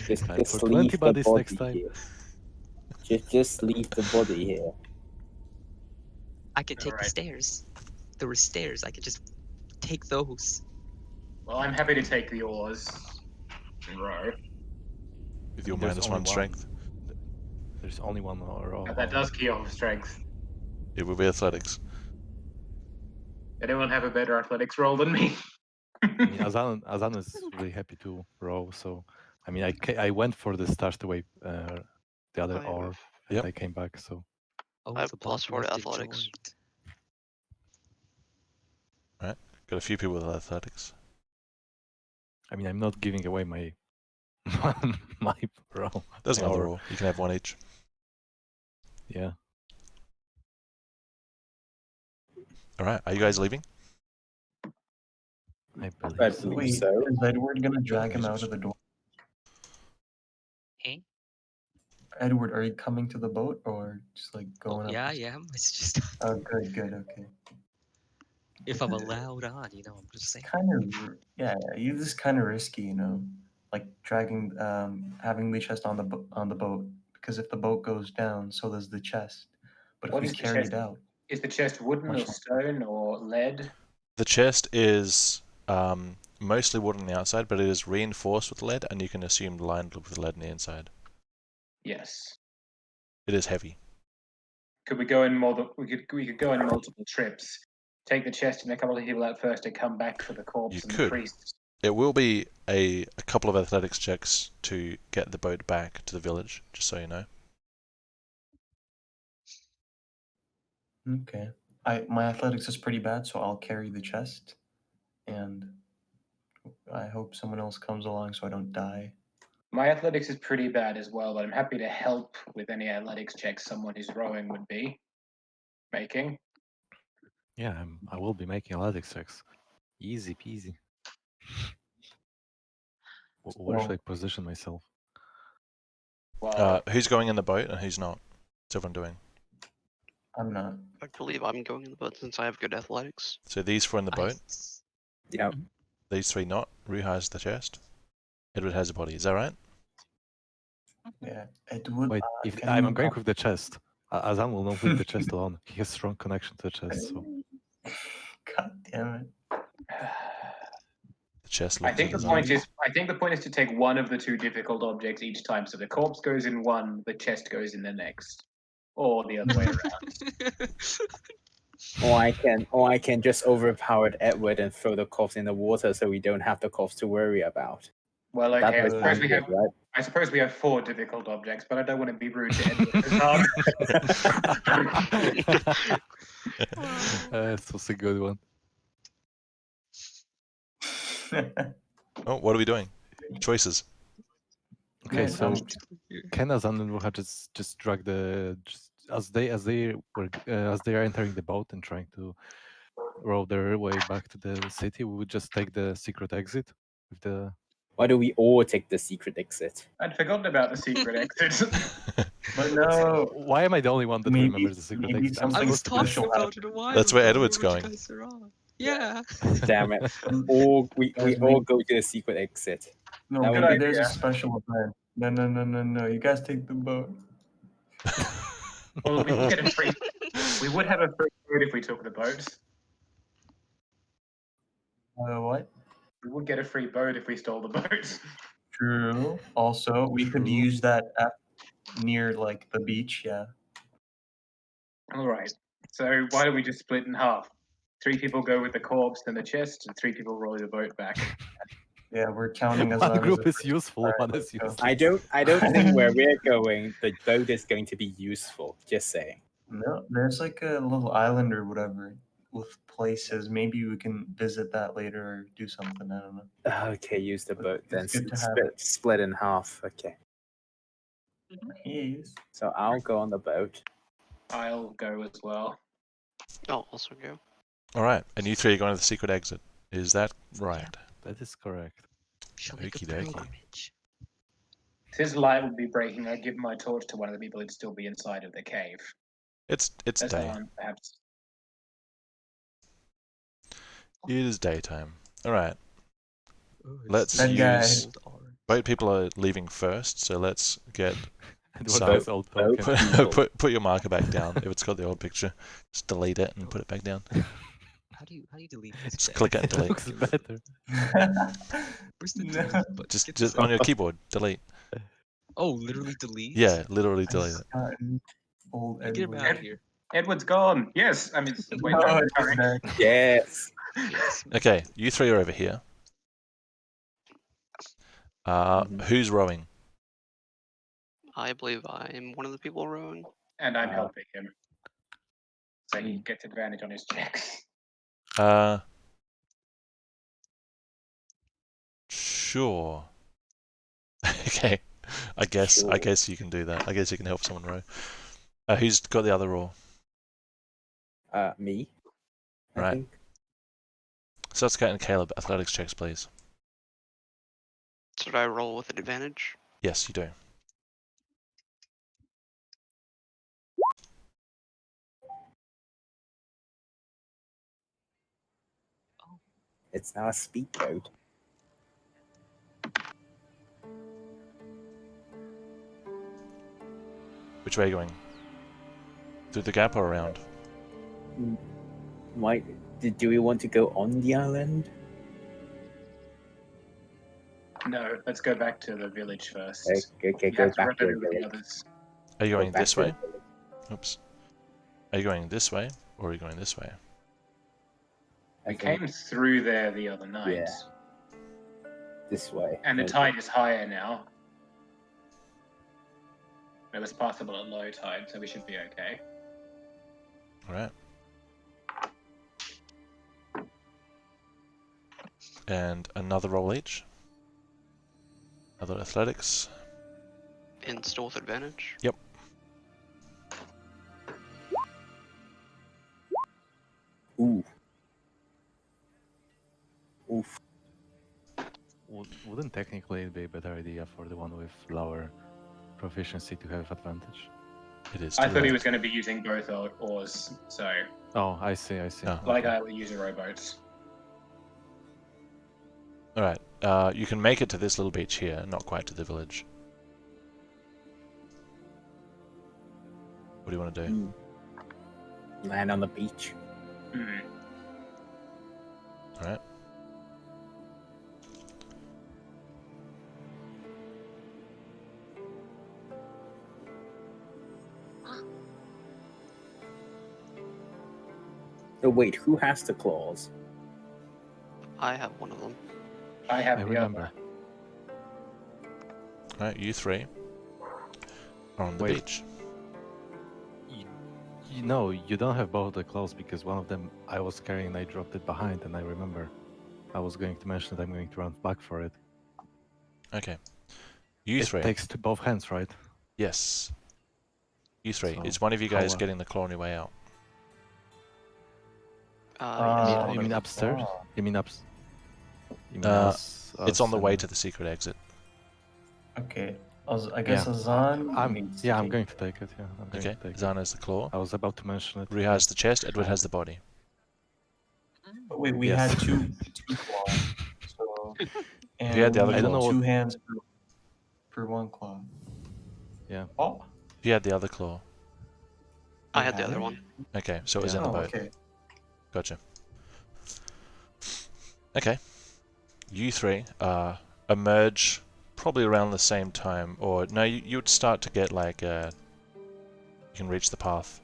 Just Time for leave 20 the buddies body next time. here. Just leave the body here. I can take the Alright. stairs. There were stairs. I could just take those. Well, I'm happy to take the oars. Row. With your There's minus only 1 strength. There's only one row. That does key off strength. It will be athletics. Anyone have a better athletics roll than me? I mean, Azan is really happy to row, so I mean, I went for the start away, the other I hour, have- and Yep. I came back. So Oh, I have the plus bot 4 to left athletics. enjoyed. Got a few people with athletics. I mean, I'm not giving away my my row. There's my another hour. roll. You can have one each. Yeah. All right. Are you guys leaving? I believe I so. believe Wait, so. is Edward gonna drag him Jesus. out of the door? Eh? Edward, are you coming to the boat or just like Oh, going up? yeah, I am. It's just Oh, good, okay. if I'm allowed on, you know, I'm just saying. Kind of, yeah. You just kind of risky, you know, like dragging, having the chest on the boat, because if the boat goes down, so does the chest. But if What we is the carry chest? it out, Is the chest wooden or Much- stone or lead? The chest is mostly wood on the outside, but it is reinforced with lead, and you can assume lined with lead on the inside. Yes. It is heavy. Could we go in we could go on multiple trips. Take the chest and a couple of people out first and come back for the corpse You and could. the priests. It will be a couple of athletics checks to get the boat back to the village, just so you know. okay. My athletics is pretty bad, so I'll carry the chest, and I hope someone else comes along so I don't die. My athletics is pretty bad as well, but I'm happy to help with any athletics checks someone who's rowing would be making. Yeah, I will be making athletics checks. Easy peasy. Where should I position myself? Well, Who's going in the boat and who's not? What's everyone doing? I'm not. I believe I'm going in the boat since I have good athletics. So these 4 in the boat, Yep. these 3 not. Rue has the chest. Edward has a body. Is that right? Yeah, Edward. Wait, if can I'm you going come- with the chest, Azan will not leave the chest alone. He has strong connection to the chest, so God damn it. The chest I looks think at the his point eye. is to take one of the 2 difficult objects each time. So the corpse goes in one, the chest goes in the next, or the other way around. Or I can just overpower Edward and throw the corpse in the water so we don't have the corpse to worry about. Well, That okay. does sound good, right? I suppose we have 4 difficult objects, but I don't want to be rude to Edward. this was a good one. Oh, what are we doing? Choices. Okay, Yeah, so can Azan and Ruha just drag as they are entering the boat and trying to row their way back to the city, we would just take the secret exit with the Why do we all take the secret exit? I'd forgotten about the secret exit. But no, Why am I the only one that Maybe- remembers the secret maybe exit? I'm I something was supposed to be talking special about it a while That's where ago, Edward's but you going. guys are on. Yeah. Damn it! Um, We Guys, all maybe- go to the secret exit. no, That would maybe be- there's idea. a special event. No. You guys take the boat. Well, we would get a free. We would have a free boat if we took the boat. What? We would get a free boat if we stole the boat. True. Also, we could True. use that at near like the beach. Yeah. All right. So why don't we just split in half? 3 people go with the corpse and the chest, and 3 people roll the boat back. Yeah, we're counting as One that as group a is useful, Alright, one let's is go. useless. I don't think where we're going, the boat is going to be useful. Just saying. No, there's like a little island or whatever with places. Maybe we can visit that later or do something. I don't know. Okay, use the But boat then. it's good to have Split in half. Okay. Yes. So I'll go on the boat. I'll go as well. I'll also go. Alright, and you 3 are going to the secret exit. Is that right? That is correct. Shall make a Okie dokie. pilgrimage. Since light would be breaking, I'd give my torch to one of the people who'd still be inside of the cave. It's As day. one, perhaps. It is daytime. Alright. Ooh, it's Let's That use... old orange. Boat people are leaving first, so let's get... And So- what is old boat- token? put your marker back down. If it's got the old picture, just delete it and put it back down. How do you delete this? Just thing? click it and It delete. looks better. Where's the No. delete button? Just Get just this on your out. keyboard, delete. Oh, literally delete? Yeah, literally delete it. Old Get him Edward. out of here. Edward's gone. Yes, I mean, wait, No, no, it's sorry. back. Yes. Yes. Okay, you 3 are over here. Mhm. Who's rowing? I believe I am one of the people rowing. And I'm Uh, helping him. So he gets advantage on his checks. Sure. Okay, I guess Sure. you can do that. I guess you can help someone row. Who's got the other role? Me. I Right. think. So let's get in Caleb. Athletics checks, please. Should I roll with an advantage? Yes, you do. It's now a speedboat. Which way are you going? Through the gap or around? Why? Do we want to go on the island? No, let's go back to the village first. Okay, We go have to back to the rendezvous with the village. others. Are you Go going back this to the way? village. Oops. Are you going this way or are you going this way? I We think came through there the other night, Yeah. this way. and the Maybe. tide is higher now. It was possible at low tide, so we should be okay. Alright. And another roll each. Another athletics. And still with advantage? Yep. Ooh. Oof. Wouldn't technically it be a better idea for the one with lower proficiency to have advantage? It is. I too thought he late. was going to be using both oars, so Oh, I see. Oh. like Okay. I would use a rowboat. Alright. You can make it to this little beach here, not quite to the village. What do you want to do? Land on the beach. Hmm. Alright. Oh wait, who has the claws? I have one of them. I have I the remember. other. Alright, you 3 are on the Wait. beach. You know, you don't have both the claws because one of them I was carrying and I dropped it behind, and I remember I was going to mention that I'm going to run back for it. Okay. You It 3. takes both hands, right? Yes. You 3. So, Is one of you guys how, getting the claw on your way out? Yeah, you mean one of them. upstairs? You mean ups? You mean Uh, us It's on the way and to the secret exit. Okay. I guess Yeah, Azan needs to I'm take going to take it. Yeah, I'm going Okay, to take Zan it. has the claw. I was about to mention it. Rui has the chest. Edward has the body. But wait, we Yes. had two claws. So and had the we other need claw. two hands per one claw. Yeah. Oh, He had the other claw. I had the had other it? one. Okay, so it was Yeah. in the Oh, boat. okay. Gotcha. Okay. You three emerge probably around the same time, or no, you would start to get like you can reach the path.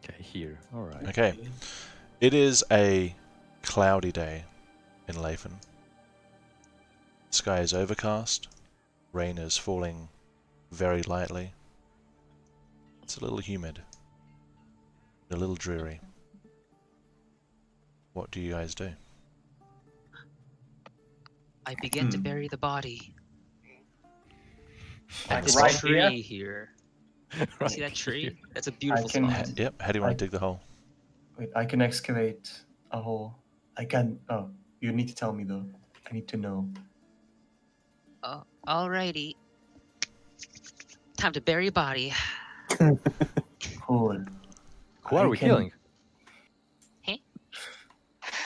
Okay, here. All right. Okay. It is a cloudy day in Lathan. The sky is overcast. Rain is falling very lightly. It's a little humid. A little dreary. What do you guys do? I begin to Hmm. bury the body. On At the this spot? tree here. Right See that tree? here. That's a beautiful can- spot. Yep. How do you want I- to dig the hole? Wait, I can excavate a hole. I can. Oh, you need to tell me though. I need to know. Alrighty. Time to bury a body. Cool. Who are I we can- killing?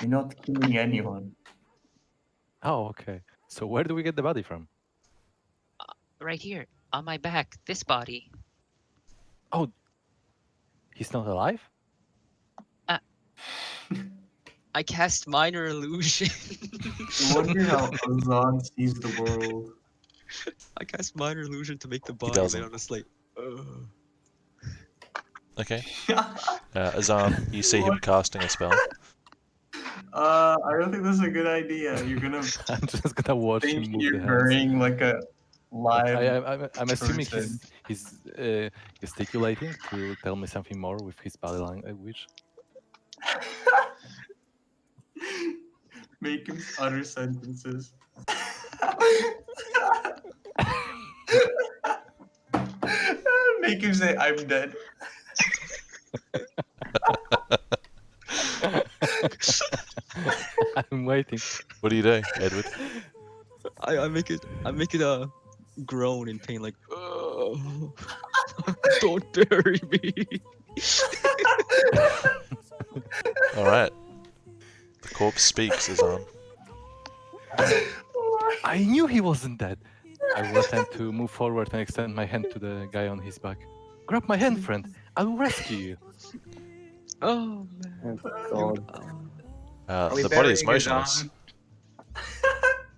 You're not killing anyone. Oh, okay. So where do we get the body from? Right here. On my back. This body. He's not alive? I cast minor illusion. I wonder how Azan sees the world. I cast minor illusion to make the body doesn't. lay on a slate. Okay. Azan, you see him casting a spell. I don't think that's a good idea. You're gonna I'm just gonna watch him think move you're the hands. burying like a live. I'm assuming person. he's gesticulating to tell me something more with his body language. Make him utter sentences. Make him say, "I'm dead." I'm waiting. What do you do, Edward? I make it groan in pain like don't bury me. All right. The corpse speaks, Azan. I knew he wasn't dead. I will attempt to move forward and extend my hand to the guy on his back. Grab my hand, friend. I will rescue you. Oh man. Oh, God. Are we The body is burying motionless. Azan?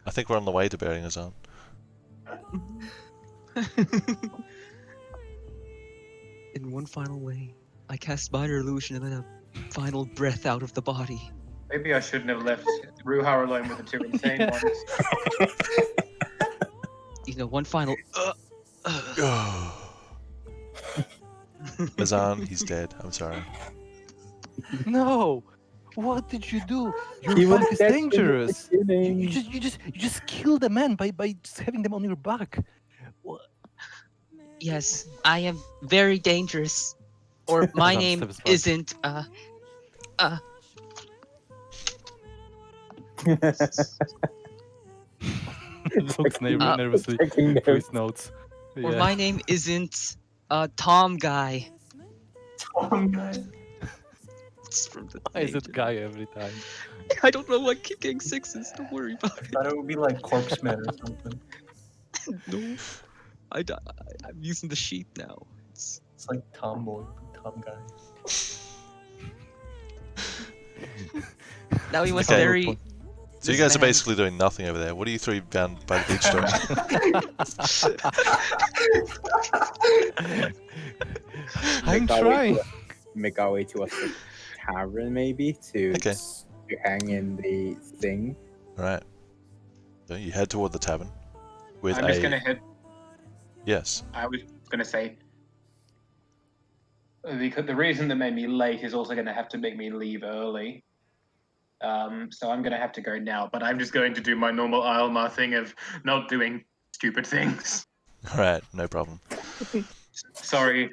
I think we're on the way to burying Azan. In one final way, I cast minor illusion and then a final breath out of the body. Maybe I shouldn't have left Ruhar alone with the two insane ones. You know, one final. Azan, he's dead. I'm sorry. No! What did you do? Your He was back is dead from the dangerous. You beginning. just killed a man by just having them on your back. What? Yes, I am very dangerous. Or my Azan, name step aside. isn't Looks nervously Taking through notes. his notes. or Yeah. my name isn't Tom Guy. Tom guy. It's from the Why is name. it guy every time? I don't know what kicking six is. Don't worry about it. Thought it would be like corpse man or something. No, I'm using the sheet now. It's It's like tomboy, Tom guy. now we must Okay. bury. So you this guys are man. basically doing nothing over there. What are you three bound by the beach doing? I'm Make our way trying. Make our way to a tavern, maybe, to, Okay. to hang in the thing. Right. So you head toward the tavern with I'm a just gonna head. yes. I was gonna say. Because the reason that made me late is also gonna have to make me leave early. So I'm gonna have to go now. But I'm just going to do my normal Alma thing of not doing stupid things. All right. No problem. Sorry.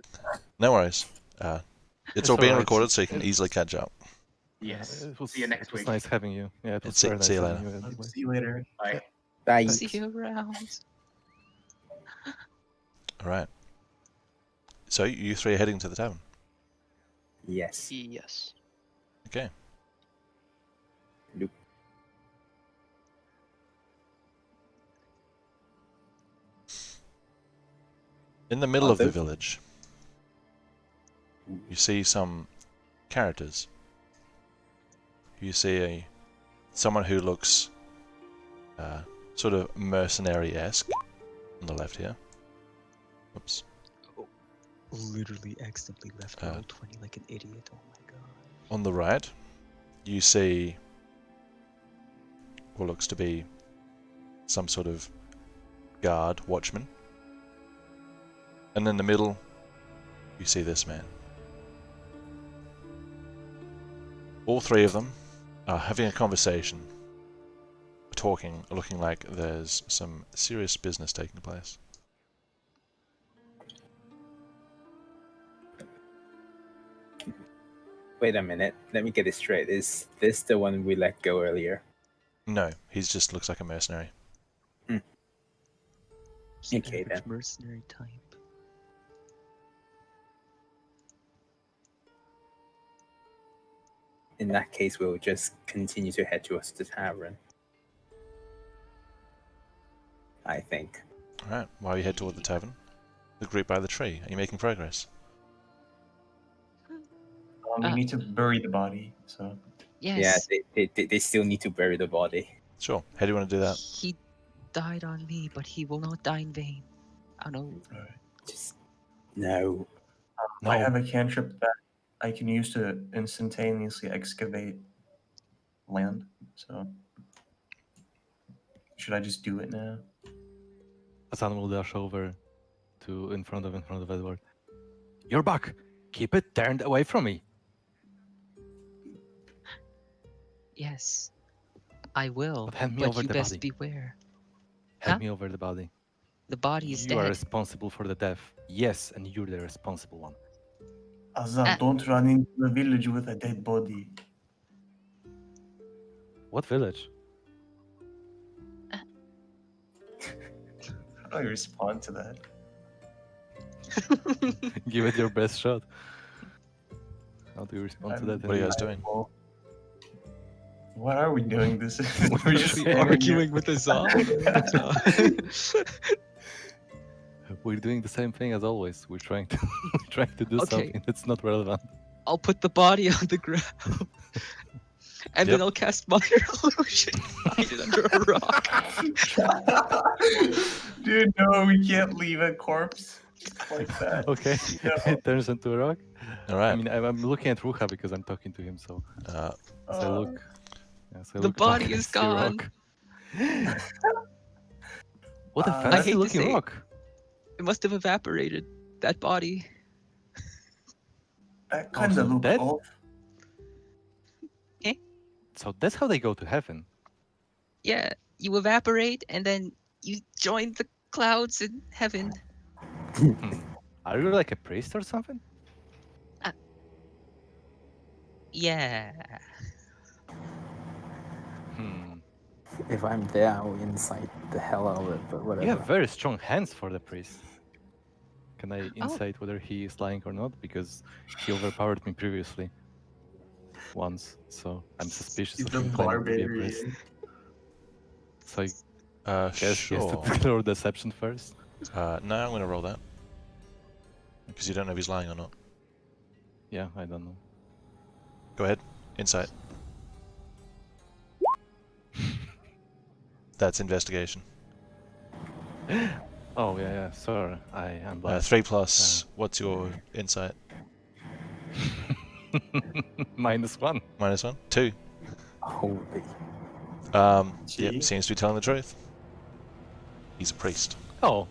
No worries. It's all It's being alright. recorded, so you can easily catch up. Yes. It was, See you next it was week. nice having you. Yeah, it was See- very nice see you having later. you. anyway. See you later. Bye. Bye. See you around. All right. So you three are heading to the tavern. Yes. Yes. Okay. Nope. In the middle of the Others? village, you see some characters. You see someone who looks sort of mercenary-esque on the left here. Oops. Literally accidentally left Oh. roll 20 like an idiot. Oh my god. On the right, you see what looks to be some sort of guard, watchman. And in the middle, you see this man. All three of them are having a conversation, talking, looking like there's some serious business taking place. Wait a minute. Let me get this straight. Is this the one we let go earlier? No, he just looks like a mercenary. Just an Okay, average then. mercenary type. In that case, we'll just continue to head towards the tavern. I think. Alright, while you head toward the tavern, the group by the tree. Are you making progress? We need to bury the body. So Yes. Yeah, they still need to bury the body. Sure. How do you want to do that? He died on me, but he will not die in vain. Oh no. Just no. I have a cantrip that I can use to instantaneously excavate land. So should I just do it now? Hassan will dash over to in front of Edward. You're back. Keep it turned away from me. Yes. I will. But hand me but over you the best body. beware. Hand Huh? me over the body. The body is You are dead. responsible for the death. Yes, and you're the responsible one. Azza, don't run into the village with a dead body. What village? How do I respond to that? Give it your best shot. How do you respond to that? What are you guys doing? Well, what are we doing? This is we're just We standing arguing with Azam. We're doing the same thing as always. We're trying to do Okay. something that's not relevant. I'll put the body on the ground. And then Yep. I'll cast minor illusion. Hide it under a rock. Dude, no, we can't leave a corpse just like that. Okay, No. it turns into a rock. Alright. I mean, I'm looking at Ruha because I'm talking to him. So as I look, as I The look body back, I is see a gone. rock. What a I fancy hate to looking say it. rock! It must have evaporated. That body. That kind of so looks that- off. So that's how they go to heaven. Yeah, you evaporate and then you join the clouds in heaven. Are you like a priest or something? Yeah. Hmm. If I'm there, I will incite the hell out of it, but whatever. You have very strong hands for the priest. Can I insight whether he is lying or not? Because he overpowered me previously. Once, so I'm suspicious He's of a him claiming to be a priest. barbarian. So I guess he has Sure. to throw deception first. No, I'm going to roll that. Because you don't know if he's lying or not. Yeah, I don't know. Go ahead. Insight. That's investigation. Oh yeah, sorry, I am blind. 3 plus, what's your insight? -1. -1? 2. Holy. Yep, Gee. seems to be telling the truth. He's a priest. Oh,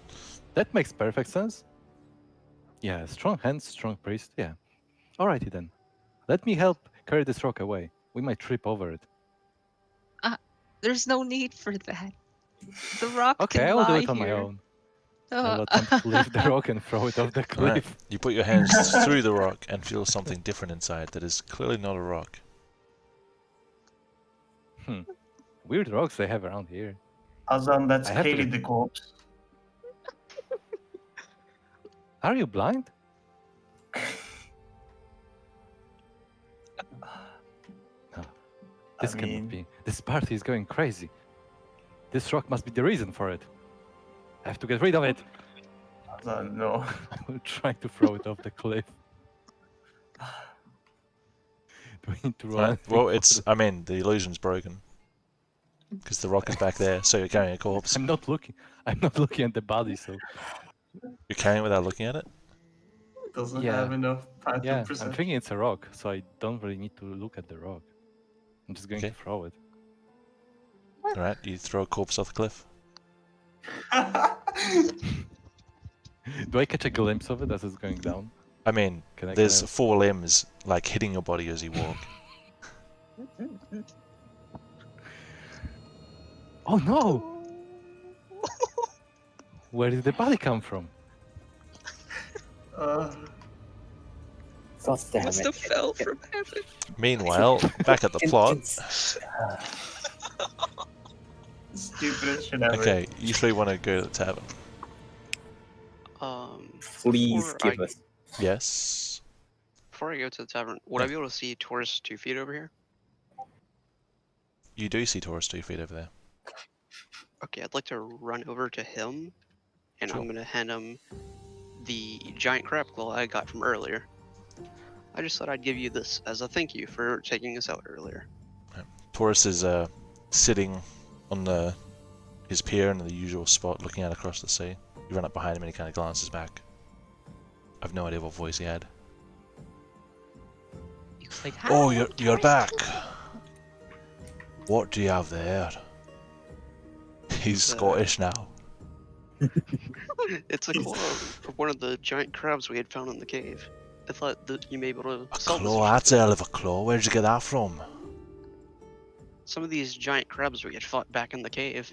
that makes perfect sense. Yeah, strong hands, strong priest. Yeah. Alrighty then. Let me help carry this rock away. We might trip over it. There's no need for that. The rock Okay, can I will do lie it on my here. own. I'll attempt to lift the rock and throw it off the Alright, cliff. you put your hands through the rock and feel something different inside that is clearly not a rock. Weird rocks they have around here. Azan, that's I have to clearly get- the corpse. Are you blind? No. This cannot mean- be. This party is going crazy. This rock must be the reason for it. I have to get rid of it. Azan, no. I'm trying to throw it off the cliff. Do we need to roll? Right. anything Well, for it's. this? I mean, the illusion's broken because the rock is back there. So you're carrying a corpse. I'm not looking. I'm not looking at the body, so You're carrying it without looking at it. Doesn't Yeah. have enough passive yeah. I'm perception. thinking it's a rock, so I don't really need to look at the rock. I'm just going Okay. to throw it. All right. You throw a corpse off the cliff. Do I catch a glimpse of it as it's going down? I mean, Can I? there's 4 limbs like hitting your body as you walk. Oh no! Where did the body come from? God damn Must it. have fell from heaven. Meanwhile, back at the plot. Stupidest shit ever. Okay, you 3 want to go to the tavern. Please Before give I- us. Yes. Before I go to the tavern, would I be able to see Taurus 2 feet over here? You do see Taurus 2 feet over there. Okay, I'd like to run over to him, and Sure. I'm gonna hand him the giant crab claw I got from earlier. I just thought I'd give you this as a thank you for taking us out earlier. Taurus is sitting on his pier in the usual spot, looking out across the sea. You run up behind him and he kind of glances back. I've no idea what voice he had. He was like, Oh, "Hi, you're Taurus." back. What do you have there? He's Scottish now. It's a claw from one of the giant crabs we had found in the cave. I thought that you may be able A to sell this. claw? or That's a something. hell of a claw. Where'd you get that from? Some of these giant crabs we had fought back in the cave.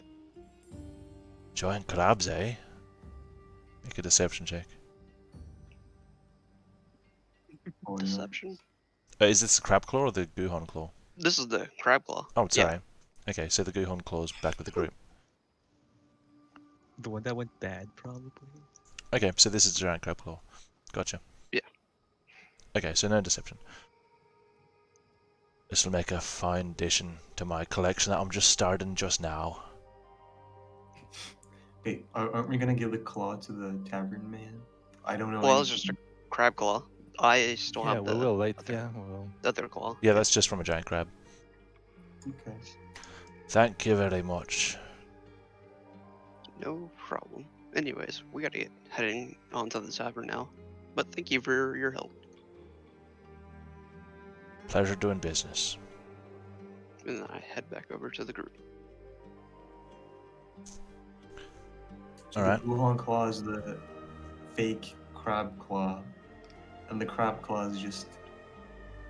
Giant crabs, eh? Make a deception check. Oh, no. Deception. Is this the crab claw or the Guhon claw? This is the crab claw. Oh, Yeah. sorry. Okay, so the Guhon claw's back with the group. The one that went bad, probably. Okay, so this is the giant crab claw. Gotcha. Yeah. Okay, so no deception. This will make a fine addition to my collection that I'm just starting just now. Wait, aren't we gonna give the claw to the tavern man? I don't know. Well, it's just a crab claw. I still Yeah, have we the will later. other- Yeah, we will. the other claw. Yeah, that's just from a giant crab. Okay. Thank you very much. No problem. Anyways, we gotta get heading onto the tavern now. But thank you for your help. Pleasure doing business. And then I head back over to the group. So Alright. the Wuhan claw is the fake crab claw, and the crab claw is just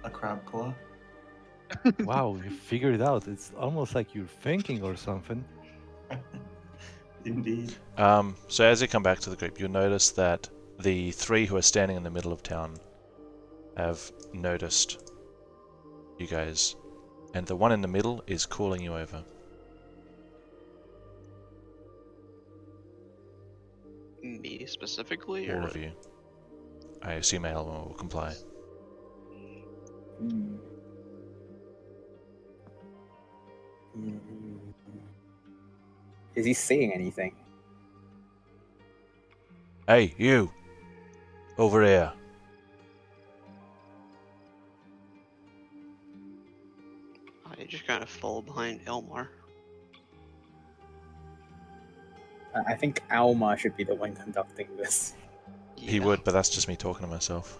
a crab claw. Wow, you figured it out. It's almost like you're thinking or something. Indeed. So as you come back to the group, you'll notice that the 3 who are standing in the middle of town have noticed you guys, and the one in the middle is calling you over. Me specifically, All or of you. I assume Elmo will comply. Is he seeing anything? Hey, you! Over here. I just kind of fall behind Elmar. I think Alma should be the one conducting this. He Yeah. would, but that's just me talking to myself.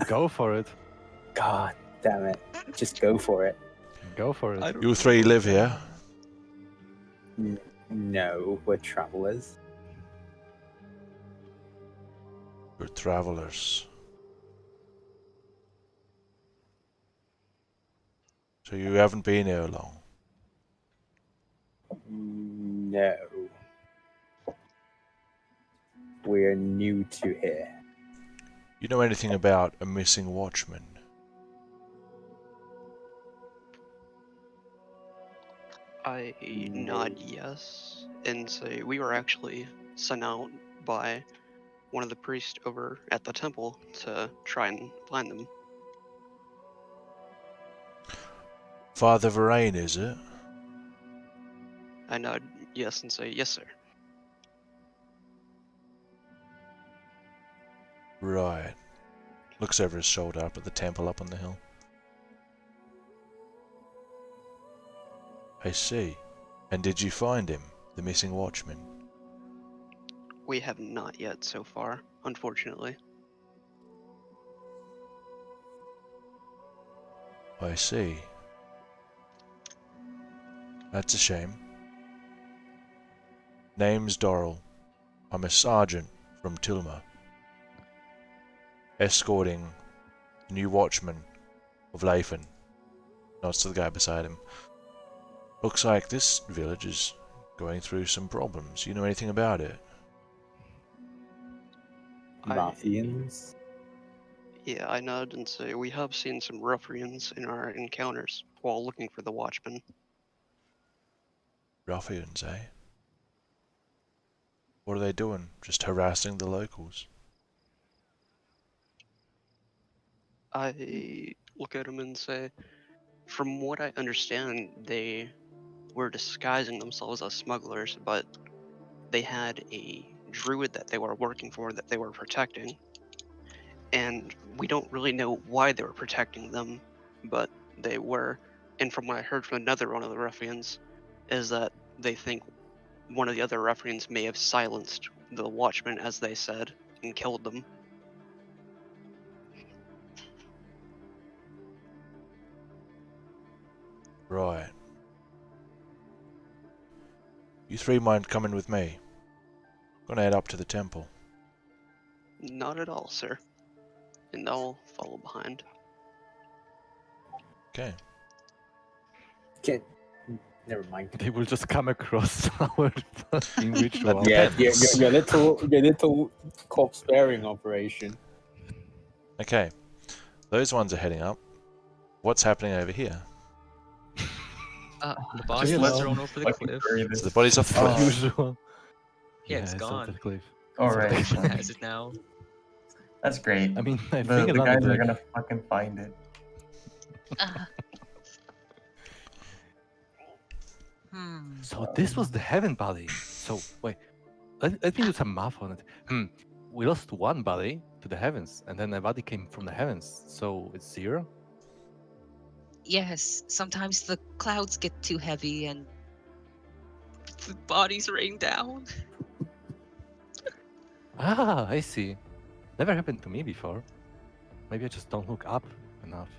Go for it. God damn it. Just go for it. Go for it. I don't You 3 live here? No, we're travelers. You're travelers. So you haven't been here long? No. We're new to here. You know anything about a missing watchman? I nod yes and say we were actually sent out by one of the priests over at the temple to try and find them. Father Varain, is it? I nod yes and say yes, sir. Right. Looks over his shoulder up at the temple up on the hill. I see. And did you find him, the missing watchman? We have not yet so far, unfortunately. I see. That's a shame. Name's Dorrel. I'm a sergeant from Tilma, escorting the new watchman of Leifen. Nods to the guy beside him. Looks like this village is going through some problems. You know anything about it? Ruffians. Yeah, I nod and say we have seen some ruffians in our encounters while looking for the watchman. Ruffians, eh? What are they doing? Just harassing the locals? I look at him and say, from what I understand, they were disguising themselves as smugglers, but they had a druid that they were working for that they were protecting. And we don't really know why they were protecting them, but they were. And from what I heard from another one of the ruffians, is that they think one of the other ruffians may have silenced the watchmen, as they said, and killed them. Right. You three mind coming with me? Gonna head up to the temple. Not at all, sir. And I'll follow behind. Okay. Can never mind. They will just come across our fucking ritual. Yeah, Depends. your little corpse bearing operation. Okay. Those ones are heading up. What's happening over here? The body you was know, thrown over the fucking cliff. bury So this. the body's off the Oh. cliff. Usual. Yeah, it's off gone. the cliff. All The right. ocean has it now. That's great. I mean, I The, think it the guys landed are like gonna fucking find it. Uh, hmm. So this was the heaven body. So wait, let me do some math on it. We lost one body to the heavens, and then a body came from the heavens. So it's 0. Yes, sometimes the clouds get too heavy and the bodies rain down. Ah, I see. Never happened to me before. Maybe I just don't look up enough.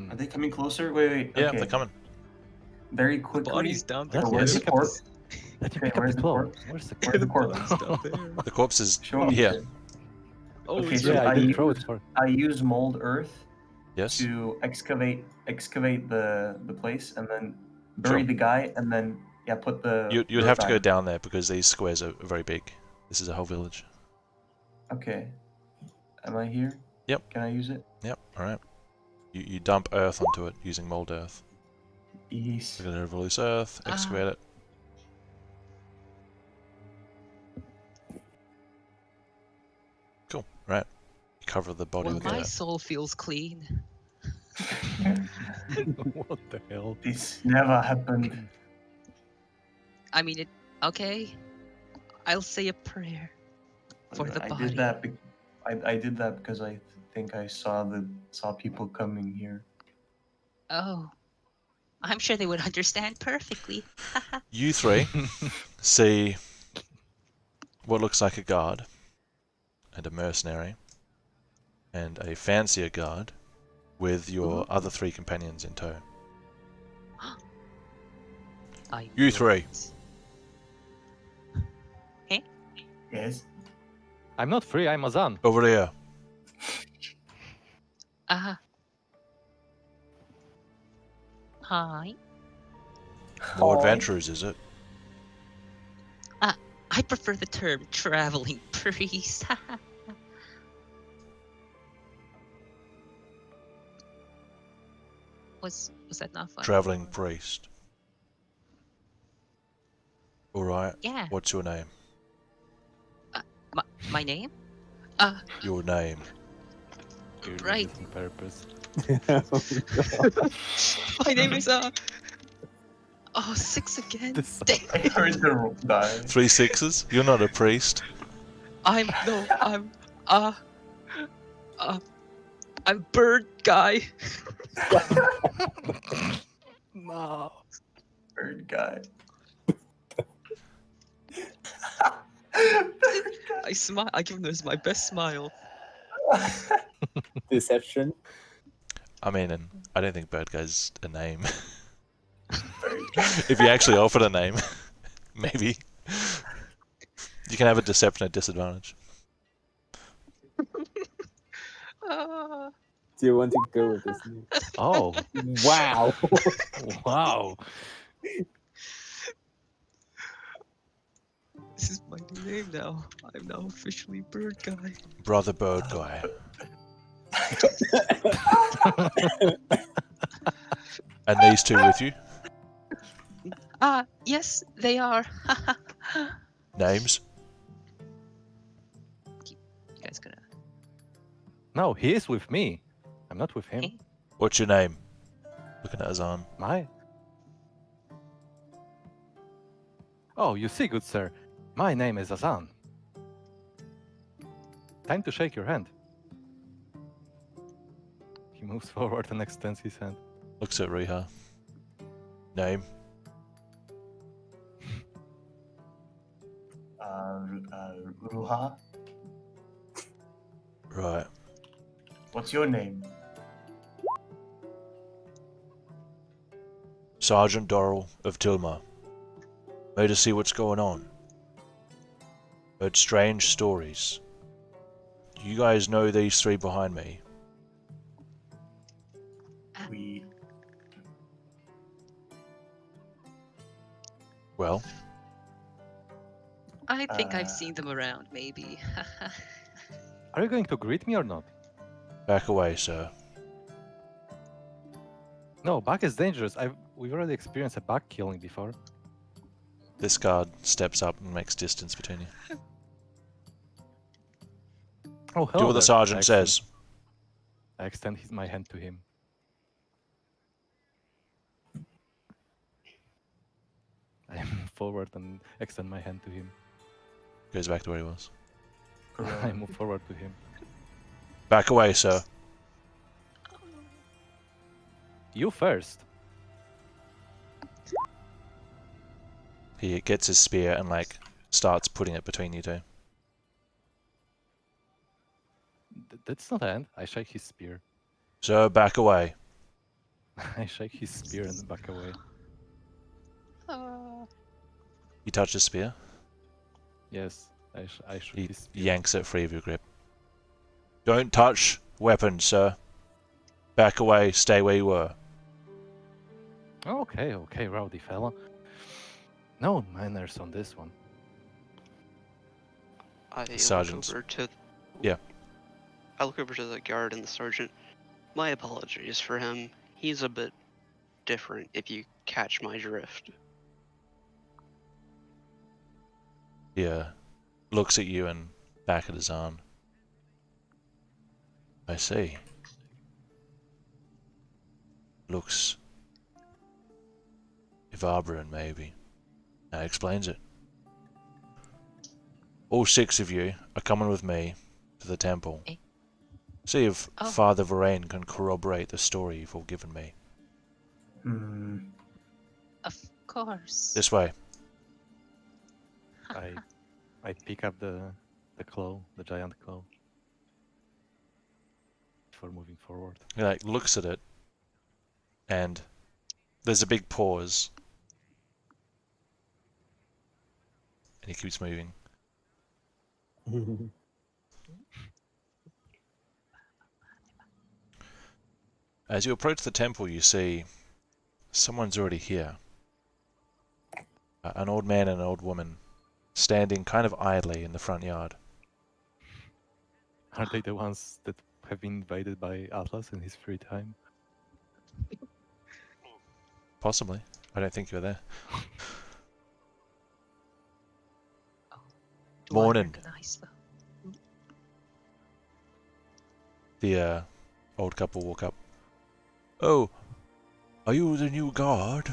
Are they coming closer? Wait. Yeah, Okay. they're coming. Very The quickly. body's down the Let's where's Yes. the pick up corpse? Let me Okay, pick up where's the the claw. corpse? Where's the Where's the corpse? body's down there. The corpse is Show me. here. Oh, Okay, it's so Yeah, I I did use, throw it for. I use mold earth Yes. to excavate the place and then bury Sure. the guy and then put the You'd dirt have to go back. down there because these squares are very big. This is a whole village. Okay. Am I here? Yep. Can I use it? Yep. All right. You dump earth onto it using mold earth. Yes. We're gonna release earth, excavate it. Cool. Right. You cover the body Well, with my that. soul feels clean. What the hell? This never happened. I mean, okay. I'll say a prayer for the I body. did that. I did that because I think I saw people coming here. Oh, I'm sure they would understand perfectly. You three see what looks like a guard and a mercenary and a fancier guard with your other 3 companions in tow. I You knew three. it. Yes. I'm not free. I'm Azan. Over here. Hi. More Hi. adventurers, is it? I prefer the term traveling priest. Was that not funny? Traveling priest. Alright, Yeah. what's your name? My name? Your name. You're doing Right. this on purpose. My name is 6 again. This- Dang. I heard the wrong guy. 3 6s? You're not a priest. I'm bird guy. No. Bird guy. I smile. I give this my best smile. Deception. I mean, and I don't think Bird Guy's a name. Bird guy. If you actually offered a name, maybe. You can have a deception at disadvantage. Uh, Do you want to go with this name? Oh, Wow. wow. this is my new name now. I'm now officially bird guy. Brother Bird Guy. And these two with you? Yes, they are. Names? You guys gonna? No, he is with me. I'm not with him. Hey. What's your name? Looking at Azan. My. Oh, you see, good sir. My name is Azan. Time to shake your hand. He moves forward and extends his hand. Looks at Riha. Name? Ruha, Right. what's your name? Sergeant Dorrell of Tilma. Made to see what's going on. Heard strange stories. You guys know these three behind me. We Well, I think Uh, I've seen them around. Maybe. Are you going to greet me or not? back away, sir. No, back is dangerous. We've already experienced a back killing before. This guard steps up and makes distance between you. Oh, hello Do what the there. sergeant I says. I extend my hand to him. I move forward and extend my hand to him. Goes back to where he was. I move forward to him. Back away, sir. You first. He gets his spear and like starts putting it between you two. That's not end. I shake his spear. Sir, back away. I shake his spear and back away. You touch his spear. Yes, I shoot He his spear. yanks it free of your grip. Don't touch weapons, sir. Back away. Stay where you were. Okay, okay, rowdy fella. No manners on this one. I Sergeants. look over to. Yeah. I look over to the guard and the sergeant. My apologies for him. He's a bit different, if you catch my drift. Yeah. Looks at you and back at his arm. I see. Looks Ivarbran, maybe. That explains it. All 6 of you are coming with me to the temple. Eh? See if Oh. Father Varain can corroborate the story you've all given me. Hmm. Of course. This way. I pick up the claw, the giant claw. Before moving forward. He like looks at it, and there's a big pause, and he keeps moving. As you approach the temple, you see someone's already here. An old man and an old woman, standing kind of idly in the front yard. Are they the ones that have been invaded by Atlas in his free time? Possibly. I don't think you're there. Morning. Organize them. The old couple walk up. Oh, are you the new guard?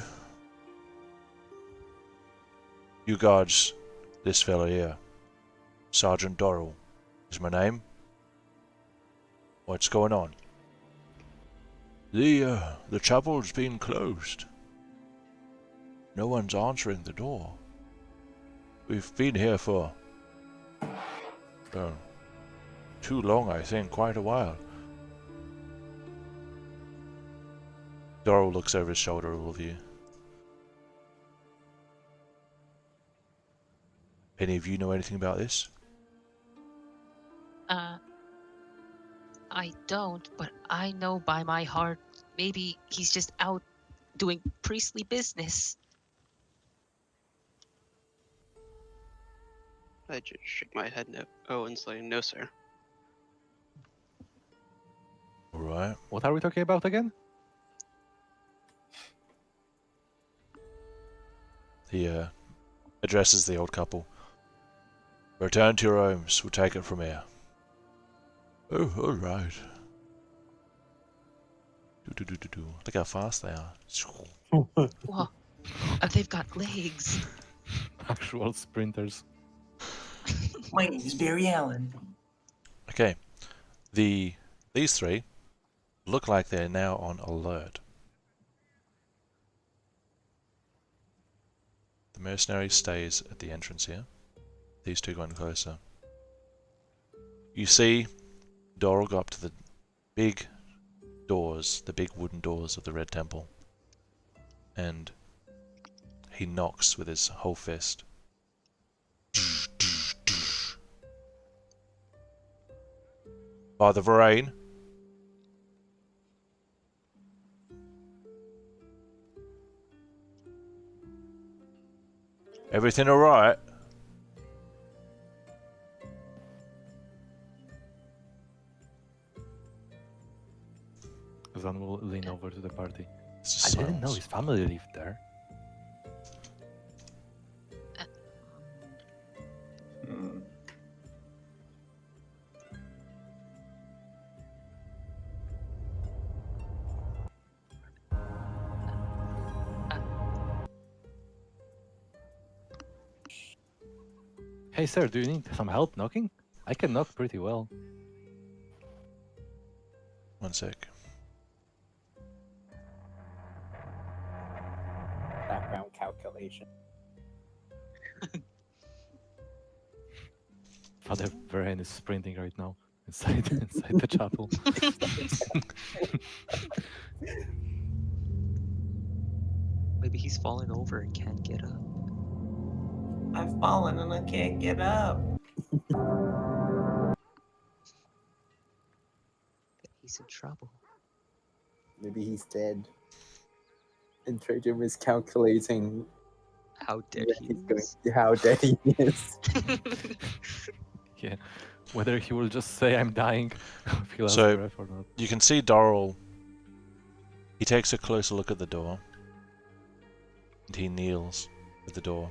You guards this fella here. Sergeant Dorrell is my name. What's going on? The chapel's been closed. No one's answering the door. We've been here for too long, I think, quite a while. Dorrell looks over his shoulder at all of you. Any of you know anything about this? I don't, but I know by my heart, maybe he's just out doing priestly business. I just shake my head no. Oh, and say, no, sir. Alright. What are we talking about again? He addresses the old couple. Return to your homes. We'll take it from here. Oh, alright. Look how fast they are. Whoa, they've got legs. Actual sprinters. My name is Barry Allen. Okay. These three look like they're now on alert. The mercenary stays at the entrance here. These two going closer. You see Dorrell go up to the big doors, the big wooden doors of the Red Temple. And he knocks with his whole fist. Father Varain. Everything alright? Zan will lean over to the party. It's I just didn't know silence. his family lived there. Hmm. Hey sir, do you need some help knocking? I can knock pretty well. One sec. Background calculation. Father Varen is sprinting right now inside the chapel. Maybe he's fallen over and can't get up. I've fallen and I can't get up. He's in trouble. Maybe he's dead. And Trajan is calculating How dead where he he's going, is. how dead he is. Yeah. Whether he will just say I'm dying if he So- breath or not. You can see Dorrell. He takes a closer look at the door. And he kneels at the door.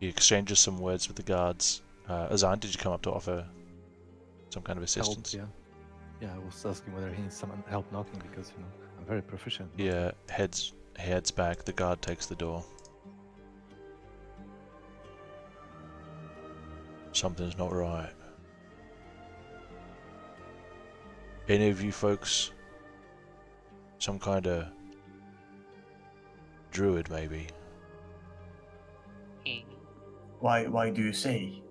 He exchanges some words with the guards. Azan, did you come up to offer some kind of Help, assistance? yeah. Yeah, I was asking whether he needs some help knocking because I'm very proficient. Yeah, heads back. The guard takes the door. Something's not right. Any of you folks, some kind of druid maybe? Why do you say?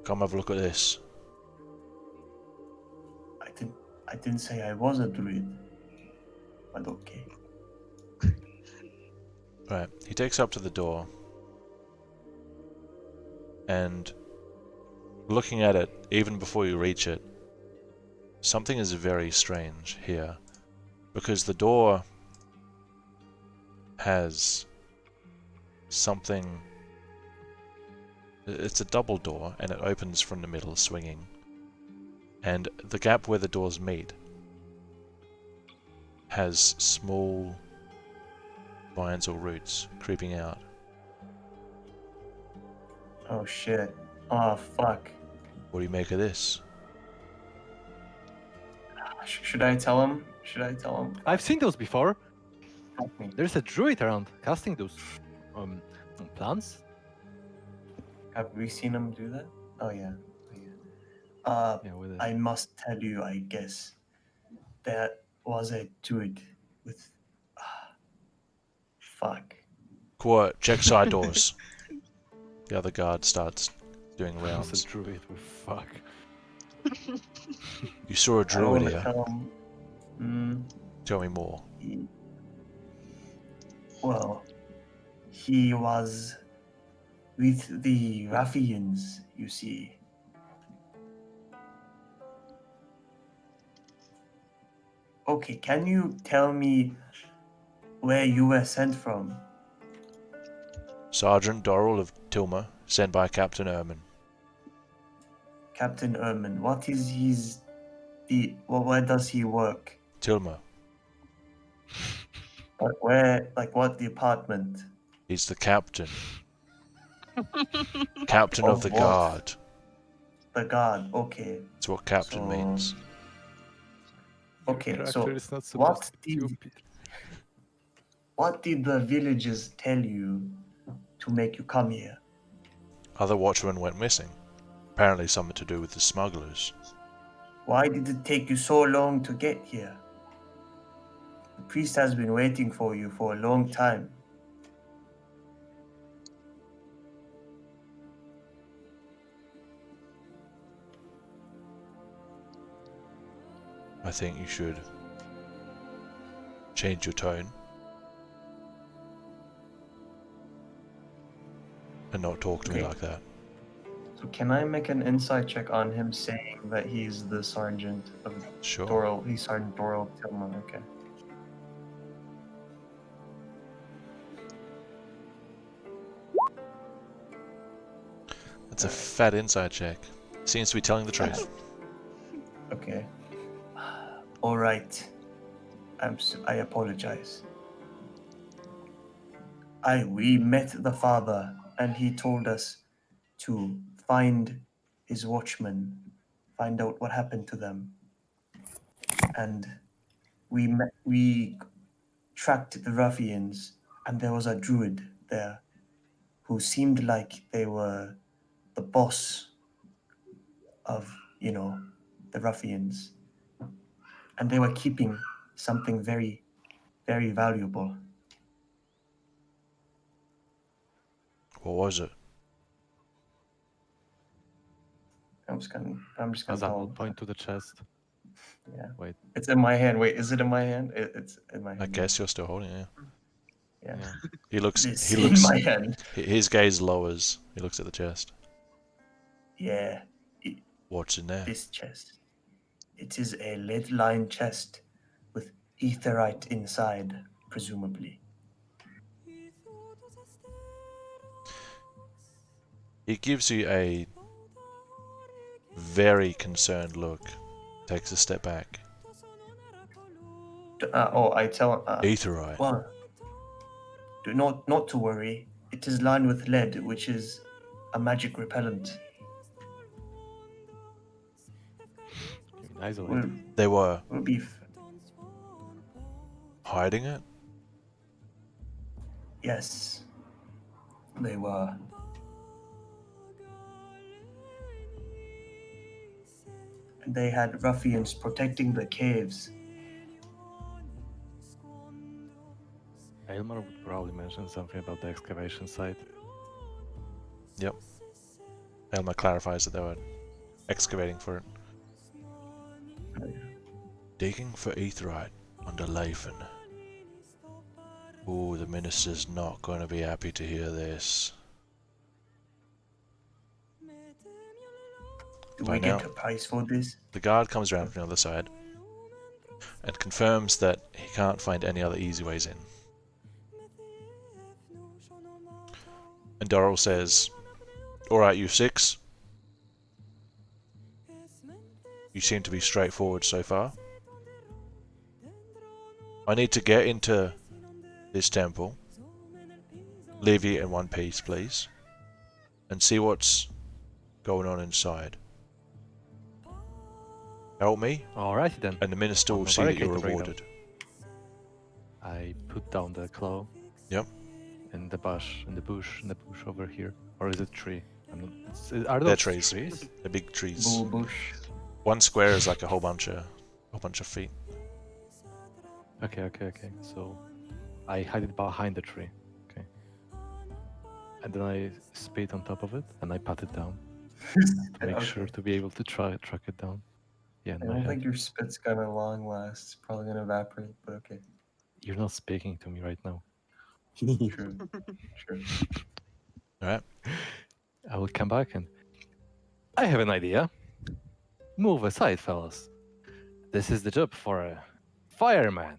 Come have a look at this. I didn't say I was a druid. But okay. Right, he takes up to the door. And looking at it, even before you reach it, something is very strange here. Because the door has something. It's a double door, and it opens from the middle, swinging. And the gap where the doors meet has small vines or roots creeping out. Oh shit. Oh fuck. What do you make of this? Should I tell him? Should I tell him? I've seen those before. Help me. There's a druid around casting those um plants. Have we seen him do that? Oh yeah. Yeah, with it. I must tell you, I guess, there was a druid with. Fuck. Quiet, check side doors. The other guard starts doing What's a rounds. druid with fuck? You saw a I don't druid wanna here. tell him. Tell me more. Well, he was with the ruffians, you see. Okay, can you tell me where you were sent from? Sergeant Dorrell of Tilma, sent by Captain Erman. Captain Erman, what is where does he work? Tilma, Where, like, what department? he's the captain. Captain of Of the what? guard. The guard, okay. That's what captain So- means. Okay, Your so character is not supposed what to be did stupid. what did the villagers tell you to make you come here? Other watchmen went missing. Apparently something to do with the smugglers. Why did it take you so long to get here? The priest has been waiting for you for a long time. I think you should change your tone and not talk to me Okay. like that. So can I make an insight check on him saying that he's the sergeant of Sure. Doral? He's Sergeant Doral Tillman, okay. That's a fat inside check. Seems to be telling the truth. Okay. All right. I apologize. We met the father, and he told us to find his watchmen, find out what happened to them, and we tracked the ruffians, and there was a druid there, who seemed like they were the boss of, the ruffians. And they were keeping something very, very valuable. What was it? I'm just gonna As I tell will him. point to the chest. Yeah. Wait. It's in my hand. Wait, is it in my hand? It's in my hand. I guess you're still holding it. Yeah. Yeah. He looks. It's He in looks. my hand. His gaze lowers. He looks at the chest. Yeah. What's in there? This chest. It is a lead-lined chest with etherite inside, presumably. He gives you a very concerned look. Takes a step back. I tell Aetherite. well, do not to worry. It is lined with lead, which is a magic repellent. Isolate. Will They were will be hiding it. yes. They were. And they had ruffians protecting the caves. Aylmer would probably mention something about the excavation site. Yep. Elma clarifies that they were excavating for it. Digging for aetherite under Leifen. Ooh, the minister's not going to be happy to hear this. Do By we now. get a price for this? The guard comes around from the other side and confirms that he can't find any other easy ways in. And Dorrell says, "Alright, you six. You seem to be straightforward so far. I need to get into this temple leave you in one piece, please, and see what's going on inside. Help me, Alrighty then. and the minister On will the see that barricade you're to break down. rewarded. I put down the claw. Yep. In the bush, over here, or is it tree? Are They're those trees. trees? They're big trees. Bull bush. One square is like a whole bunch of feet. Okay. So I hide it behind the tree. Okay. And then I spit on top of it and I pat it down to make sure to be able to track it down. Yeah, in I my don't head. think your spit's gonna long last. It's probably gonna evaporate, but okay. You're not speaking to me right now. True. True. Alright. I will come back and I have an idea. Move aside, fellas. This is the job for a fireman.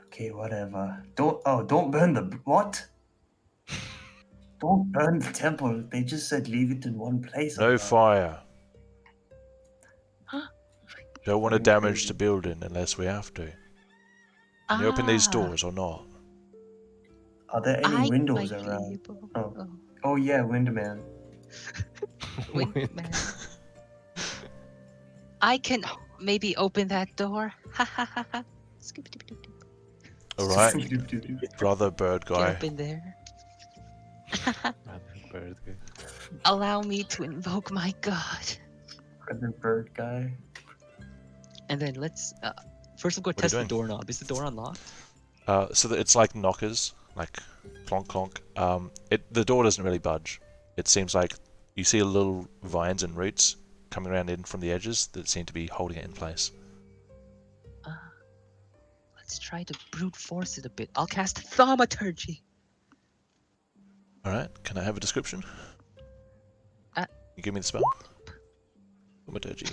Okay, whatever. Don't burn the what? Don't burn the temple. They just said leave it in one place. No fire. Huh? Don't want to Fucking damage crazy. the building unless we have to. Can you open these doors or not? Are there any I windows might be around? able. Oh. Oh, Oh yeah, Windman. Windman. I can maybe open that door. Ha ha ha ha. Skip-a-dip-a-dip-dip. Alright, brother bird Get guy. up in there. Bird guy. Allow me to invoke my god. The bird guy. And then let's first we'll go What are you test the doing? doorknob. Is the door unlocked? So that it's like knockers, like clonk clonk. The door doesn't really budge. It seems like you see little vines and roots coming around in from the edges that seem to be holding it in place. Let's try to brute force it a bit. I'll cast Thaumaturgy. Alright, can I have a description? You give me the spell? Thaumaturgy.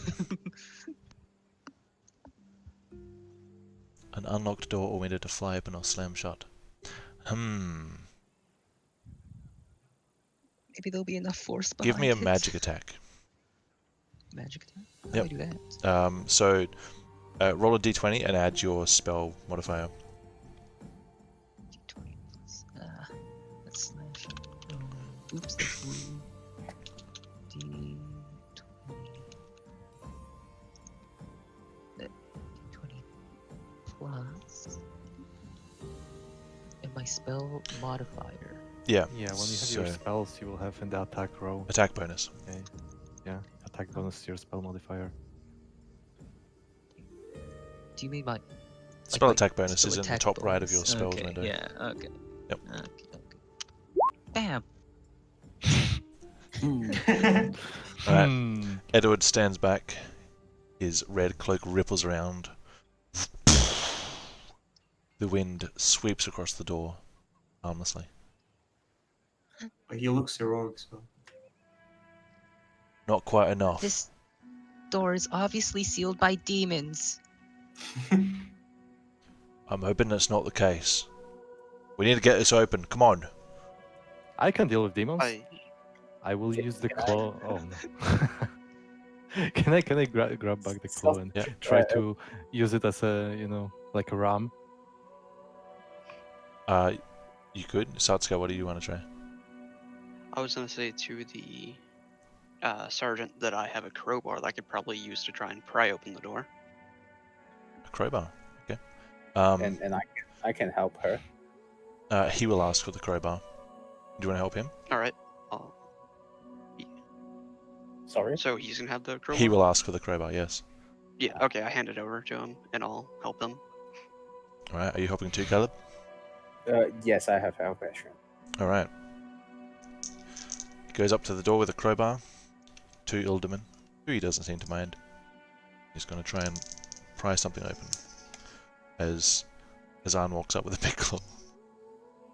An unlocked door or window to fly open or slam shut. Maybe there'll be enough force behind Give me a it. magic attack. Magic attack? How Yep. do I do that? So roll a d20 and add your spell modifier. D20 plus, let's slash. Oops, that's blue. D20. D20 plus. And my spell modifier. Yeah. Yeah, when you have your So- spells, you will have in the attack row. Attack bonus. Okay. Yeah, attack bonus to your spell modifier. Do you mean my Spell my attack bonus spell is in the attack top right of your bonus? spells Okay, window. Yeah, okay. Yep. Okay. Bam! Alright. Hmm. Edward stands back. His red cloak ripples around. The wind sweeps across the door, harmlessly. But he looks heroic, so. Not quite enough. This door is obviously sealed by demons. I'm hoping that's not the case. We need to get this open. Come on. I can deal with demons. I I will use the Can I- claw. Oh no. can I grab back the claw and try to use it as a like a ram? You could. Satsuka, what do you want to try? I was gonna say to the sergeant that I have a crowbar that I could probably use to try and pry open the door. A crowbar. Okay. and I can help her. He will ask for the crowbar. Do you want to help him? All right. Sorry. So he's gonna have the crowbar. He will ask for the crowbar, yes. Yeah. Okay. I hand it over to him, and I'll help him. Alright, are you helping too, Caleb? Yes, I have help action. Alright. He goes up to the door with a crowbar. To Ilderman, who he doesn't seem to mind. He's going to try and pry something open. As Azan walks up with a big claw.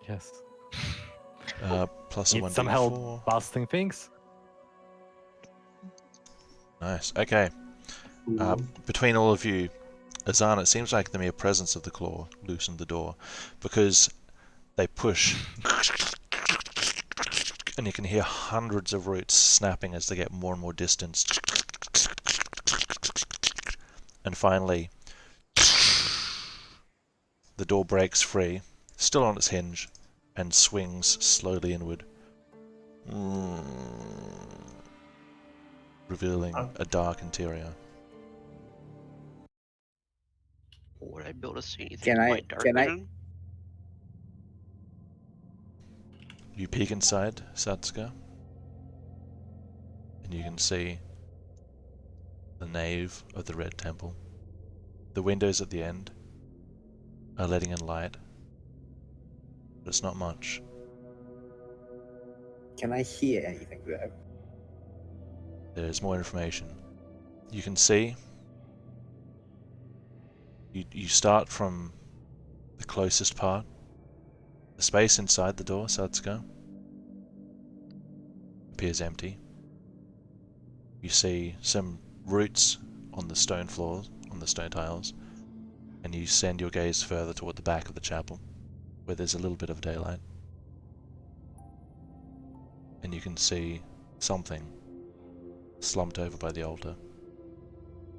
Yes. Plus a Need 1d4. some help busting things? Nice. Okay. Between all of you, Azan, it seems like the mere presence of the claw loosened the door, because they push, and you can hear hundreds of roots snapping as they get more and more distance, and finally, the door breaks free, still on its hinge, and swings slowly inward, revealing a dark interior. Would I be able to see anything Can with I- my dark can I- vision? You peek inside Satsuka, and you can see the nave of the Red Temple. The windows at the end are letting in light, but it's not much. Can I hear anything though? There's more information. You can see. You start from the closest part. The space inside the door, Satsuka, appears empty. You see some roots on the stone floors, on the stone tiles, and you send your gaze further toward the back of the chapel, where there's a little bit of daylight. And you can see something slumped over by the altar.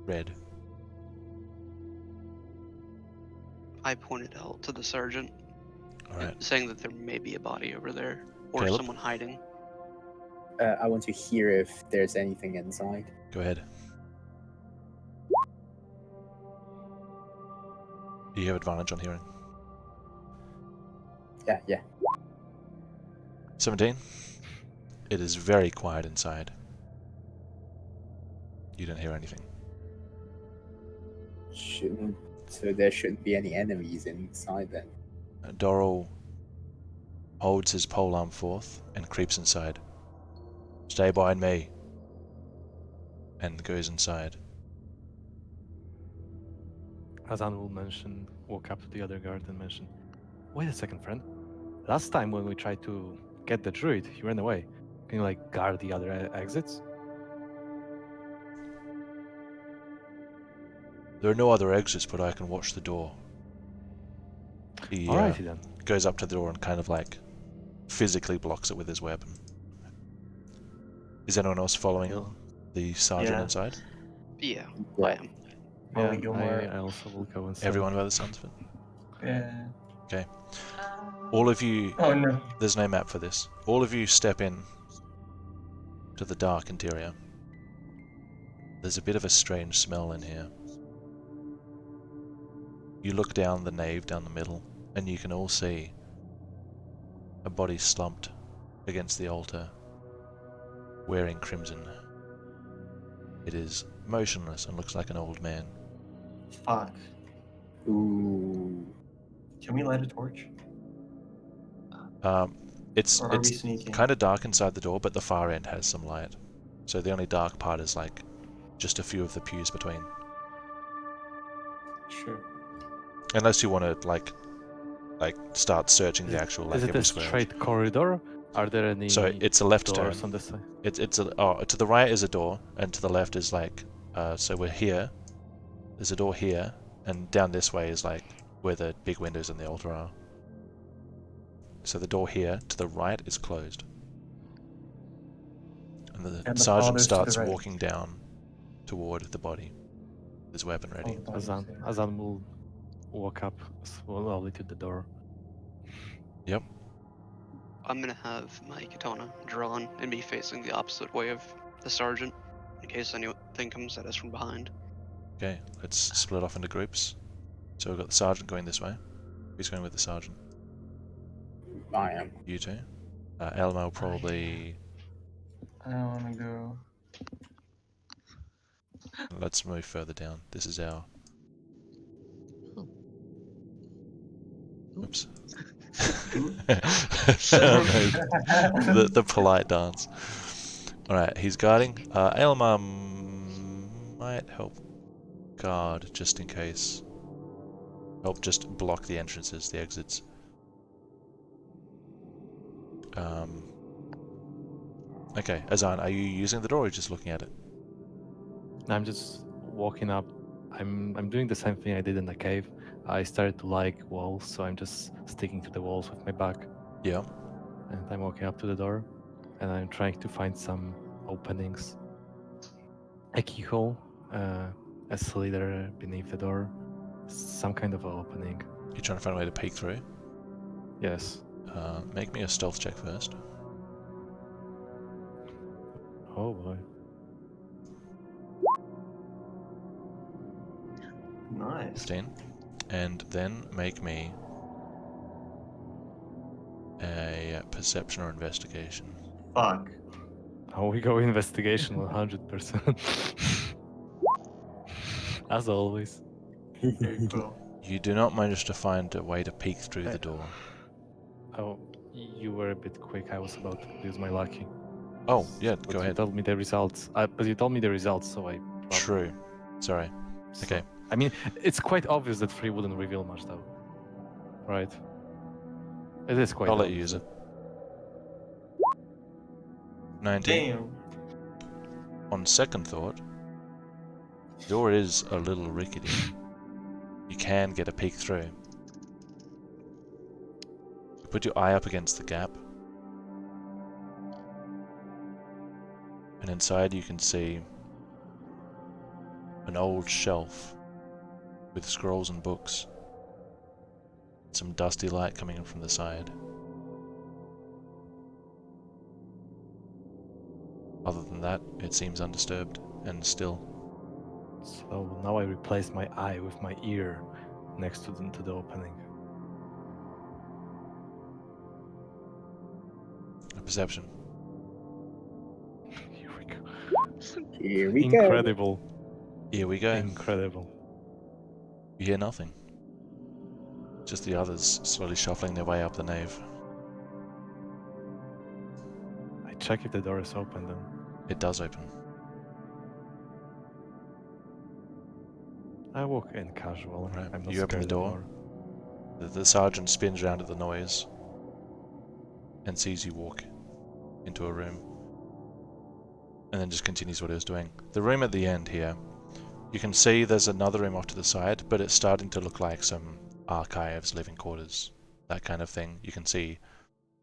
Red. I pointed out to the sergeant, Alright. saying that there may be a body over there, or Caleb? someone hiding. I want to hear if there's anything inside. Go ahead. Do you have advantage on hearing? Yeah. 17. It is very quiet inside. You don't hear anything. So there shouldn't be any enemies inside then. Doral holds his polearm forth and creeps inside. Stay behind me. And goes inside. Azan will walk up to the other guard and mention, wait a second, friend. Last time when we tried to get the druid, he ran away. Can you guard the other exits? There are no other exits, but I can watch the door. He Alrighty then. goes up to the door and kind of physically blocks it with his weapon. Is anyone else following the sergeant Yeah. inside? Yeah, Yeah. I am. Oh, Yeah, you're more. I also will go inside. Everyone by the sounds of it? Yeah. All of you, Oh no. there's no map for this. All of you step in to the dark interior. There's a bit of a strange smell in here. You look down the nave, down the middle, and you can all see a body slumped against the altar, wearing crimson. It is motionless and looks like an old man. Fuck. Ooh. Can we light a torch? It's Or are we sneaking? kind of dark inside the door, but the far end has some light. So the only dark part is just a few of the pews between. Sure. Unless you want to start searching the actual Is it every a square. straight corridor? Are there any So it's a left turn. doors on this side? To the right is a door, and to the left is so we're here. There's a door here, and down this way is where the big windows and the altar are. So the door here to the right is closed. And the And the sergeant father's to the starts right. walking down toward the body, his weapon ready. Oh, Azan will walk up slowly to the door. Yep. I'm gonna have my katana drawn and be facing the opposite way of the sergeant, in case anything comes at us from behind. Okay, let's split off into groups. So we've got the sergeant going this way. Who's going with the sergeant? I am. You two. Elmo probably. I don't want to go. Let's move further down. This is our. Oops. the polite dance. Alright, he's guarding. Elma might help guard just in case. Help just block the entrances, the exits. Okay, Azan, are you using the door or just looking at it? I'm just walking up. I'm doing the same thing I did in the cave. I started to like walls, so I'm just sticking to the walls with my back. Yeah. And I'm walking up to the door, and I'm trying to find some openings. A keyhole, a slider beneath the door, some kind of opening. You're trying to find a way to peek through? Yes. Make me a stealth check first. Oh boy. Nice. 15. And then make me a perception or investigation. Fuck. Oh, we go investigation 100%. As always. Very cool. You do not manage to find a way to peek through the door. Oh, you were a bit quick. I was about to use my lucky. Oh, yeah, But go you ahead. told me the results. But you told me the results, so I probably... True. Sorry. so- Okay. I mean, it's quite obvious that 3 wouldn't reveal much, though. Right? It is quite I'll let obvious. you use it. 19. Damn. On second thought, the door is a little rickety. You can get a peek through. You put your eye up against the gap, and inside you can see an old shelf with scrolls and books. Some dusty light coming in from the side. Other than that, it seems undisturbed and still. So now I replace my eye with my ear next to the opening. A perception. Here we go. Here we go. Incredible. Here we go. Incredible. You hear nothing. Just the others slowly shuffling their way up the nave. I check if the door is open then. It does open. I walk in casual. Right, I'm not you open the scared door. anymore. The sergeant spins round at the noise and sees you walk into a room, and then just continues what he was doing. The room at the end here, you can see there's another room off to the side, but it's starting to look like some archives, living quarters, that kind of thing. You can see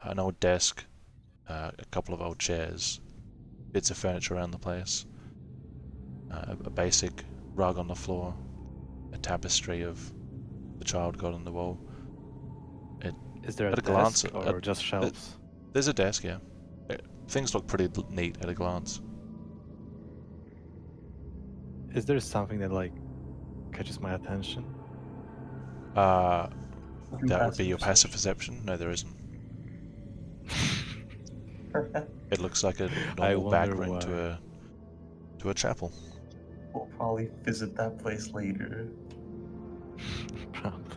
an old desk, a couple of old chairs, bits of furniture around the place, a basic rug on the floor, a tapestry of the child god on the wall. Is there a At a glance, desk or just shelves? There's a desk, yeah. Things look pretty neat at a glance. Is there something that like catches my attention? That would be your passive perception. No, there isn't. It looks like a I normal back wonder room why. to a chapel. We'll probably visit that place later. Probably.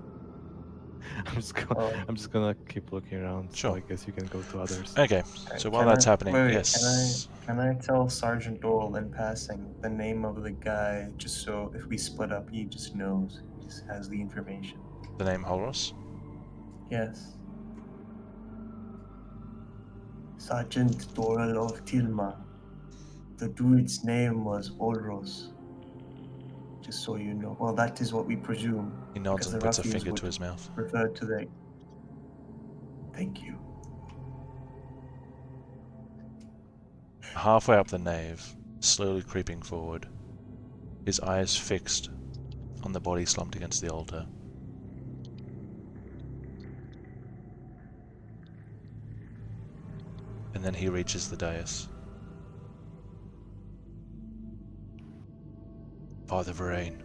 Oh. I'm just gonna keep looking around. So Sure. I guess you can go to others. Okay, so while that's happening, wait, yes. Can I tell Sergeant Doyle in passing the name of the guy, just so if we split up, he just knows, he just has the information. The name Holros? Yes. Sergeant Doyle of Tilma. The dude's name was Olros. Just so you know. Well, that is what we presume. He nods because and the puts a ruffians finger would to his mouth. refer to the. Thank you. Halfway up the nave, slowly creeping forward, his eyes fixed on the body slumped against the altar. And then he reaches the dais. Father Verain.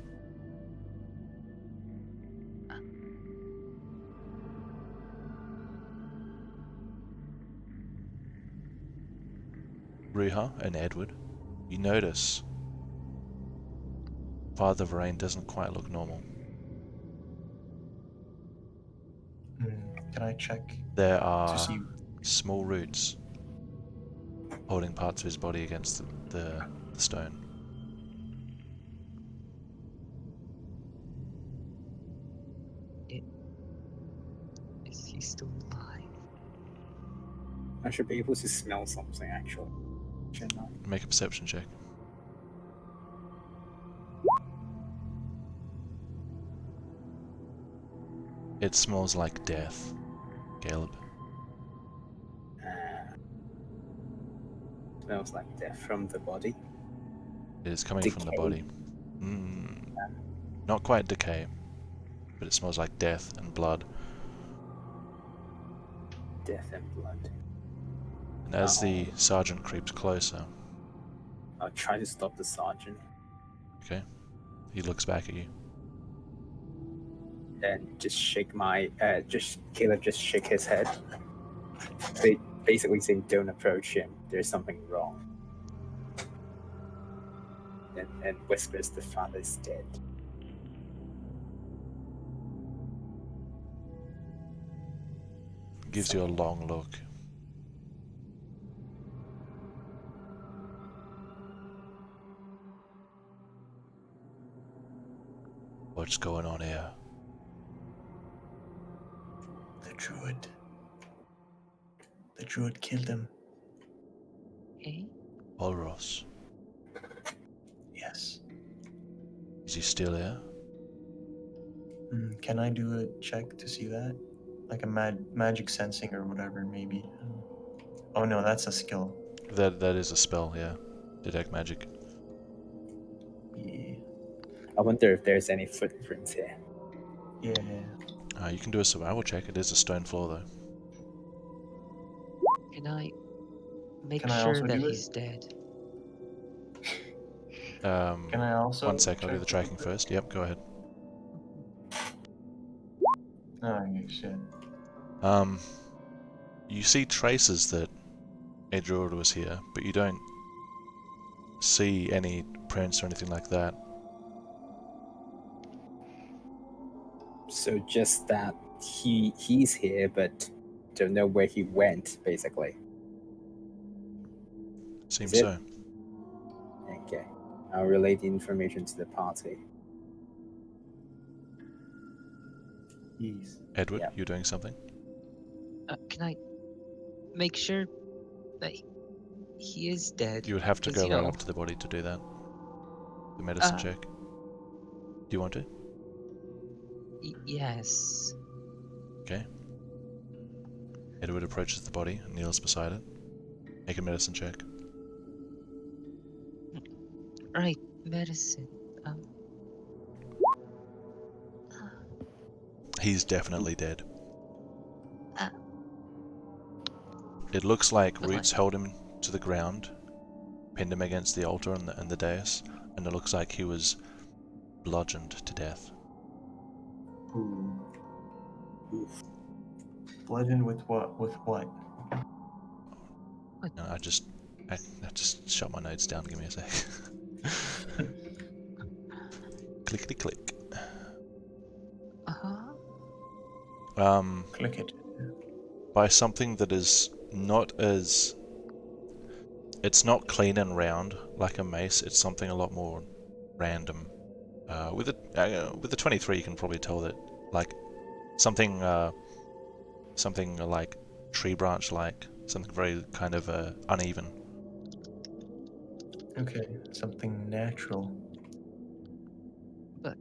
Ruha and Edward, you notice Father Verain doesn't quite look normal. Can I check There to are see? small roots holding parts of his body against the stone. Is he still alive? I should be able to smell something actually. Should not. Make a perception check. It smells like death, Caleb. Smells like death from the body. It is coming from the Decay. body. Not quite decay, but it smells like death and blood. death and blood. And as the sergeant creeps closer, I'll try to stop the sergeant okay, he looks back at you. and just shake my. Caleb just shake his head. They basically say, "Don't approach him. There's something wrong." And whispers, "The father's dead." Gives you a long look. What's going on here? The druid. The druid killed him. Eh? Olros. Yes. Is he still here? Can I do a check to see that? Like a magic sensing or whatever, maybe. Oh no, that's a skill. That is a spell, yeah. Detect magic. Yeah. I wonder if there's any footprints here. Yeah. You can do a survival check. It is a stone floor, though. Can I make Can I sure also that do it? he's dead? Can I also? One sec, I'll do check the tracking first. Yep, go ahead. Oh, shit. You see traces that a druid was here, but you don't see any prints or anything like that. So just that he's here, but don't know where he went, basically. Seems Is it? so. Okay. I'll relay the information to the party. Yes. Edward, Yeah. you're doing something? Can I make sure that he is dead? You would have to 'Cause, go you right know, up to the body to do that. The medicine Uh, check. Do you want to? Yes. Okay. Edward approaches the body and kneels beside it. Make a medicine check. Right, medicine. He's definitely dead. Uh. It looks like But roots held him to the ground, pinned him against the altar and the dais, and it looks like he was bludgeoned to death. Ooh. Bludgeoned with what? With what? And I just shut my notes down. Give me a sec. Clickety click. Uh-huh. Click it. By something that is not as... It's not clean and round like a mace. It's something a lot more random. With the 23, you can probably tell that, like, something like tree branch like, something very kind of uneven. Okay, something natural. But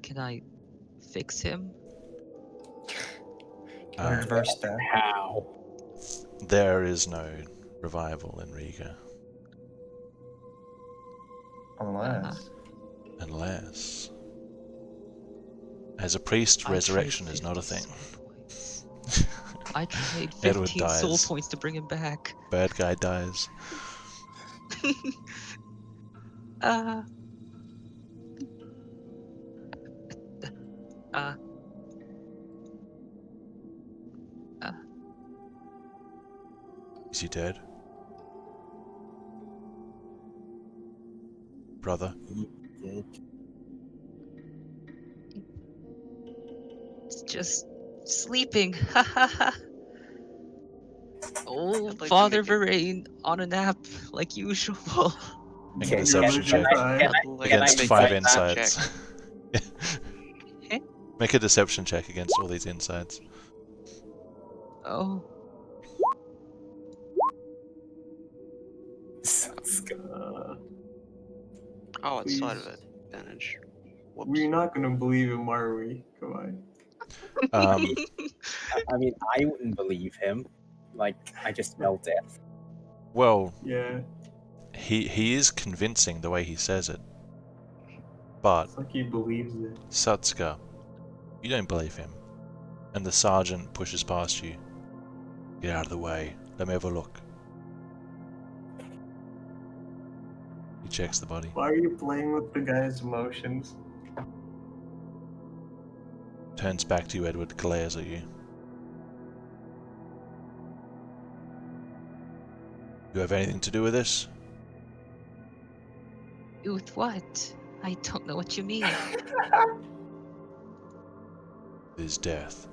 can I fix him? Can I reverse that? How? There is no revival in Riiga. Unless... As a priest, resurrection is not a thing. I trade Edward 15 soul dies. points to bring him back. Bad guy dies. Is he dead? Brother? Dead. It's just sleeping. Ha ha ha. Oh, I'd like to Father make it- Verrain on a nap, like usual. Make a Can- deception can check. I- can I- I'd like Against to make 5 a stat insights. check. Make a deception check against all these insights. Oh, Oh, it's side Please. of advantage. Whoops. We're not gonna believe him, are we? Come on. I mean, I wouldn't believe him. Like, I just smell death. Well, Yeah, he is convincing the way he says it. But, it's like he believes it. Satsuka, you don't believe him. And the sergeant pushes past you. Get out of the way. Let me have a look. He checks the body. Why are you playing with the guy's emotions? Turns back to you, Edward, glares at you. You have anything to do with this? With what? I don't know what you mean. His death.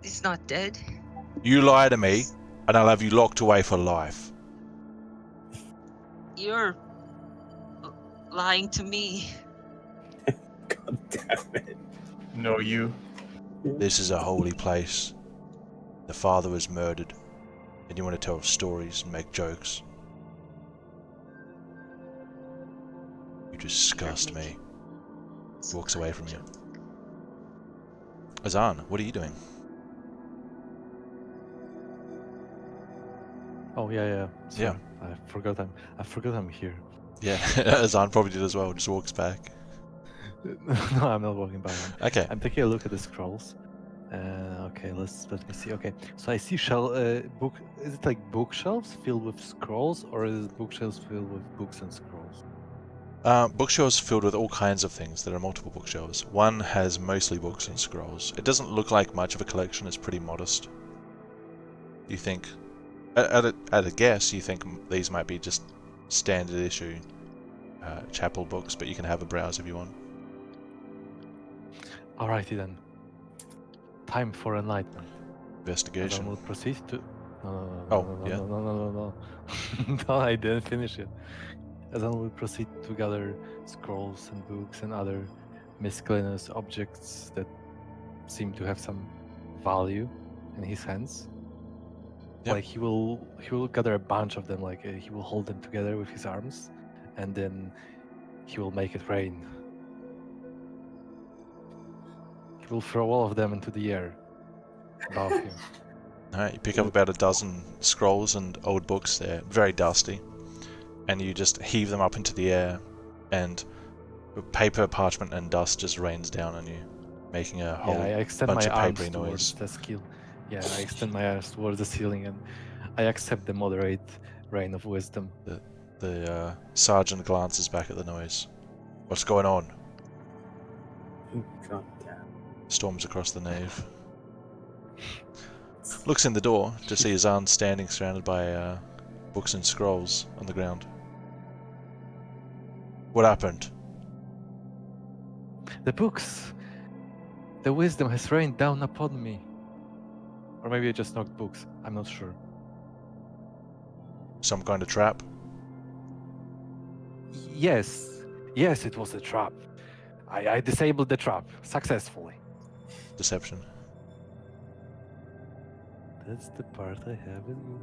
He's not dead. You lie to me, and I'll have you locked away for life. You're lying to me. God damn it. No, you. This is a holy place. The father was murdered, and you want to tell stories and make jokes. You disgust me. He walks away from you. Azan, what are you doing? Oh yeah. Sorry. Yeah. I forgot I'm here. Yeah, Azan probably did as well, just walks back. No, I'm not walking by. Okay. I'm taking a look at the scrolls. Okay, let me see. Okay, so I see book. Is it like bookshelves filled with scrolls, or is it bookshelves filled with books and scrolls? Bookshelves filled with all kinds of things. There are multiple bookshelves. One has mostly books and scrolls. It doesn't look like much of a collection. It's pretty modest. You think, at a guess, you think these might be just standard issue chapel books, but you can have a browse if you want. Alrighty then. Time for enlightenment. Investigation. And then we'll proceed to. Yeah. No. No, I didn't finish it. And then we'll proceed to gather scrolls and books and other miscellaneous objects that seem to have some value in his hands. Yep. Like he will gather a bunch of them. Like he will hold them together with his arms, and then he will make it rain. He will throw all of them into the air above him. Alright, you pick up about a dozen scrolls and old books. They're very dusty. And you just heave them up into the air, and paper, parchment, and dust just rains down on you, making a whole I extend bunch my of arms papery towards noise. the skill. Yeah, I extend my arms towards the ceiling, and I accept the moderate rain of wisdom. The sergeant glances back at the noise. What's going on? God damn. Storms across the nave. Looks in the door to see Azan standing surrounded by books and scrolls on the ground. What happened? The books, the wisdom has rained down upon me. Or maybe I just knocked books. I'm not sure. Some kind of trap? Yes, it was a trap. I disabled the trap successfully. Deception. That's the part I have in you.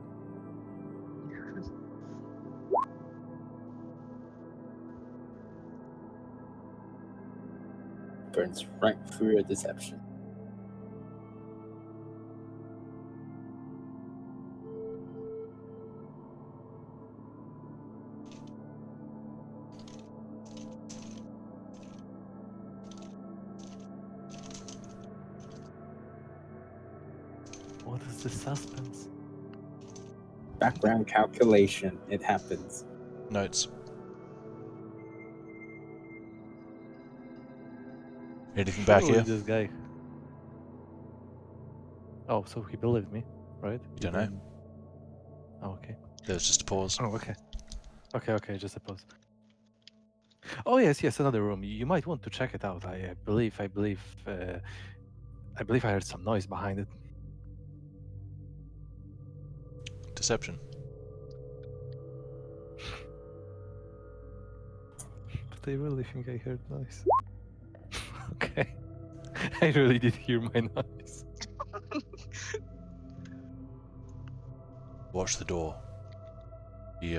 Burns right through a deception. What is the suspense? Background calculation. It happens. Notes. Anything back Surely here? This guy. Oh, so he believed me, right? You don't know. Even- Oh, okay. There's just a pause. Oh, okay. Okay, just a pause. Oh yes, another room. You might want to check it out. I believe I heard some noise behind it. Deception. But I really think I heard noise. Okay. I really did hear my noise. Watch the door. He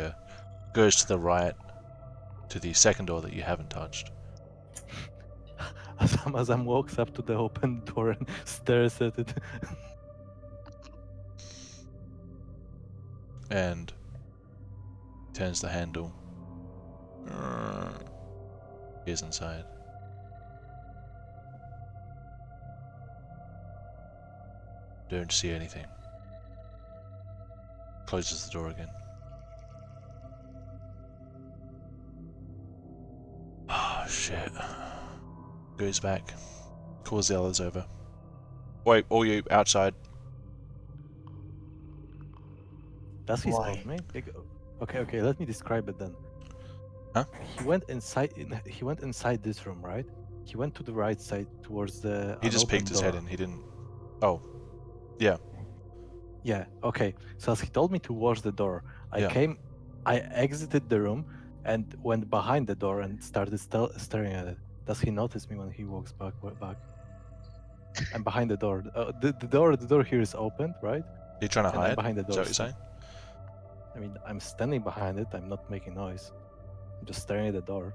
goes to the right, to the second door that you haven't touched. Azam walks up to the open door and stares at it. And turns the handle. He's inside. Don't see anything. Closes the door again. Oh shit. Goes back. Calls the others over. Wait, all you outside. Does he Why? spot me? Okay, let me describe it then. Huh? He went inside. He went inside this room, right? He went to the right side towards the. He just unopened peeked his head door. in. He didn't. Oh. Yeah. Yeah. Okay. So as he told me to watch the door, Yeah. I exited the room and went behind the door and started staring at it. Does he notice me when he walks back? I'm behind the door. The door here is opened, right? You trying to And I'm hide? behind the Is door. that what you're saying? I mean, I'm standing behind it. I'm not making noise. I'm just staring at the door.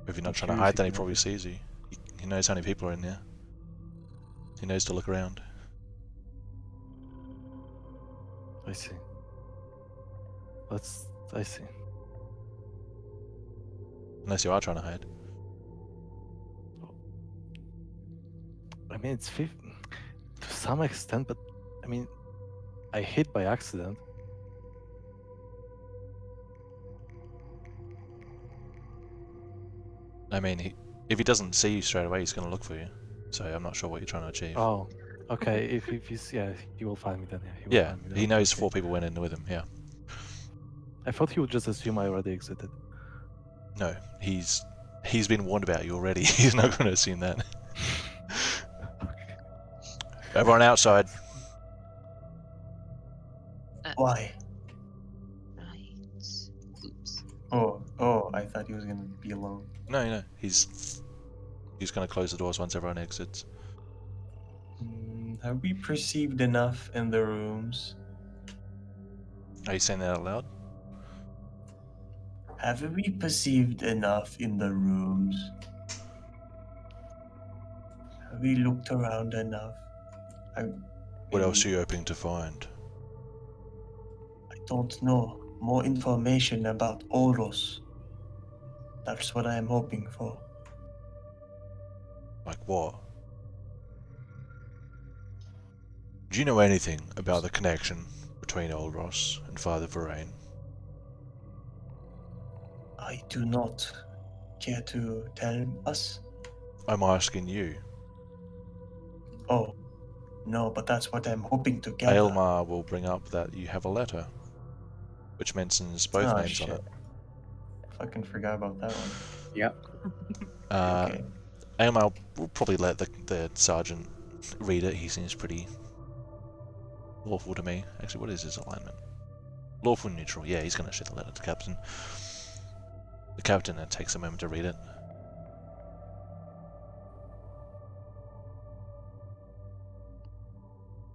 If you're I'm not trying to curious hide, if then he he probably noticed. sees you. He knows how many people are in there. He knows to look around. I see. I see. Unless you are trying to hide. I mean, it's to some extent, but I mean, I hit by accident. I mean, if he doesn't see you straight away, he's going to look for you. So I'm not sure what you're trying to achieve. Oh, okay. If he's he will find me then. Yeah, he will Yeah, find me then. he Okay, knows okay. 4 people went in with him. Yeah. I thought he would just assume I already exited. No, he's been warned about you already. He's not going to assume that. Everyone outside. Why? Right. Oops. Oh, I thought he was gonna be alone. No. He's going to close the doors once everyone exits. Have we perceived enough in the rooms? Are you saying that out loud? Have we perceived enough in the rooms? Have we looked around enough? What else are you hoping to find? I don't know. More information about Oros. That's what I am hoping for. Like what? Do you know anything about the connection between Oros and Father Varain? I do not care to tell us. I'm asking you. Oh, no, but that's what I'm hoping to gather. Aylmar will bring up that you have a letter, which mentions both Ah, names on shit. it. Fucking forgot about that one. Yep. Okay. Aylmar will probably let the sergeant read it. He seems pretty lawful to me. Actually, what is his alignment? Lawful neutral. Yeah, he's going to show the letter to the captain. The captain then takes a moment to read it.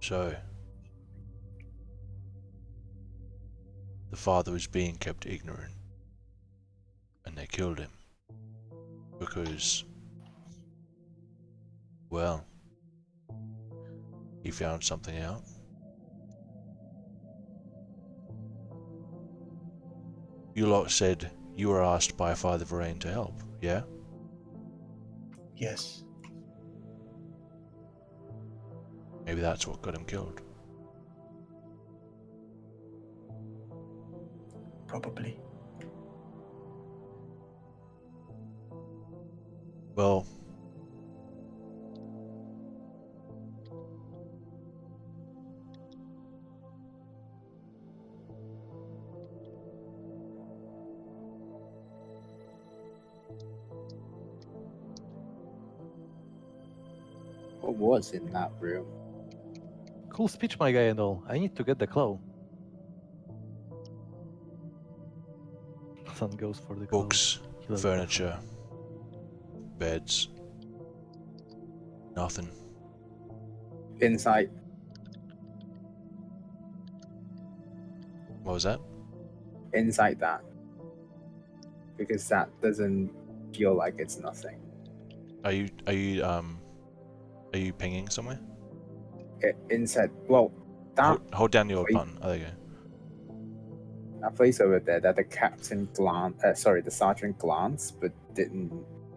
So, the father was being kept ignorant, and they killed him because, well, he found something out. You lot said you were asked by Father Varain to help, yeah? Yes. Maybe that's what got him killed. Probably. Well, What was in that room? Cool speech, my guy, and all. I need to get the claw. Son goes for the claw. books, He left the furniture, beds, nothing. Insight. What was that? Insight that. Because that doesn't feel like it's nothing. Are you pinging somewhere? Insight. Well, that Hold down your Wait. button. Oh, there you go. that place over there that the the sergeant glanced, but didn't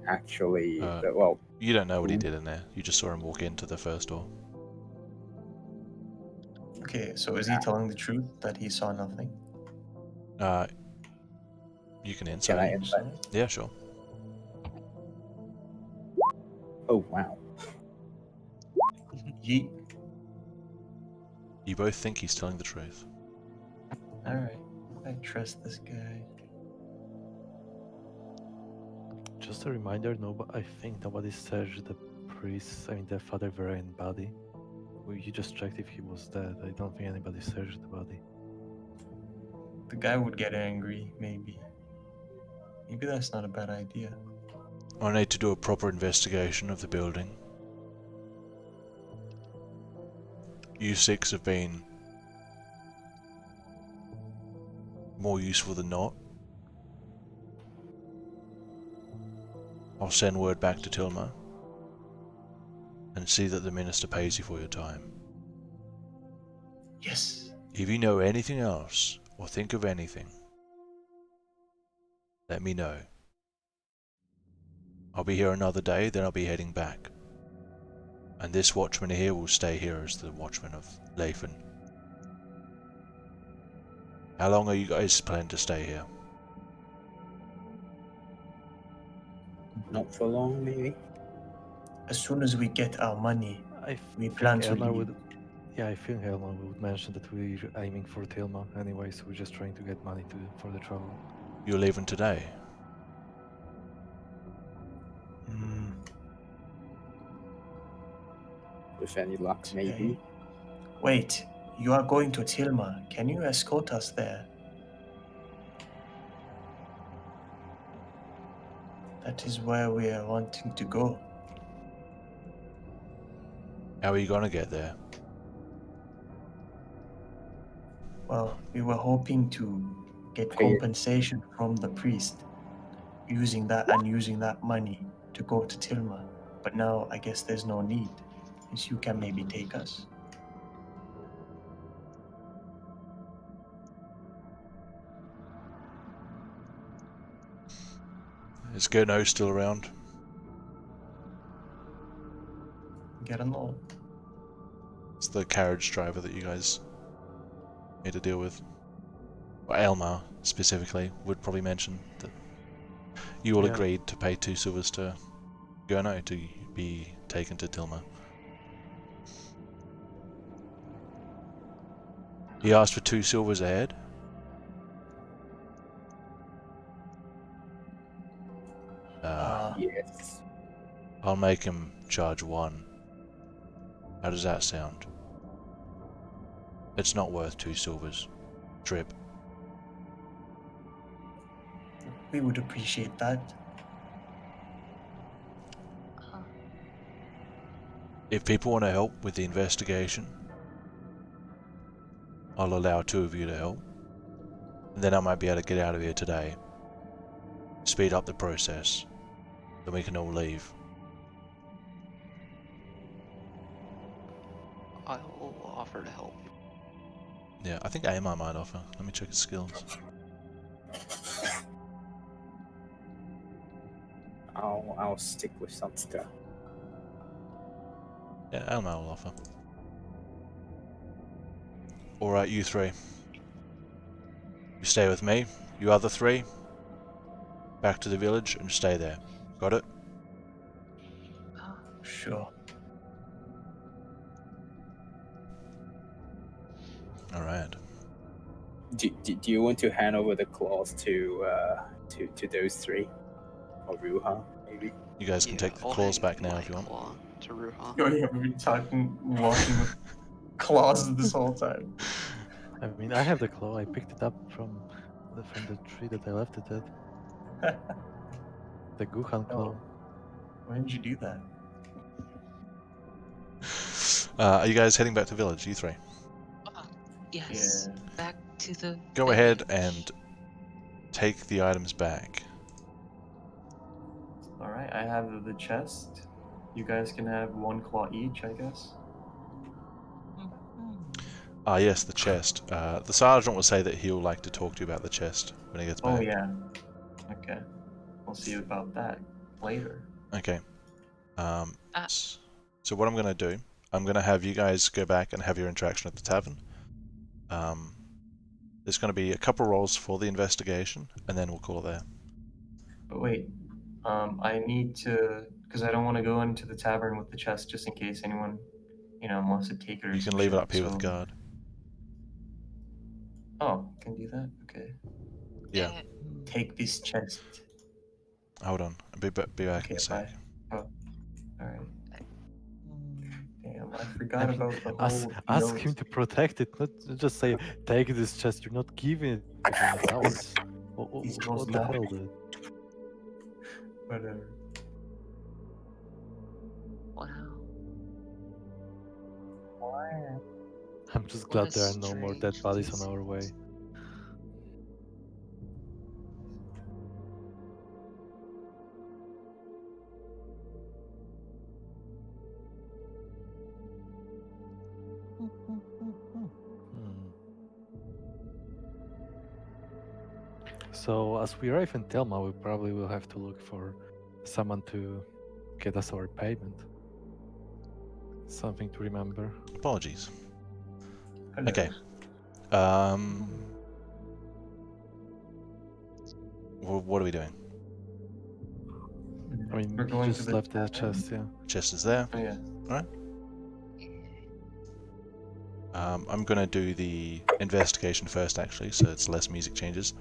actually. Uh, Well, You don't know what he Ooh. did in there. You just saw him walk into the first door. Okay, so is he telling the truth that he saw nothing? You can Can I insight. insight? Yeah, sure. Oh wow. Yeet. You both think he's telling the truth. Alright. I trust this guy. Just a reminder, I think nobody searched the priest, the Father Varian body. You just checked if he was dead. I don't think anybody searched the body. The guy would get angry, maybe. Maybe that's not a bad idea. I need to do a proper investigation of the building. You six have been more useful than not. I'll send word back to Tilma and see that the minister pays you for your time. Yes. If you know anything else or think of anything, let me know. I'll be here another day, then I'll be heading back. And this watchman here will stay here as the watchman of Leithen. How long are you guys planning to stay here? Not for long, maybe. As soon as we get our money, I we think plan to Elmar leave. would. Yeah, I think Elmar would mention that we're aiming for Tilma anyway, so we're just trying to get money for the travel. You're leaving today? With any luck, maybe. Okay. Wait, you are going to Tilma. Can you escort us there? That is where we are wanting to go. How are you gonna get there? Well, we were hoping to get Pay it. compensation from the priest, using that money to go to Tilma. But now I guess there's no need, since you can maybe take us. Is Gurno still around? Get along. It's the carriage driver that you guys need to deal with. Or Elmar, specifically, would probably mention that you all Yeah. agreed to pay 2 silvers to Gurno to be taken to Tilma. He asked for 2 silvers a head. Yes. I'll make him charge 1. How does that sound? It's not worth 2 silvers. Trip. We would appreciate that. If people want to help with the investigation, I'll allow 2 of you to help. And then I might be able to get out of here today. Speed up the process. Then we can all leave. I'll offer to help. Yeah, I think Amar might offer. Let me check his skills. I'll stick with Sanska. Yeah, Amar will offer. Alright, you 3. You stay with me. You other 3, back to the village and stay there. Got it? Sure. Alright. Do you want to hand over the claws to those 3, or Ruha maybe? You guys can Yeah, take the I'll claws hang back now my if you want. claw to Ruha. Oh yeah, we've been walking with claws this whole time. I mean, I have the claw. I picked it up from the tree that I left it at. The Guhan claw. When did you do that? Are you guys heading back to the village, you 3? Yes. Yeah. Back to the. Go ahead village. and take the items back. Alright, I have the chest. You guys can have 1 claw each, I guess. Ah, yes, the chest. The sergeant will say that he'll like to talk to you about the chest when he gets back. Oh yeah. Okay. We'll see about that later. Okay. So what I'm going to do, I'm going to have you guys go back and have your interaction at the tavern. There's going to be a couple rolls for the investigation, and then we'll call it there. But wait, I need to, because I don't want to go into the tavern with the chest just in case anyone, wants to take it or You can some leave it shit, up here with so- the guard. Oh, can do that? Okay. Yeah. Take this chest. Hold on. Be back in Okay, a sec. bye. Oh, alright. Damn, I forgot I mean, about the ask, whole ask note. him to protect it, not just say, take this chest, you're not giving it to him, it's ours. He's What supposed the to- hell, dude? Whatever. Wow. I'm just What glad a there are no more dead strange bodies on our way. coincidence. Hmm. So, as we arrive in Telma, we probably will have to look for someone to get us our payment. Something to remember. Apologies. Hello. Okay. What are we doing? I mean, We're you going to just the left the tavern. chest, yeah. Chest is there. Oh yeah. I'm gonna do the investigation first, actually, so it's less music changes.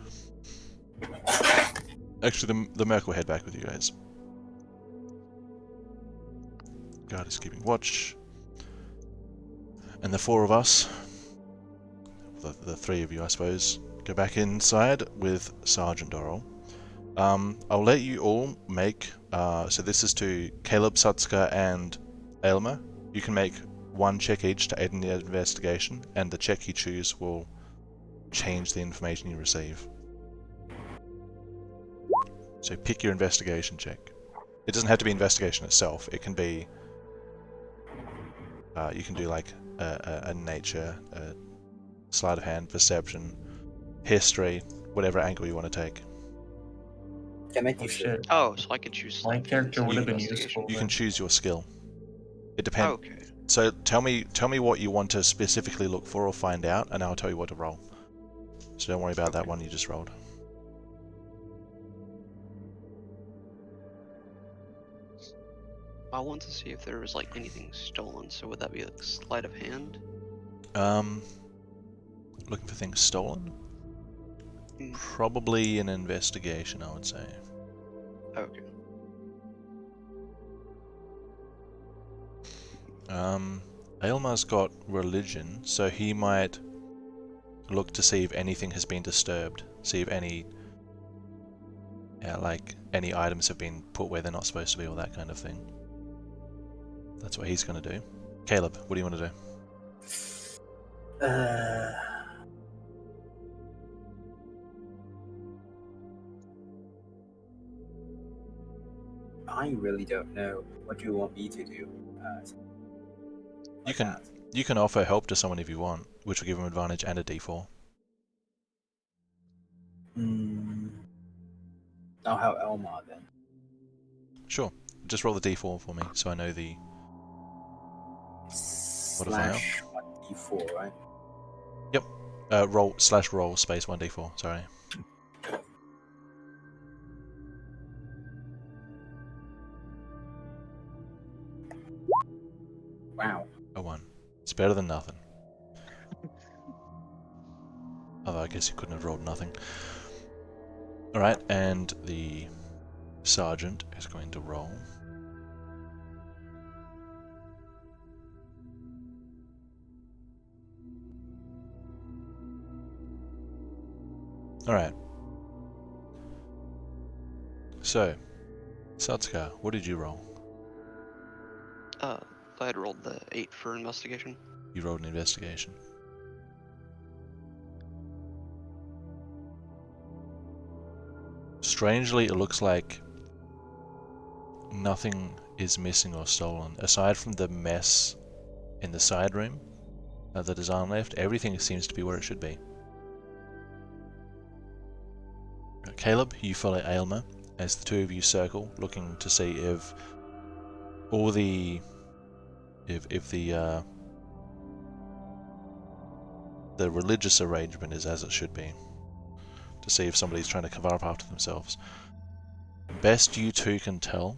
Actually, the Merc will head back with you guys. Guard is keeping watch. And the four of us, the three of you, I suppose, go back inside with Sergeant Doral. I'll let you all make, so this is to Caleb, Satsuka, and Aylmer. You can make one check each to aid in the investigation, and the check you choose will change the information you receive. So pick your investigation check. It doesn't have to be investigation itself. It can be, you can do like a nature, a sleight of hand, perception, history, whatever angle you want to take. Can I Oh do shit. Oh, so I could choose. My like, character would have been investigation. useful. You can then. choose your skill. It depends. Okay. So tell me what you want to specifically look for or find out, and I'll tell you what to roll. So don't worry about that Okay. one you just rolled. I want to see if there was like anything stolen. So would that be like sleight of hand? Looking for things stolen? Mm. Probably an investigation, I would say. Okay. Aylmar's got religion, so he might look to see if anything has been disturbed. See if any, like, any items have been put where they're not supposed to be, or that kind of thing. That's what he's going to do. Caleb, what do you want to do? I really don't know. What do you want me to do? You can offer help to someone if you want, which will give him advantage and a d4. I'll help Elmar then. Sure. Just roll the d4 for me, so I know the modifier. Slash 1d4, right? Yep. Roll space 1d4. Sorry. Wow. A 1. It's better than nothing. Although I guess you couldn't have rolled nothing. Alright, and the sergeant is going to roll. Alright. So, Satsuka, what did you roll? I had rolled the 8 for investigation. You rolled an investigation. Strangely, it looks like nothing is missing or stolen. Aside from the mess in the side room that is on left, everything seems to be where it should be. Caleb, you follow Aylmer as the two of you circle, looking to see if all the the religious arrangement is as it should be. To see if somebody's trying to cover up after themselves. Best you two can tell.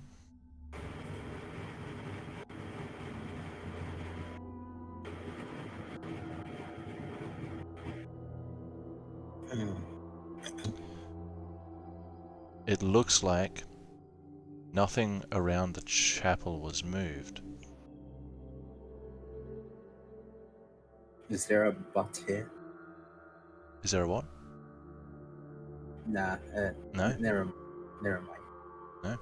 It looks like nothing around the chapel was moved. Is there a but here? Is there a what? Nah. No? Never mind.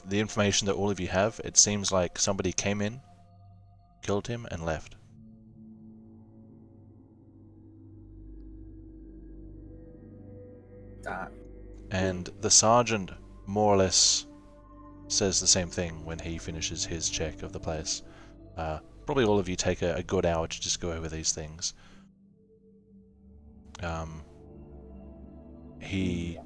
The information that all of you have, it seems like somebody came in, killed him, and left. And the sergeant more or less says the same thing when he finishes his check of the place. Probably all of you take a good hour to just go over these things. He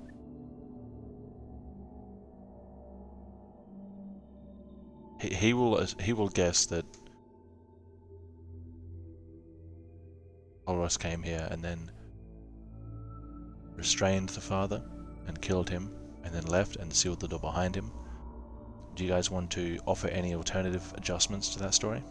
will guess that Olros came here and then restrained the father and killed him and then left and sealed the door behind him. Do you guys want to offer any alternative adjustments to that story?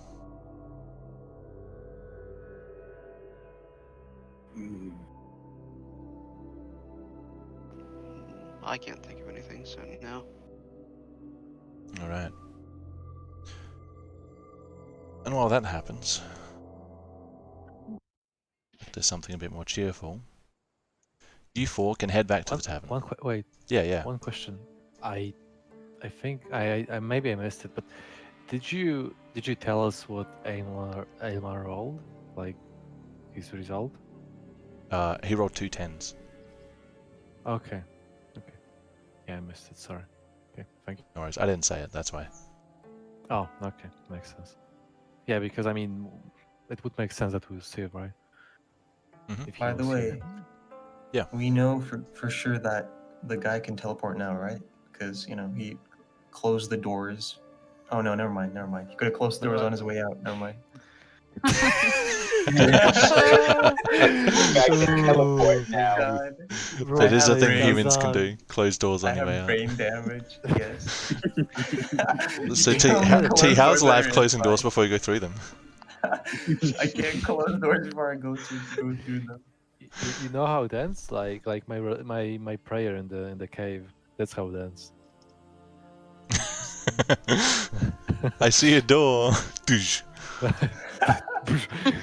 I can't think of anything, so no. Alright. And while that happens, there's something a bit more cheerful. You four can head back to the tavern. Wait. Yeah. One question. I think I maybe I missed it, but did you tell us what Aylmar rolled? Like his result? He rolled 2 10s. Okay. Yeah, I missed it. Sorry. Okay, thank you. No worries, I didn't say it, that's why. Oh, okay, makes sense. Yeah, because I mean, it would make sense that we'll see it, right? Mm-hmm. If he By the was way, here. Yeah. we know for sure that the guy can teleport now, right? Because he closed the doors. Oh no, never mind. He could have closed the doors on his way out. Never mind. I can teleport now. God. That is a thing brain humans can do. Close doors I on your way have out. brain damage. Yes. So You T, can't close how's doors life on closing your doors spine. before you go through them? I can't close doors before I go through them. You know how it ends? Like my prayer in the cave. That's how it ends. I see a door. Doosh.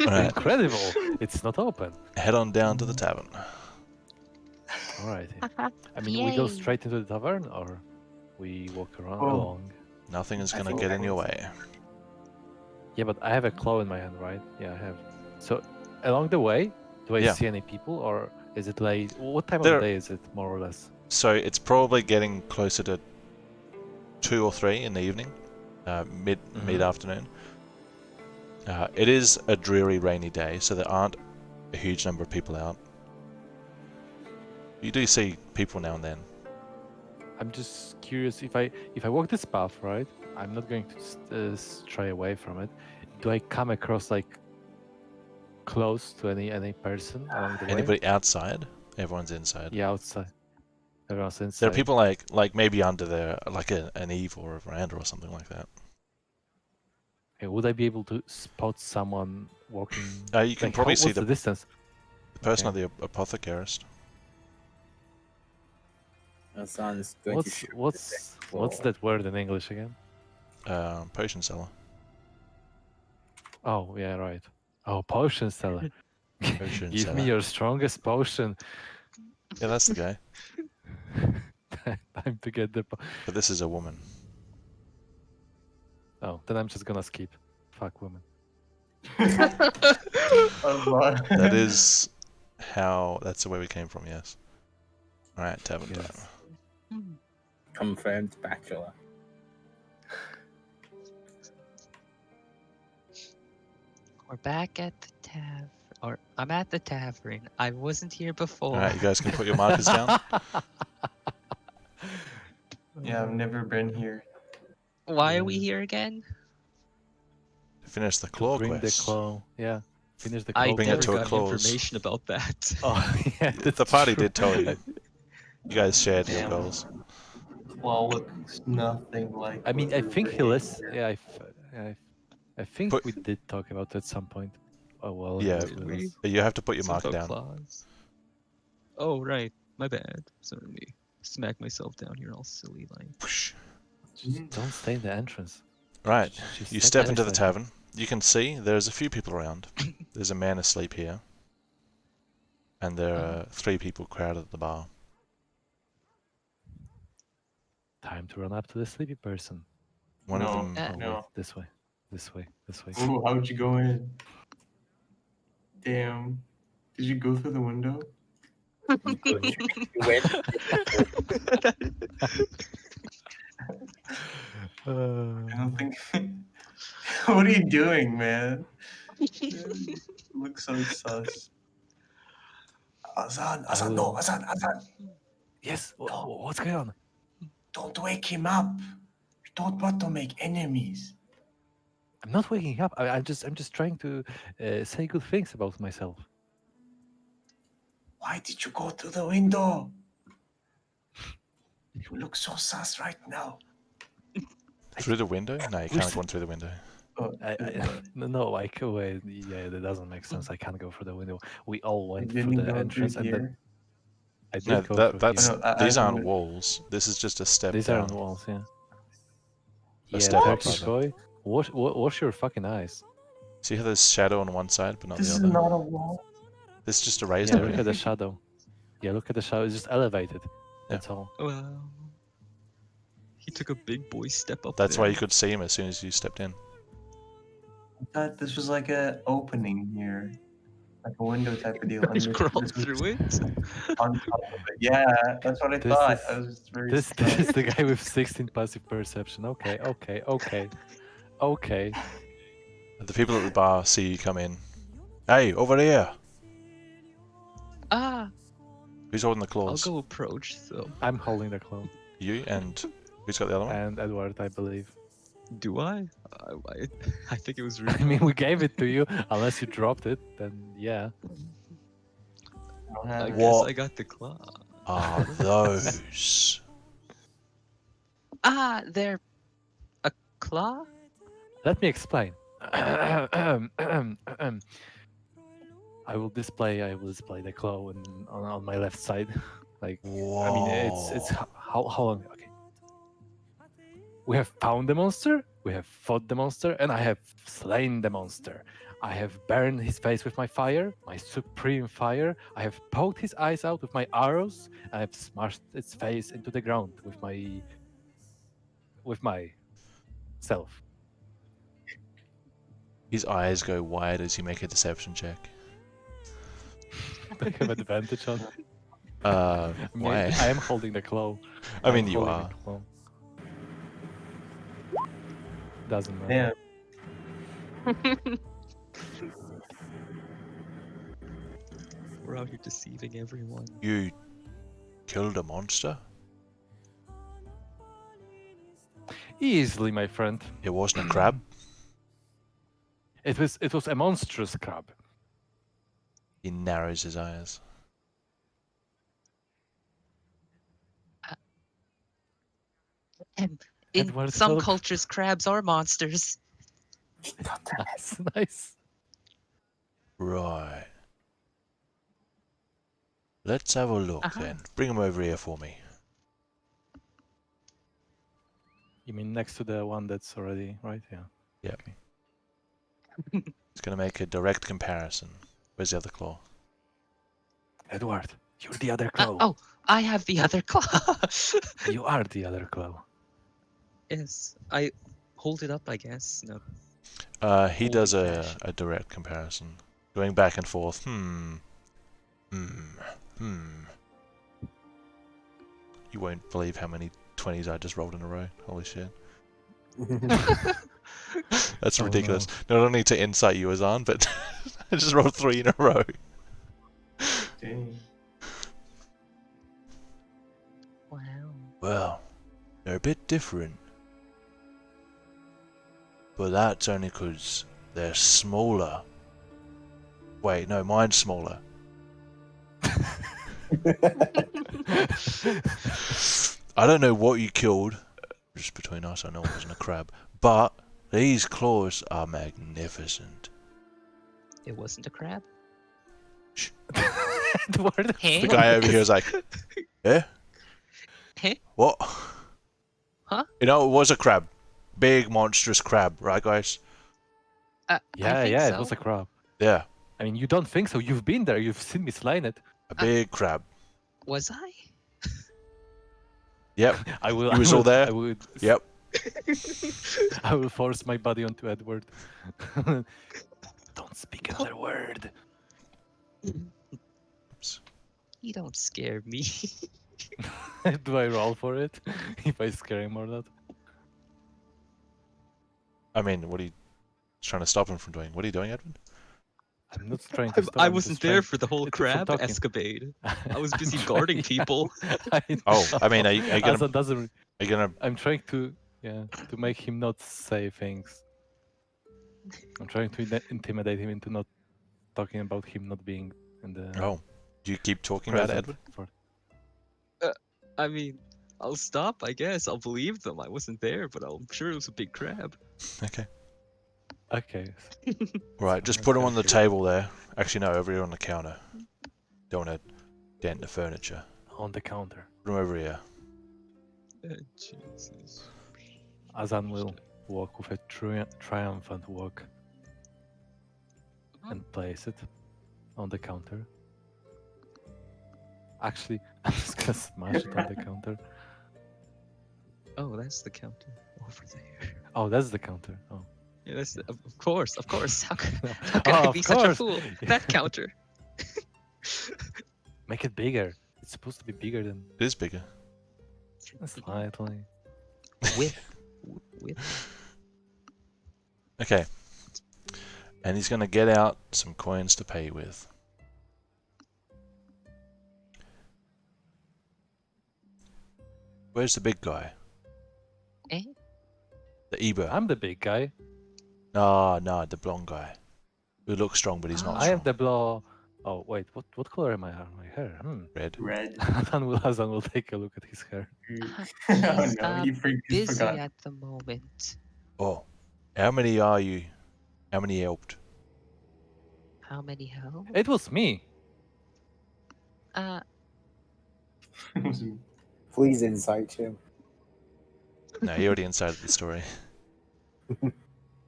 Alright, Incredible! It's not open. head on down to the tavern. Alright. I mean, we go Yay. straight into the tavern, or we walk around Oh. along. Nothing is I gonna think get I in your will. way. Yeah, but I have a claw in my hand, right? Yeah, I have. So along the way, do I Yeah. see any people, or is it late? What time of There- the day is it, more or less? So it's probably getting closer to 2 or 3 in the evening, mid afternoon. It is a dreary, rainy day, so there aren't a huge number of people out. You do see people now and then. I'm just curious if I walk this path, right? I'm not going to stray away from it. Do I come across like close to any person along the way? Anybody outside? Everyone's inside. Yeah, outside. Everyone's inside. There are people like maybe under there, like an eave or a veranda or something like that. Okay, would I be able to spot someone walking? You can like, probably see what's the the distance? person Okay. at the apothecarist. Hassan's going to shoot What's that word in English again? Potion seller. Oh yeah, right. Oh, potion seller. Potion Give seller. me your strongest potion. Yeah, that's the guy. Time to get the. But this is a woman. Oh, then I'm just gonna skip. Fuck women. That is that's the way we came from, yes. Alright, tavern time. Yes. Confirmed bachelor. We're back at the tavern. Or I'm at the tavern. I wasn't here before. Alright, you guys can put your markers down. Yeah, I've never been here. Why are we here again? Finish the To claw bring quest. the claw. Yeah. Finish the I call. Bring it never to a got close. information about that. Oh, yeah, The party true. did tell you. You guys shared your Damn. goals. Claw looks nothing like. I mean, what I we think were he aiming lists. for. Yeah, I think Put- we did talk about it at some point. Oh well. Yeah. it's Did with we? us. You have to put your mark Something down. about claws. Oh right, my bad. So let me smack myself down here all silly like. Whoosh. Just don't stay in the entrance. Right. Just You step step into the outside. tavern. You can see there's a few people around. There's a man asleep here. And there are 3 people crowded at the bar. Time to run up to the sleepy person. One of No. them. Oh wait, No. this way, this way, this way. Ooh, how'd you go in? Damn. Did you go through the window? You went. I don't think. What are you doing, man? You look so sus. Azan, Azan, no, will- Azan, Azan. Yes. No. What's going on? Don't wake him up. We don't want to make enemies. I'm not waking up. I'm just trying to say good things about myself. Why did you go through the window? You look so sus right now. Through the window? No, you can't go in through the window. Oh, No, I could wait. Yeah, that doesn't make sense. I can't go through the window. We all you went through didn't the go entrance, through and then here. I did No, go through that's here. Oh, no, these I aren't would- walls. This is just a step These down. aren't walls, yeah. A Yeah, step up, Turkish rather. boy. Wash your fucking eyes. See how there's shadow on one side but not This the is other? not a wall. This is just a raised Yeah, look area. at the shadow. Yeah, look at the shadow. It's just elevated. That's all. Well, he took a big boy step up. That's there. why you could see him as soon as you stepped in. I thought this was like a opening here, like a window type of deal. and You this- crawled this was through it. on top of it. Yeah, that's what I This thought. is- I was very This surprised. is the guy with 16 passive perception. Okay. The people at the bar see you come in. Hey, over here! Ah, Who's holding the I'll claws? go approach though. I'm holding the claw. You and who's got the other one? And Edward, I believe. Do I? I think it was I really. mean, we gave it to you. Unless you dropped it, then yeah. I don't have I it. guess What? I got the claw. Are those? Ah, they're a claw. Let me explain. I will display the claw on my left side. Like Whoa. I mean, it's how long? Okay. We have found the monster. We have fought the monster, and I have slain the monster. I have burned his face with my fire, my supreme fire. I have poked his eyes out with my arrows. I have smashed its face into the ground with my self. His eyes go wide as you make a deception check. I have advantage on. Uh, I mean, why? I am holding the claw. I mean, I'm you holding are. the claw. Doesn't matter. Damn. We're out here deceiving everyone. You killed a monster? Easily, my friend. It wasn't a crab? It was a monstrous crab. He narrows his eyes. In Edward, some help. cultures, crabs are monsters. Nice, nice. Right. Let's have a look then. Bring him over here for me. You mean next to the one that's already right? Yeah. Yeah. Okay. It's gonna make a direct comparison. Where's the other claw? Edward, you're the other claw. Oh, I have the other claw. You are the other claw. Yes, I hold it up, I guess. No. He Holy does cash. a direct comparison. Going back and forth. You won't believe how many 20s I just rolled in a row. Holy shit. That's Oh, ridiculous. Not only to incite you, Azan, but I just rolled 3 in a row. Dang. Wow. Well, they're a bit different. But that's only 'cause they're smaller. Wait, no, mine's smaller. I don't know what you killed. Just between us, I know it wasn't a crab. But these claws are magnificent. It wasn't a crab. Edward. The guy over here is like, eh? Huh? What? Huh? You know, it was a crab. Big, monstrous crab, right, guys? I Yeah, think yeah, so. it was a crab. Yeah, I mean, you don't think so? You've been there. You've seen me slaying it. a big crab. Was I? Yep, I will. You was all there? I would. yep. I will force my body onto Edward. Don't speak another word. You don't scare me. Do I roll for it if I scare him or not? I mean, what are you trying to stop him from doing? What are you doing, Edwin? I'm not trying to stop. I I'm wasn't just there trying for the whole to keep from crab talking. escapade. I was busy guarding people. Oh, I mean, are you gonna, Azan doesn't. are you gonna? I'm trying to, to make him not say things. I'm trying to intimidate him into not talking about him not being in the. Oh, do you keep talking about it, present Edwin? for- I mean, I'll stop, I guess. I'll believe them. I wasn't there, but I'm sure it was a big crab. Okay. Okay. Right, just put him on the table there. Actually, no, over here on the counter. Don't want to dent the furniture. On the counter. Put him over here. Jesus. Azan will walk with a triumphant walk and place it on the counter. Actually, I'm just gonna smash it on the counter. Oh, that's the counter over there. Oh, that's the counter. Oh. Yeah, that's of course. How could Oh, I of be such a course. fool? That counter. Make it bigger. It's supposed to be bigger than It is bigger. slightly. With. Okay. And he's gonna get out some coins to pay with. Where's the big guy? Eh? The Eber. I'm the big guy. No, the blonde guy. Who looks strong, but he's not I strong. am the blow. Oh wait, what color am I? My hair? Red. Red. Azan will take a look at his hair. Oh He's no, he busy forgot. at the moment. Oh. How many are you? How many helped? How many help? It was me. Please insight him. No, he already incited the story.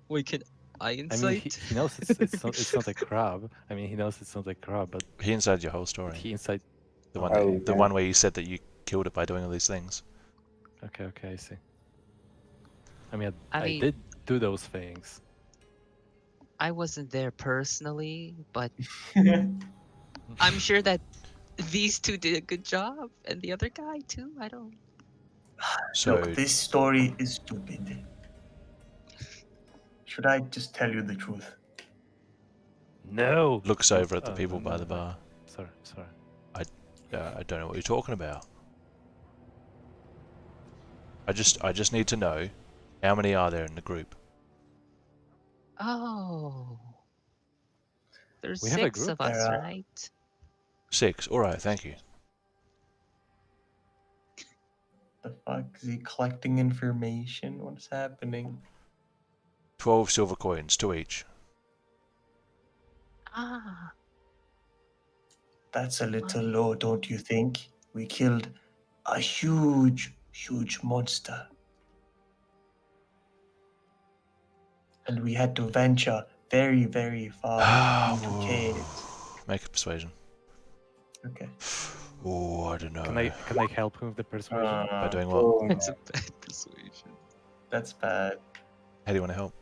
Wait, can I I mean, insight? he knows it's not a crab. I mean, he knows it's not a crab, but He incited your whole story. he inside. The one, Oh, the yeah. one where you said that you killed it by doing all these things. Okay, I see. I mean, I I mean- did do those things. I wasn't there personally, but I'm sure that these two did a good job, and the other guy too. I don't. So, Look, this story is stupid. Should I just tell you the truth? No. looks over at the Oh, people no, by no, the no. bar. Sorry. I don't know what you're talking about. I just need to know how many are there in the group. Oh. There's We have a 6 group? of us, There are- right? 6. All right, thank you. The fuck? Is he collecting information? What's happening? 12 silver coins, 2 each. Ah. That's a little low, don't you think? We killed a huge monster. And we had to venture very, very far into caves. Make a persuasion. Okay. Oh, I don't know. Can I help him with the persuasion? By doing what? Oh, That's a bad persuasion. That's bad. How do you want to help?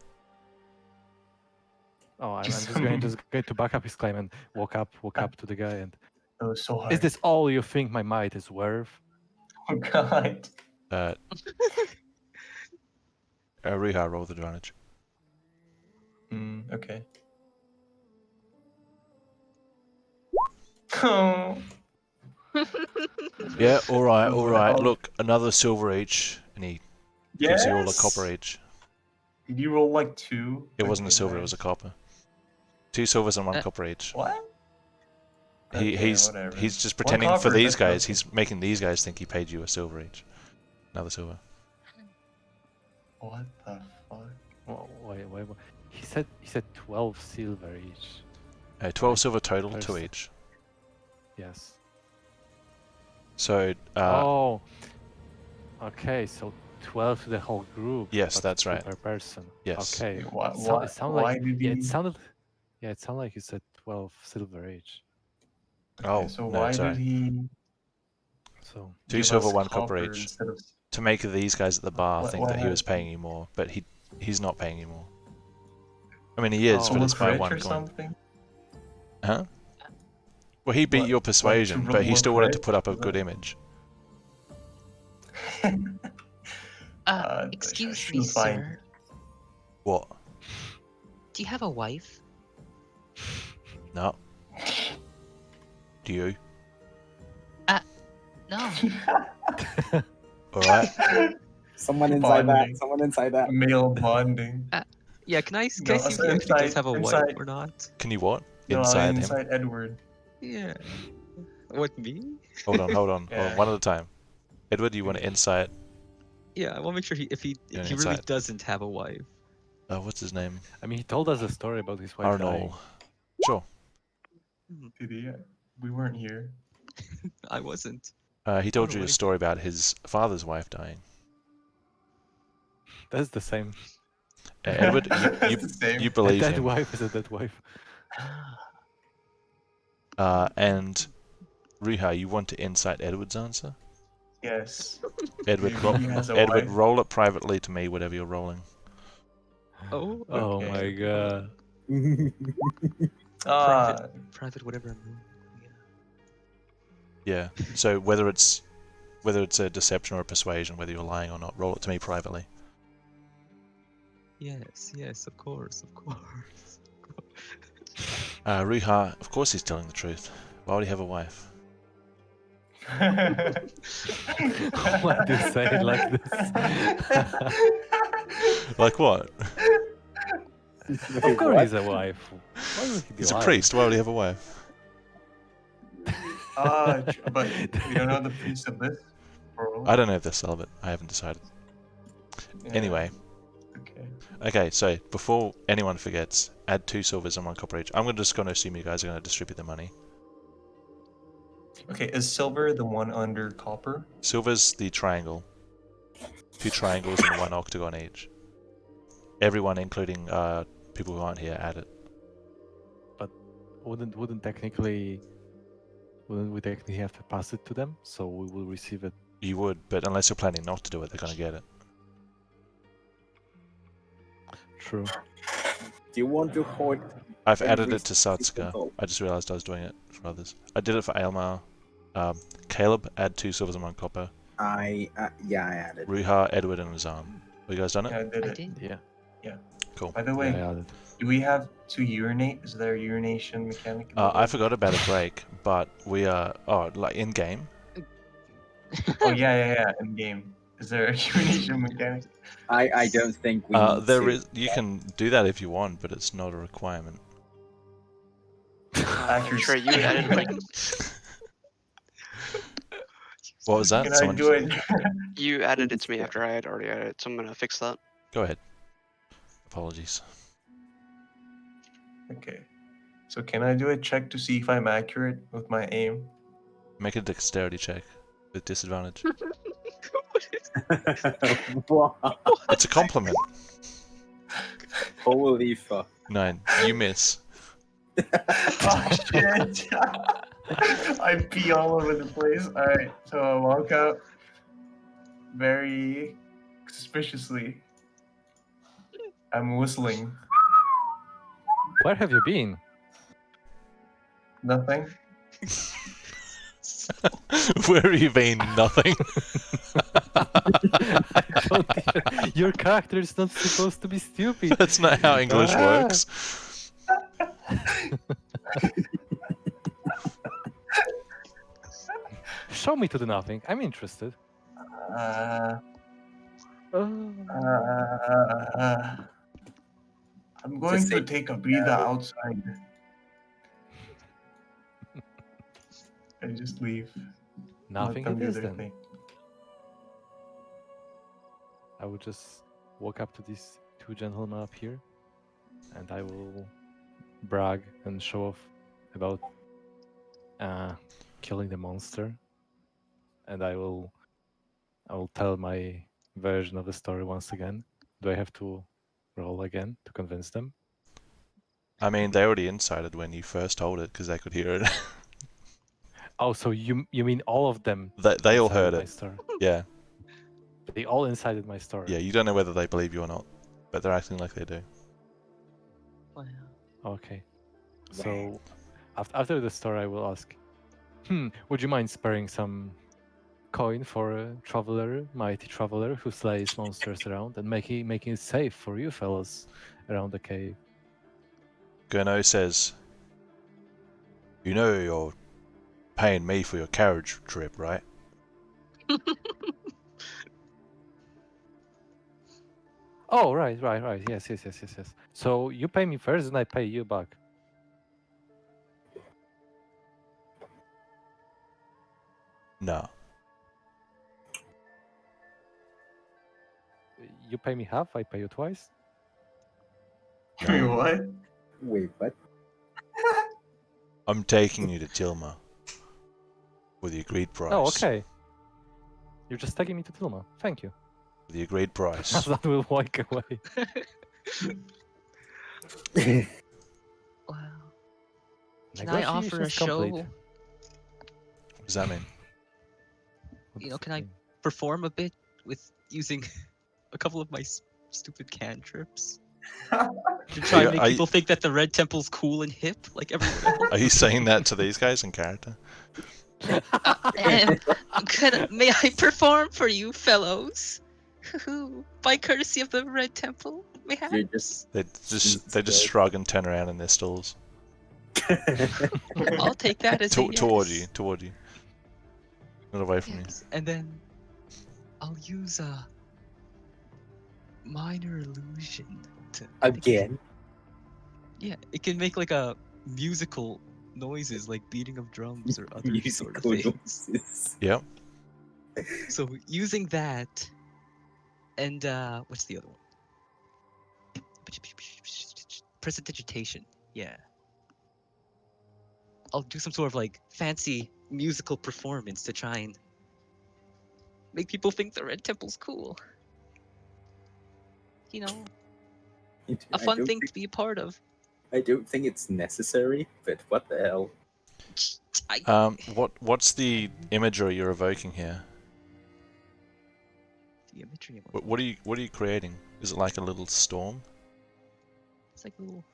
Oh, I'm Just- just going to back up his claim and walk up to the guy and. That was so hard. Is this all you think my might is worth? Oh god. Riiga, roll with advantage. Okay. Oh. Yeah, all right. Wow. Look, another silver each, and he gives you all a copper each. Did you roll like 2? It wasn't a Okay, silver, it nice. was a copper. 2 silvers and 1 Uh, copper each. What? He's whatever. just One pretending for copper, these that's guys. nothing. He's making these guys think he paid you a silver each. Another silver. What the fuck? Wait. He said 12 silver each. 12 silver total, 2 First. each. Yes. So, Oh. Okay, so 12 to the whole group. Yes, but that's 2 right. per person. Yes. Okay. Why, It sounded why like did yeah, he? it sounded like you said 12 silver each. Oh, so no, why sorry. did he? So 2 give silver, us 1 copper copper each. instead of? To make these guys at the bar What- think what that he was happened? paying you more, but he's not paying you more. I mean, he is, Oh, but To it's look by rich 1 or coin. something? Huh? Well, he beat What- your like to persuasion, but he look still wanted to rich? put up a Is good that- image. Excuse should me, find- sir. What? Do you have a wife? No. Do you? No. Alright. Someone inside that. Bonding. Someone inside that. Male bonding. Yeah, can I No, see if he actually does inside- have a wife inside- or not? Can you what? No, Inside him? inside Edward. Yeah. What, me? Hold on. Yeah. One at a time. Edward, you want to insight? Yeah, I want to make sure if he Yeah, really inside. doesn't have a wife. What's his name? I mean, he told us a story about his wife dying. Arnold. Sure. Did he? We weren't here. I wasn't. He told you a Arnold. story about his father's wife dying. That's the same. Edward, It's the same. you A believe dead him. wife is a dead wife. And Riiga, you want to insight Edward's answer? Yes. Edward, He has a Edward, wife. roll it privately to me, whatever you're rolling. Oh, Oh Okay. my god. private, whatever I'm doing. Yeah. So whether it's a deception or a persuasion, whether you're lying or not, roll it to me privately. Yes, of course. Riiga, of course he's telling the truth. Why would he have a wife? Why do you say it like this? Like what? Of course he's a wife. Why would he be He's a lying? priest. Why would he have a wife? But we don't know the priest of this world. I don't know if they're celibate. I haven't decided. Yeah. Anyway. Okay. Okay, so before anyone forgets, add 2 silvers and 1 copper each. I'm just going to assume you guys are going to distribute the money. Okay, is silver the one under copper? Silver's the triangle. 2 triangles and 1 octagon each. Everyone, including people who aren't here, add it. Wouldn't we technically have to pass it to them? So we will receive it. You would, but unless you're planning not to do it, they're going to get it. True. Do you want to hoard? I've every added it to single Satsuka. gold? I just realized I was doing it for others. I did it for Aelmar. Caleb, add 2 silvers and 1 copper. I added. Ruha, Edward, and Azam. Have you guys done it? Yeah, I did I it. did. Yeah. Cool. By the way, Yeah, do we have to urinate? Is there a urination mechanic? in the I game? forgot about a break, but we are... Oh, like in-game? Oh yeah. In game, is there a urination mechanic? I don't think we. need There to. is. You can do that if you want, but it's not a requirement. Accuracy. Trey, you added like What was that? Can I Someone do it? you added it to me after I had already added it, so I'm gonna fix that. Go ahead. Apologies. Okay. So can I do a check to see if I'm accurate with my aim? Make a dexterity check with disadvantage. Wow. It's a compliment. Holy fuck. 9. You miss. Oh shit! I pee all over the place. Alright, so I walk up very suspiciously. I'm whistling. Where have you been? Nothing. Where have you been? Nothing. I don't, your character is not supposed to be stupid. That's not how English works. Show me to the nothing. I'm interested. Uh, Oh. I'm going to say take a breather no. outside. And just leave. Nothing Let them it do is their then. thing. I will just walk up to these two gentlemen up here, and I will brag and show off about killing the monster, and I will tell my version of the story once again. Do I have to roll again to convince them? I mean, they already incited when you first told it because they could hear it. Oh, so you mean all of them? They all incited heard my it. story. Yeah. They all incited my story. Yeah, you don't know whether they believe you or not, but they're acting like they do. Wow. Okay. So after the story, I will ask, would you mind sparing some coin for a traveler, mighty traveler who slays monsters around and making it safe for you fellows around the cave? Gurno says, "You know you're paying me for your carriage trip, right?" Oh, right. Yes. So you pay me first, and I pay you back. No. You pay me half, I pay you twice. Wait, what? Wait, what? I'm taking you to Tilma for the agreed price. Oh, okay. You're just taking me to Tilma. Thank you. For the agreed price. That will walk away. Wow. Can I offer a Negotiations show? complete. What does that mean? What You does know, it can I mean? perform a bit with using a couple of my stupid cantrips to try and make Are you- people think that the Red Temple's cool and hip, like everyone else? Are you saying that to these guys in character? May I perform for you, fellows? By courtesy of the Red Temple, You're mayhaps? just They just shrug and turn around in their stools. I'll take that as a yes. Toward you. Not away from Yes, and then I'll use a minor illusion to again. Yeah, it can make like a musical noises like beating of drums or other sort of Musical things. noises. you. Yep. So using that, and what's the other one? Prestidigitation. Yeah. I'll do some sort of like fancy musical performance to try and make people think the Red Temple's cool. You know, a fun thing to be a part of. I don't think it's necessary, but what the hell? What's the imagery you're evoking here? The imagery. What are you creating? Is it like a little storm? It's like a little,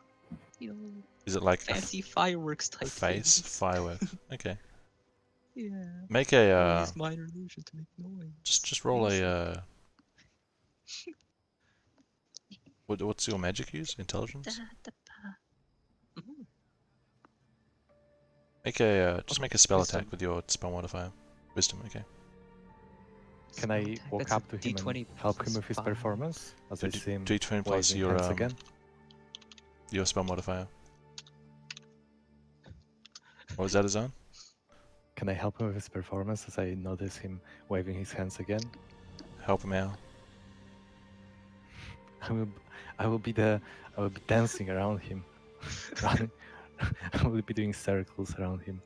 Is it like fancy fireworks type face things. fireworks? Okay. Yeah. Make I'll a use minor illusion to make noise. just roll a what's your magic use? Intelligence? Mhm. Make a just Okay, make a spell wisdom. attack with your spell modifier. Wisdom, okay. Can I Spell attack, walk that's a up to him D20 and help him plus with his 5. performance as So I see him D20 plus waving your hands again? your spell modifier. What was that, Azan? Can I help him with his performance as I notice him waving his hands again? Help him out. I will be dancing around him. Running. I will be doing circles around him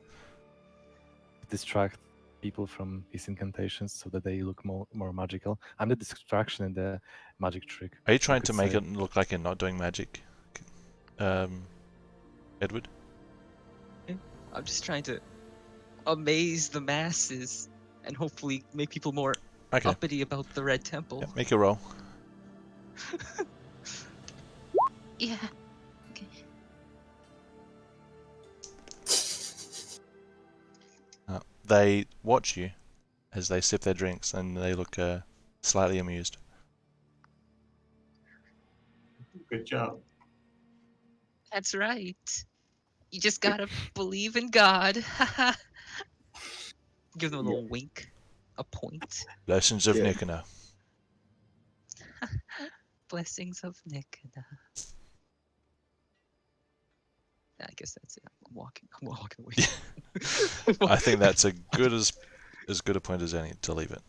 to distract people from his incantations so that they look more magical. I'm the distraction in the magic trick. Are you trying could to make say. it look like you're not doing magic? Edward? I'm just trying to amaze the masses and hopefully make people more Okay. uppity about the Red Temple. Yeah, make a roll. Yeah. Okay. They watch you as they sip their drinks and they look slightly amused. Good job. That's right. You just gotta believe in God. Give them a little wink, a point. Lessons of Yeah. Nicanor. Blessings of Nicanor. I guess that's it. I'm walking away. I think that's as good a point as any to leave it.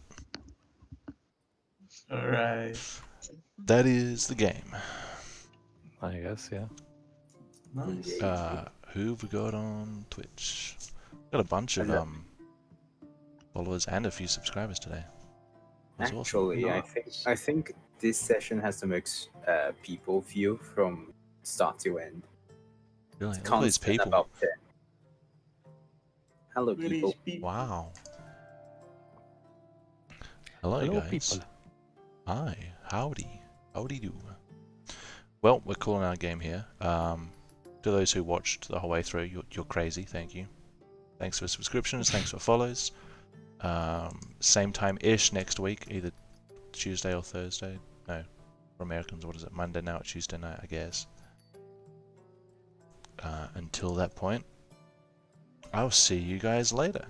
All right. That is the game. I guess, yeah. Nice. Who have we got on Twitch? Got a bunch of followers and a few subscribers today. That's awesome. Actually, Nice. I think this session has the most people view from start to end. Really? It's Look at these constant people. about 10. Hello, Where people. is people? Wow. Hello, Hello, guys. people. Hi. Howdy. Howdy do. Well, we're calling our game here. To those who watched the whole way through, you're crazy. Thank you. Thanks for subscriptions. Thanks for follows. Same time-ish next week, either Tuesday or Thursday. No, for Americans, what is it? Monday night, Tuesday night, I guess. Until that point, I'll see you guys later.